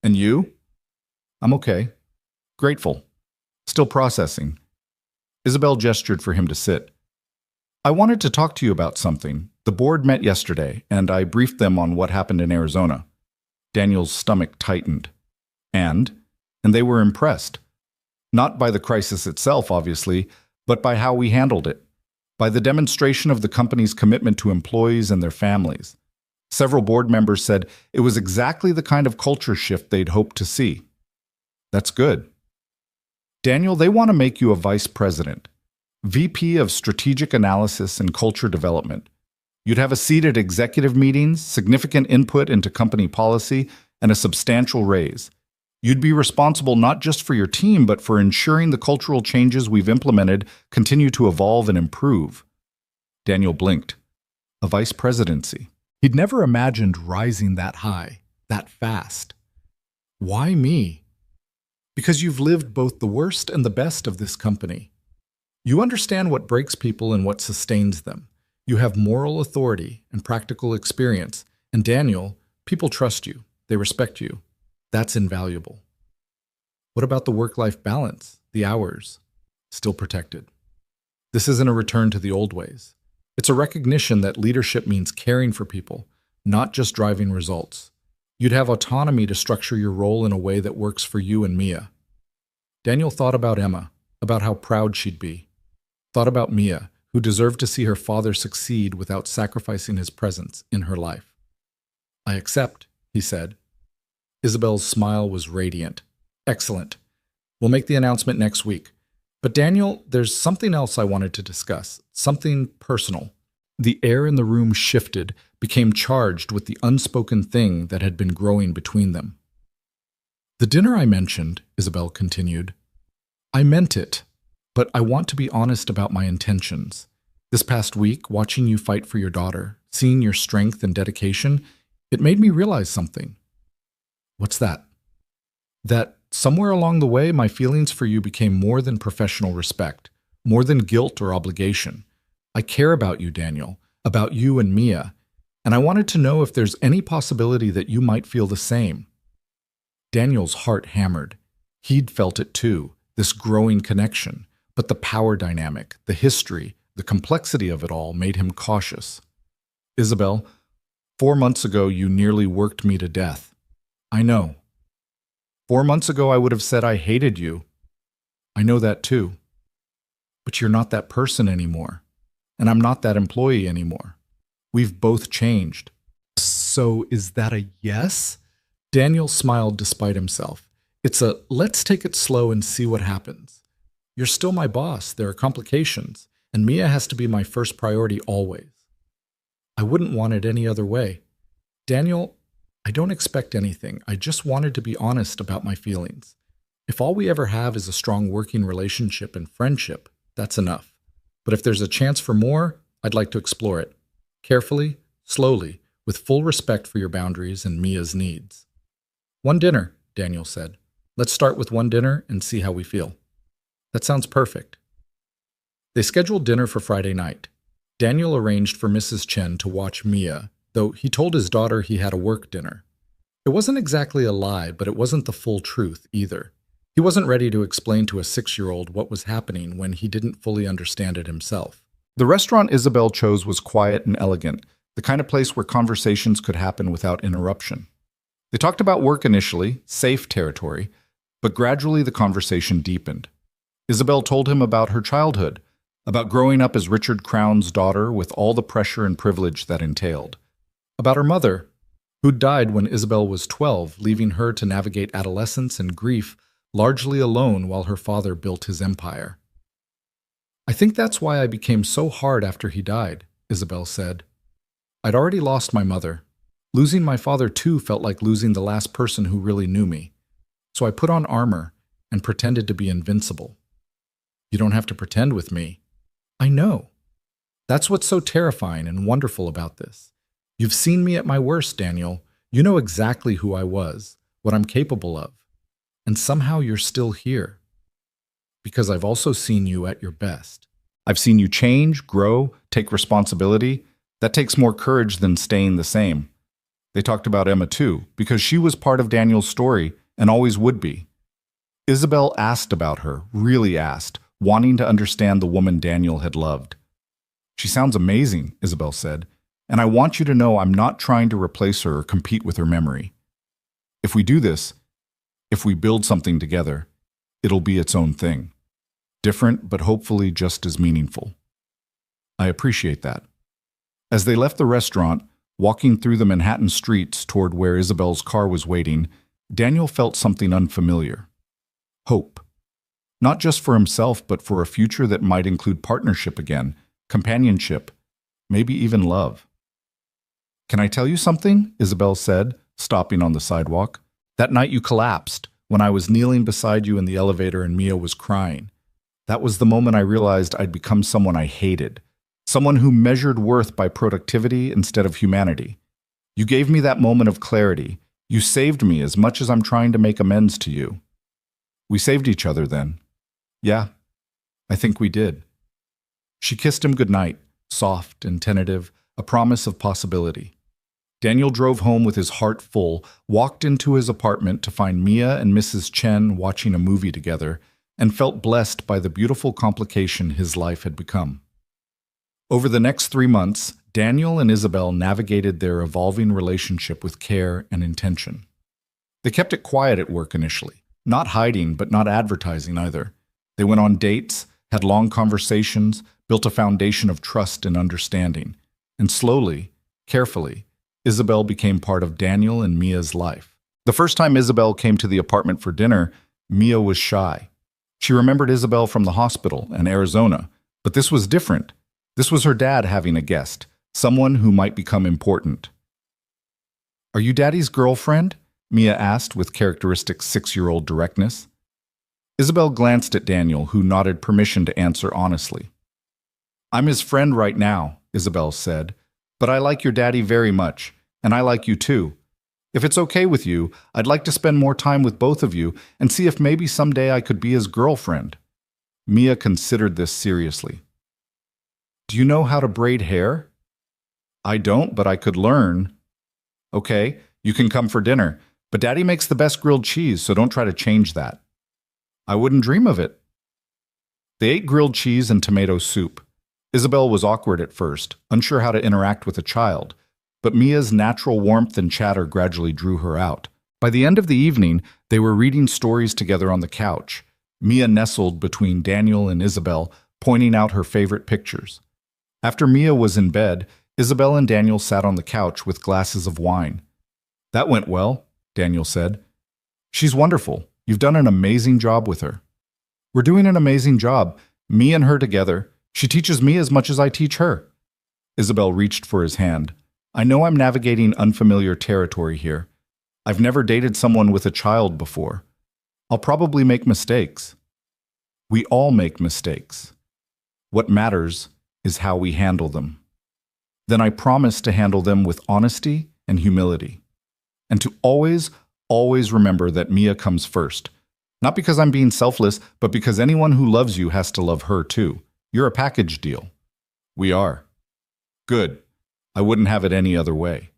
"And you?" "I'm okay. Grateful. Still processing." Isabel gestured for him to sit. "I wanted to talk to you about something. The board met yesterday, and I briefed them on what happened in Arizona." Daniel's stomach tightened. And they were impressed. Not by the crisis itself, obviously, but by how we handled it. By the demonstration of the company's commitment to employees and their families. Several board members said it was exactly the kind of culture shift they'd hoped to see. That's good. Daniel, they want to make you a vice president, VP of Strategic Analysis and Culture Development. You'd have a seat at executive meetings, significant input into company policy, and a substantial raise. You'd be responsible not just for your team, but for ensuring the cultural changes we've implemented continue to evolve and improve. Daniel blinked. A vice presidency. He'd never imagined rising that high, that fast. Why me? Because you've lived both the worst and the best of this company. You understand what breaks people and what sustains them. You have moral authority and practical experience. And Daniel, people trust you. They respect you. That's invaluable. What about the work-life balance, the hours? Still protected. This isn't a return to the old ways. It's a recognition that leadership means caring for people, not just driving results. You'd have autonomy to structure your role in a way that works for you and Mia. Daniel thought about Emma, about how proud she'd be. Thought about Mia, who deserved to see her father succeed without sacrificing his presence in her life. I accept, he said. Isabel's smile was radiant. Excellent. We'll make the announcement next week. But Daniel, there's something else I wanted to discuss, something personal. The air in the room shifted, became charged with the unspoken thing that had been growing between them. The dinner I mentioned, Isabel continued, I meant it, but I want to be honest about my intentions. This past week, watching you fight for your daughter, seeing your strength and dedication, it made me realize something. What's that? That somewhere along the way, my feelings for you became more than professional respect, more than guilt or obligation. I care about you, Daniel, about you and Mia, and I wanted to know if there's any possibility that you might feel the same. Daniel's heart hammered. He'd felt it too, this growing connection, but the power dynamic, the history, the complexity of it all made him cautious. Isabel, 4 months ago you nearly worked me to death. I know. 4 months ago I would have said I hated you. I know that too. But you're not that person anymore, and I'm not that employee anymore. We've both changed. So is that a yes? Daniel smiled despite himself. It's a let's take it slow and see what happens. You're still my boss. There are complications, and Mia has to be my first priority always. I wouldn't want it any other way. Daniel, I don't expect anything. I just wanted to be honest about my feelings. If all we ever have is a strong working relationship and friendship, that's enough. But if there's a chance for more, I'd like to explore it. Carefully, slowly, with full respect for your boundaries and Mia's needs. One dinner, Daniel said. Let's start with one dinner and see how we feel. That sounds perfect. They scheduled dinner for Friday night. Daniel arranged for Mrs. Chen to watch Mia, though he told his daughter he had a work dinner. It wasn't exactly a lie, but it wasn't the full truth either. He wasn't ready to explain to a 6-year-old what was happening when he didn't fully understand it himself. The restaurant Isabel chose was quiet and elegant, the kind of place where conversations could happen without interruption. They talked about work initially, safe territory, but gradually the conversation deepened. Isabel told him about her childhood, about growing up as Richard Crown's daughter with all the pressure and privilege that entailed. About her mother, who'd died when Isabel was 12, leaving her to navigate adolescence and grief largely alone while her father built his empire. I think that's why I became so hard after he died, Isabel said. I'd already lost my mother. Losing my father too felt like losing the last person who really knew me. So I put on armor and pretended to be invincible. You don't have to pretend with me. I know. That's what's so terrifying and wonderful about this. You've seen me at my worst, Daniel. You know exactly who I was, what I'm capable of. And somehow you're still here. Because I've also seen you at your best. I've seen you change, grow, take responsibility. That takes more courage than staying the same. They talked about Emma too, because she was part of Daniel's story and always would be. Isabel asked about her, really asked, wanting to understand the woman Daniel had loved. She sounds amazing, Isabel said, and I want you to know I'm not trying to replace her or compete with her memory. If we do this, if we build something together, it'll be its own thing. Different, but hopefully just as meaningful. I appreciate that. As they left the restaurant, Walking through the Manhattan streets toward where Isabel's car was waiting, Daniel felt something unfamiliar. Hope. Not just for himself, but for a future that might include partnership again, companionship, maybe even love. "Can I tell you something?" Isabel said, stopping on the sidewalk. "That night you collapsed, when I was kneeling beside you in the elevator and Mia was crying. That was the moment I realized I'd become someone I hated, someone who measured worth by productivity instead of humanity. You gave me that moment of clarity. You saved me as much as I'm trying to make amends to you." "We saved each other then." "Yeah, I think we did." She kissed him goodnight, soft and tentative, a promise of possibility. Daniel drove home with his heart full, walked into his apartment to find Mia and Mrs. Chen watching a movie together, and felt blessed by the beautiful complication his life had become. Over the next 3 months, Daniel and Isabel navigated their evolving relationship with care and intention. They kept it quiet at work initially, not hiding but not advertising either. They went on dates, had long conversations, built a foundation of trust and understanding. And slowly, carefully, Isabel became part of Daniel and Mia's life. The first time Isabel came to the apartment for dinner, Mia was shy. She remembered Isabel from the hospital and Arizona, but this was different. This was her dad having a guest, someone who might become important. "Are you Daddy's girlfriend?" Mia asked with characteristic 6-year-old directness. Isabel glanced at Daniel, who nodded permission to answer honestly. "I'm his friend right now," Isabel said, "but I like your daddy very much, and I like you too. If it's okay with you, I'd like to spend more time with both of you and see if maybe someday I could be his girlfriend." Mia considered this seriously. "Do you know how to braid hair?" "I don't, but I could learn." "Okay, you can come for dinner, but Daddy makes the best grilled cheese, so don't try to change that." "I wouldn't dream of it." They ate grilled cheese and tomato soup. Isabel was awkward at first, unsure how to interact with a child, but Mia's natural warmth and chatter gradually drew her out. By the end of the evening, they were reading stories together on the couch. Mia nestled between Daniel and Isabel, pointing out her favorite pictures. After Mia was in bed, Isabel and Daniel sat on the couch with glasses of wine. "That went well," Daniel said. "She's wonderful. You've done an amazing job with her." "We're doing an amazing job, me and her together. She teaches me as much as I teach her." Isabel reached for his hand. "I know I'm navigating unfamiliar territory here. I've never dated someone with a child before. I'll probably make mistakes." "We all make mistakes. What matters is how we handle them." "Then I promise to handle them with honesty and humility. And to always, always remember that Mia comes first. Not because I'm being selfless, but because anyone who loves you has to love her too. You're a package deal." "We are." "Good. I wouldn't have it any other way."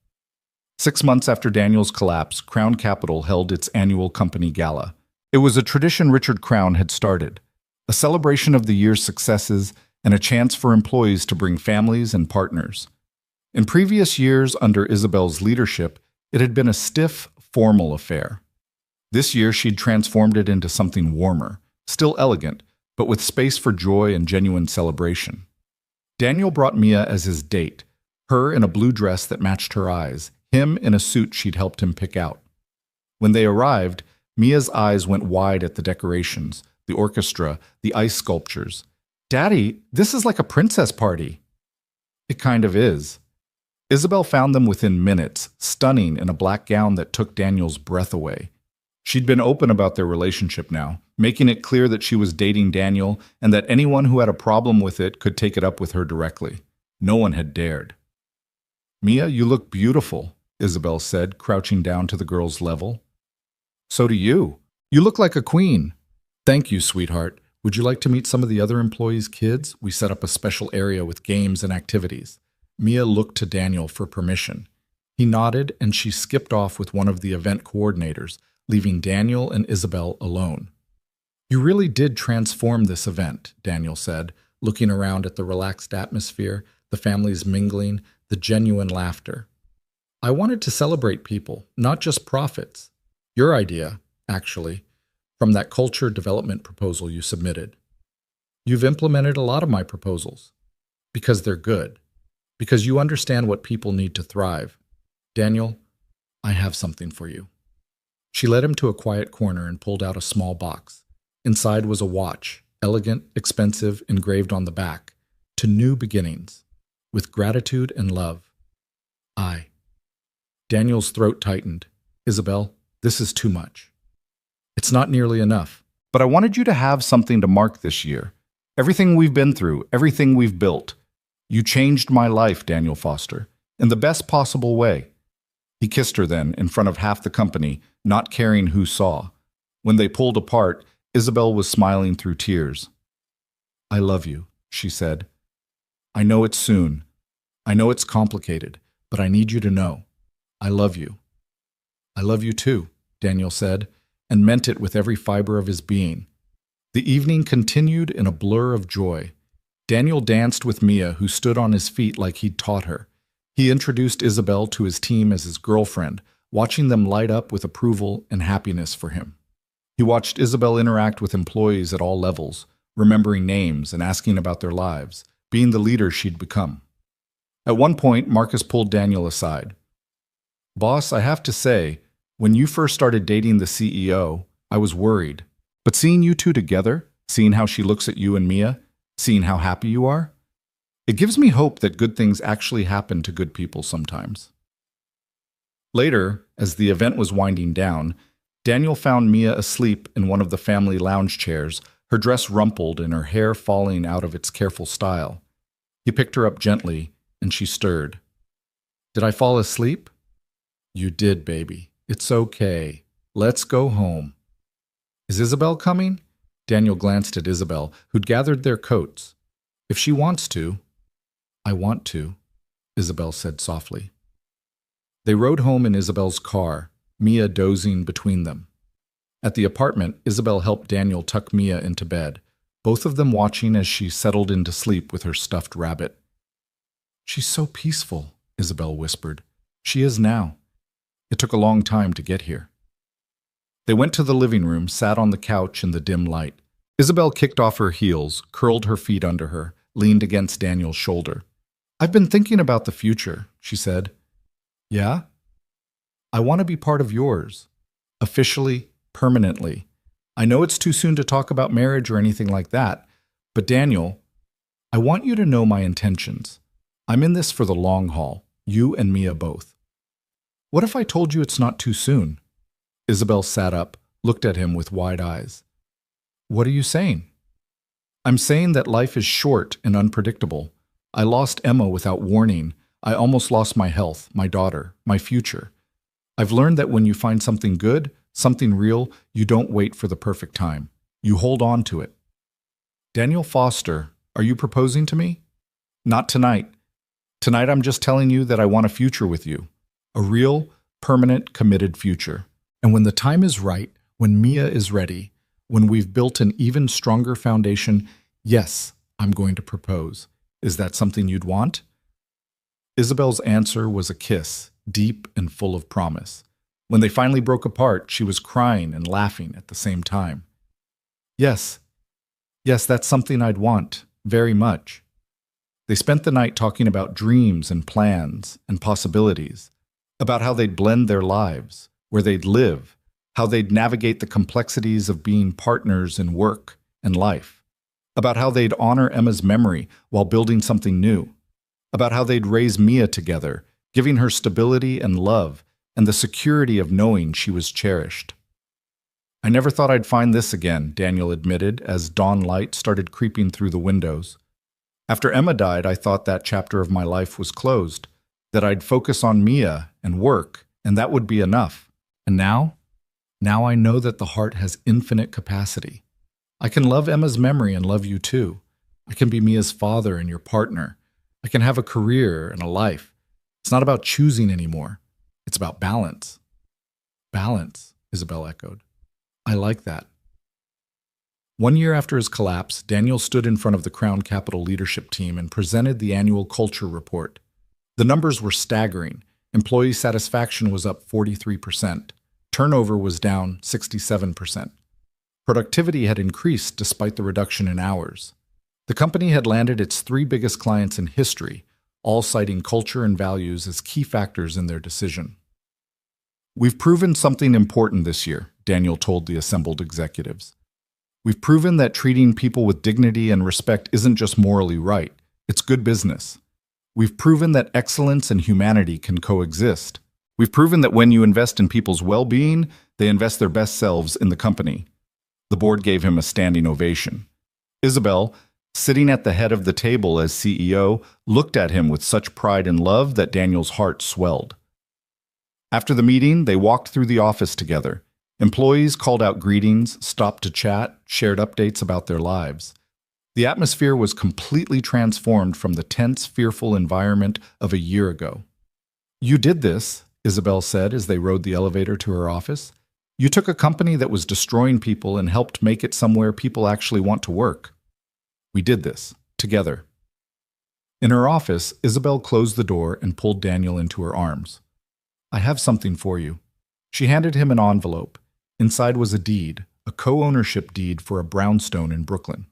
6 months after Daniel's collapse, Crown Capital held its annual company gala. It was a tradition Richard Crown had started, a celebration of the year's successes and a chance for employees to bring families and partners. In previous years, under Isabel's leadership, it had been a stiff, formal affair. This year, she'd transformed it into something warmer, still elegant, but with space for joy and genuine celebration. Daniel brought Mia as his date, her in a blue dress that matched her eyes, him in a suit she'd helped him pick out. When they arrived, Mia's eyes went wide at the decorations, the orchestra, the ice sculptures. "Daddy, this is like a princess party." "It kind of is." Isabel found them within minutes, stunning in a black gown that took Daniel's breath away. She'd been open about their relationship now, making it clear that she was dating Daniel and that anyone who had a problem with it could take it up with her directly. No one had dared. "Mia, you look beautiful," Isabel said, crouching down to the girl's level. "So do you. You look like a queen." "Thank you, sweetheart. Would you like to meet some of the other employees' kids? We set up a special area with games and activities." Mia looked to Daniel for permission. He nodded, and she skipped off with one of the event coordinators, leaving Daniel and Isabel alone. "You really did transform this event," Daniel said, looking around at the relaxed atmosphere, the families mingling, the genuine laughter. "I wanted to celebrate people, not just profits. Your idea, actually, from that culture development proposal you submitted. You've implemented a lot of my proposals, because they're good. because you understand what people need to thrive. Daniel, I have something for you. She led him to a quiet corner and pulled out a small box. Inside was a watch, elegant, expensive, engraved on the back, to new beginnings, with gratitude and love. I. Daniel's throat tightened. Isabel, this is too much. It's not nearly enough. But I wanted you to have something to mark this year. Everything we've been through, everything we've built. You changed my life, Daniel Foster, in the best possible way. He kissed her then, in front of half the company, not caring who saw. When they pulled apart, Isabel was smiling through tears. I love you, she said. I know it's soon. I know it's complicated, but I need you to know. I love you. I love you too, Daniel said, and meant it with every fiber of his being. The evening continued in a blur of joy. Daniel danced with Mia, who stood on his feet like he'd taught her. He introduced Isabel to his team as his girlfriend, watching them light up with approval and happiness for him. He watched Isabel interact with employees at all levels, remembering names and asking about their lives, being the leader she'd become. At one point, Marcus pulled Daniel aside. Boss, I have to say, when you first started dating the CEO, I was worried. But seeing you two together, seeing how she looks at you and Mia, seeing how happy you are, it gives me hope that good things actually happen to good people sometimes. Later, as the event was winding down, Daniel found Mia asleep in one of the family lounge chairs, her dress rumpled and her hair falling out of its careful style. He picked her up gently, and she stirred. Did I fall asleep? You did, baby. It's okay. Let's go home. Is Isabel coming? Daniel glanced at Isabel, who'd gathered their coats. If she wants to. I want to, Isabel said softly. They rode home in Isabel's car, Mia dozing between them. At the apartment, Isabel helped Daniel tuck Mia into bed, both of them watching as she settled into sleep with her stuffed rabbit. She's so peaceful, Isabel whispered. She is now. It took a long time to get here. They went to the living room, sat on the couch in the dim light. Isabel kicked off her heels, curled her feet under her, leaned against Daniel's shoulder. I've been thinking about the future, she said. Yeah? I want to be part of yours. Officially, permanently. I know it's too soon to talk about marriage or anything like that, but Daniel, I want you to know my intentions. I'm in this for the long haul, you and Mia both. What if I told you it's not too soon? Isabel sat up, looked at him with wide eyes. What are you saying? I'm saying that life is short and unpredictable. I lost Emma without warning. I almost lost my health, my daughter, my future. I've learned that when you find something good, something real, you don't wait for the perfect time. You hold on to it. Daniel Foster, are you proposing to me? Not tonight. Tonight I'm just telling you that I want a future with you. A real, permanent, committed future. And when the time is right, when Mia is ready, when we've built an even stronger foundation, yes, I'm going to propose. Is that something you'd want? Isabel's answer was a kiss, deep and full of promise. When they finally broke apart, she was crying and laughing at the same time. Yes, that's something I'd want, very much. They spent the night talking about dreams and plans and possibilities, about how they'd blend their lives, where they'd live, how they'd navigate the complexities of being partners in work and life, about how they'd honor Emma's memory while building something new, about how they'd raise Mia together, giving her stability and love and the security of knowing she was cherished. I never thought I'd find this again, Daniel admitted as dawn light started creeping through the windows. After Emma died, I thought that chapter of my life was closed, that I'd focus on Mia and work, and that would be enough. And now I know that the heart has infinite capacity. I can love Emma's memory and love you too. I can be Mia's father and your partner. I can have a career and a life. It's not about choosing anymore. It's about balance. Balance, Isabel echoed. I like that. 1 year after his collapse, Daniel stood in front of the Crown Capital leadership team and presented the annual culture report. The numbers were staggering. Employee satisfaction was up 43%. Turnover was down 67%. Productivity had increased despite the reduction in hours. The company had landed its 3 biggest clients in history, all citing culture and values as key factors in their decision. "We've proven something important this year," Daniel told the assembled executives. "We've proven that treating people with dignity and respect isn't just morally right, it's good business. We've proven that excellence and humanity can coexist. We've proven that when you invest in people's well-being, they invest their best selves in the company." The board gave him a standing ovation. Isabel, sitting at the head of the table as CEO, looked at him with such pride and love that Daniel's heart swelled. After the meeting, they walked through the office together. Employees called out greetings, stopped to chat, shared updates about their lives. The atmosphere was completely transformed from the tense, fearful environment of a year ago. "You did this," Isabel said as they rode the elevator to her office. "You took a company that was destroying people and helped make it somewhere people actually want to work. We did this, together." In her office, Isabel closed the door and pulled Daniel into her arms. "I have something for you." She handed him an envelope. Inside was a deed, a co-ownership deed for a brownstone in Brooklyn.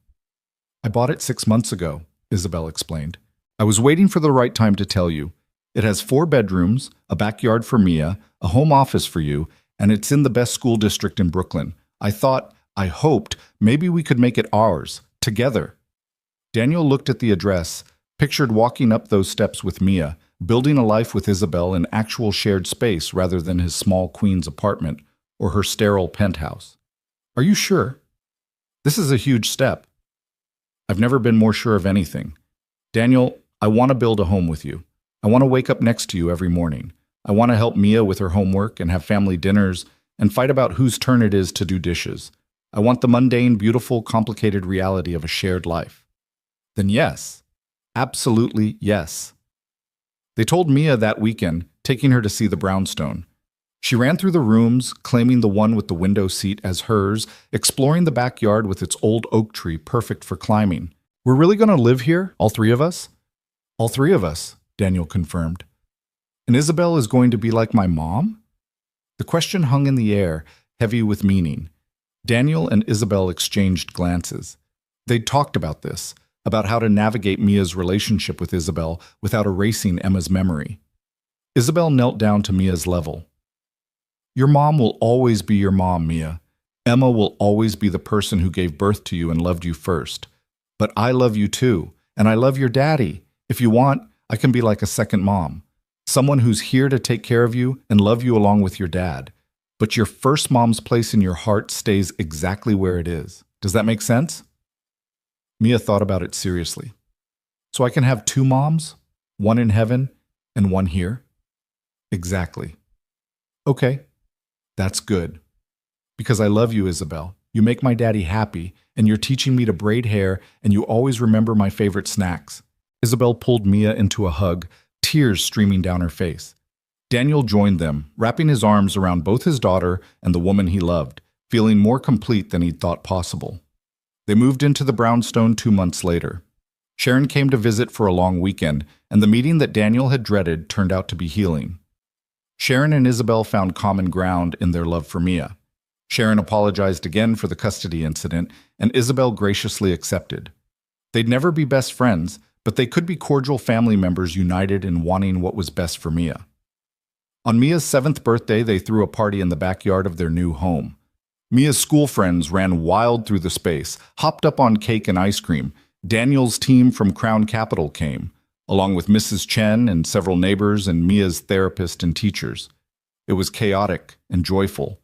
"I bought it 6 months ago," Isabel explained. "I was waiting for the right time to tell you. It has 4 bedrooms, a backyard for Mia, a home office for you, and it's in the best school district in Brooklyn. I hoped, maybe we could make it ours, together." Daniel looked at the address, pictured walking up those steps with Mia, building a life with Isabel in actual shared space rather than his small Queens apartment or her sterile penthouse. "Are you sure? This is a huge step." "I've never been more sure of anything. Daniel, I want to build a home with you. I want to wake up next to you every morning. I want to help Mia with her homework and have family dinners and fight about whose turn it is to do dishes. I want the mundane, beautiful, complicated reality of a shared life." "Then yes, absolutely yes." They told Mia that weekend, taking her to see the brownstone. She ran through the rooms, claiming the one with the window seat as hers, exploring the backyard with its old oak tree perfect for climbing. "We're really going to live here, all 3 of us?" "All 3 of us," Daniel confirmed. "And Isabel is going to be like my mom?" The question hung in the air, heavy with meaning. Daniel and Isabel exchanged glances. They'd talked about this, about how to navigate Mia's relationship with Isabel without erasing Emma's memory. Isabel knelt down to Mia's level. "Your mom will always be your mom, Mia. Emma will always be the person who gave birth to you and loved you first. But I love you too, and I love your daddy. If you want, I can be like a second mom. Someone who's here to take care of you and love you along with your dad. But your first mom's place in your heart stays exactly where it is. Does that make sense?" Mia thought about it seriously. "So I can have 2 moms? One in heaven and one here?" "Exactly." "Okay, that's good. Because I love you, Isabel. You make my daddy happy, and you're teaching me to braid hair, and you always remember my favorite snacks." Isabel pulled Mia into a hug, tears streaming down her face. Daniel joined them, wrapping his arms around both his daughter and the woman he loved, feeling more complete than he'd thought possible. They moved into the brownstone 2 months later. Sharon came to visit for a long weekend, and the meeting that Daniel had dreaded turned out to be healing. Sharon and Isabel found common ground in their love for Mia. Sharon apologized again for the custody incident, and Isabel graciously accepted. They'd never be best friends, but they could be cordial family members united in wanting what was best for Mia. On Mia's 7th birthday, they threw a party in the backyard of their new home. Mia's school friends ran wild through the space, hopped up on cake and ice cream. Daniel's team from Crown Capital came, along with Mrs. Chen and several neighbors and Mia's therapist and teachers. It was chaotic and joyful,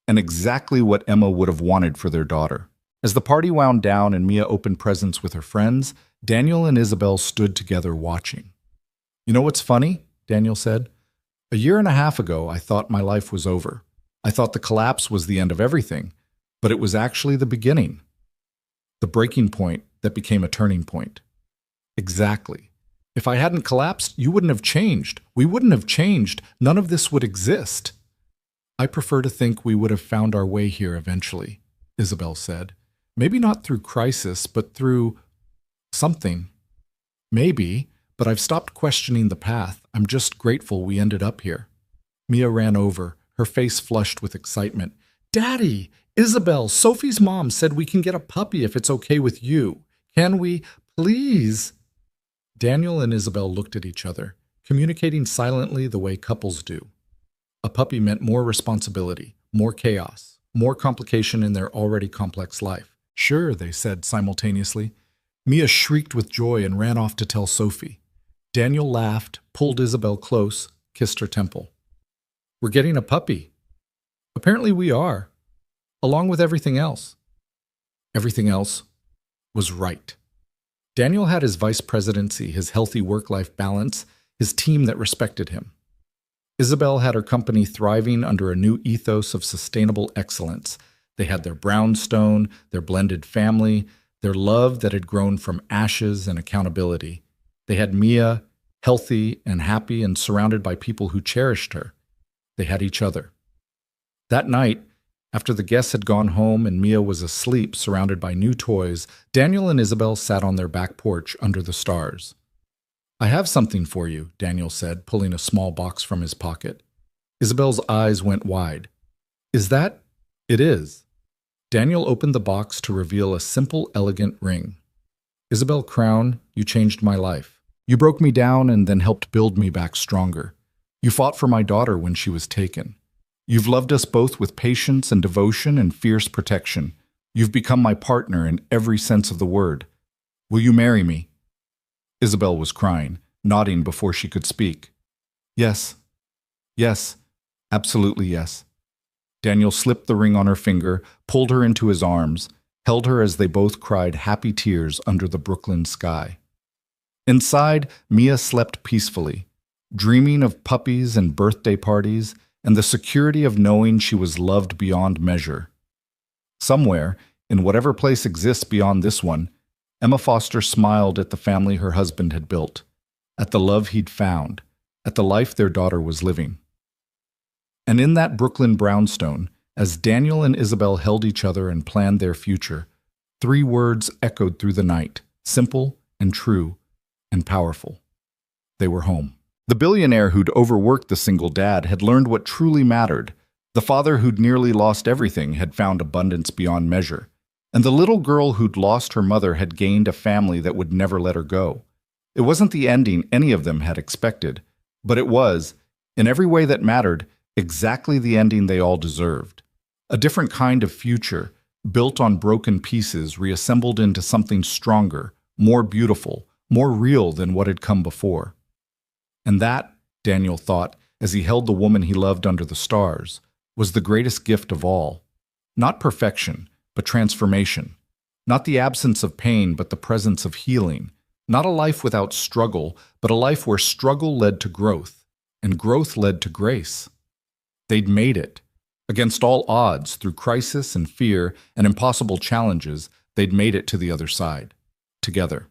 and exactly what Emma would have wanted for their daughter. As the party wound down and Mia opened presents with her friends, Daniel and Isabel stood together watching. "You know what's funny?" Daniel said. "A year and a half ago, I thought my life was over. I thought the collapse was the end of everything, but it was actually the beginning. The breaking point that became a turning point." "Exactly. If I hadn't collapsed, you wouldn't have changed. We wouldn't have changed. None of this would exist." "I prefer to think we would have found our way here eventually," Isabel said. "Maybe not through crisis, but through something. Maybe, but I've stopped questioning the path. I'm just grateful we ended up here." Mia ran over, her face flushed with excitement. "Daddy! Isabel, Sophie's mom said we can get a puppy if it's okay with you. Can we, please?" Daniel and Isabel looked at each other, communicating silently the way couples do. A puppy meant more responsibility, more chaos, more complication in their already complex life. "Sure," they said simultaneously. Mia shrieked with joy and ran off to tell Sophie. Daniel laughed, pulled Isabel close, kissed her temple. "We're getting a puppy." "Apparently we are, along with everything else." Everything else was right. Daniel had his vice presidency, his healthy work-life balance, his team that respected him. Isabel had her company thriving under a new ethos of sustainable excellence. They had their brownstone, their blended family, their love that had grown from ashes and accountability. They had Mia, healthy and happy and surrounded by people who cherished her. They had each other. That night, after the guests had gone home and Mia was asleep surrounded by new toys, Daniel and Isabel sat on their back porch under the stars. "I have something for you," Daniel said, pulling a small box from his pocket. Isabel's eyes went wide. "Is that?" "It is." Daniel opened the box to reveal a simple, elegant ring. "Isabel Crown, you changed my life. You broke me down and then helped build me back stronger. You fought for my daughter when she was taken. You've loved us both with patience and devotion and fierce protection. You've become my partner in every sense of the word. Will you marry me?" Isabel was crying, nodding before she could speak. "Yes. Yes. Absolutely yes." Daniel slipped the ring on her finger, pulled her into his arms, held her as they both cried happy tears under the Brooklyn sky. Inside, Mia slept peacefully, dreaming of puppies and birthday parties, and the security of knowing she was loved beyond measure. Somewhere, in whatever place exists beyond this one, Emma Foster smiled at the family her husband had built, at the love he'd found, at the life their daughter was living. And in that Brooklyn brownstone, as Daniel and Isabel held each other and planned their future, 3 words echoed through the night, simple and true and powerful. They were home. The billionaire who'd overworked the single dad had learned what truly mattered. The father who'd nearly lost everything had found abundance beyond measure. And the little girl who'd lost her mother had gained a family that would never let her go. It wasn't the ending any of them had expected, but it was, in every way that mattered, exactly the ending they all deserved. A different kind of future, built on broken pieces, reassembled into something stronger, more beautiful, more real than what had come before. And that, Daniel thought, as he held the woman he loved under the stars, was the greatest gift of all. Not perfection, but transformation. Not the absence of pain, but the presence of healing. Not a life without struggle, but a life where struggle led to growth, and growth led to grace. They'd made it. Against all odds, through crisis and fear and impossible challenges, they'd made it to the other side. Together.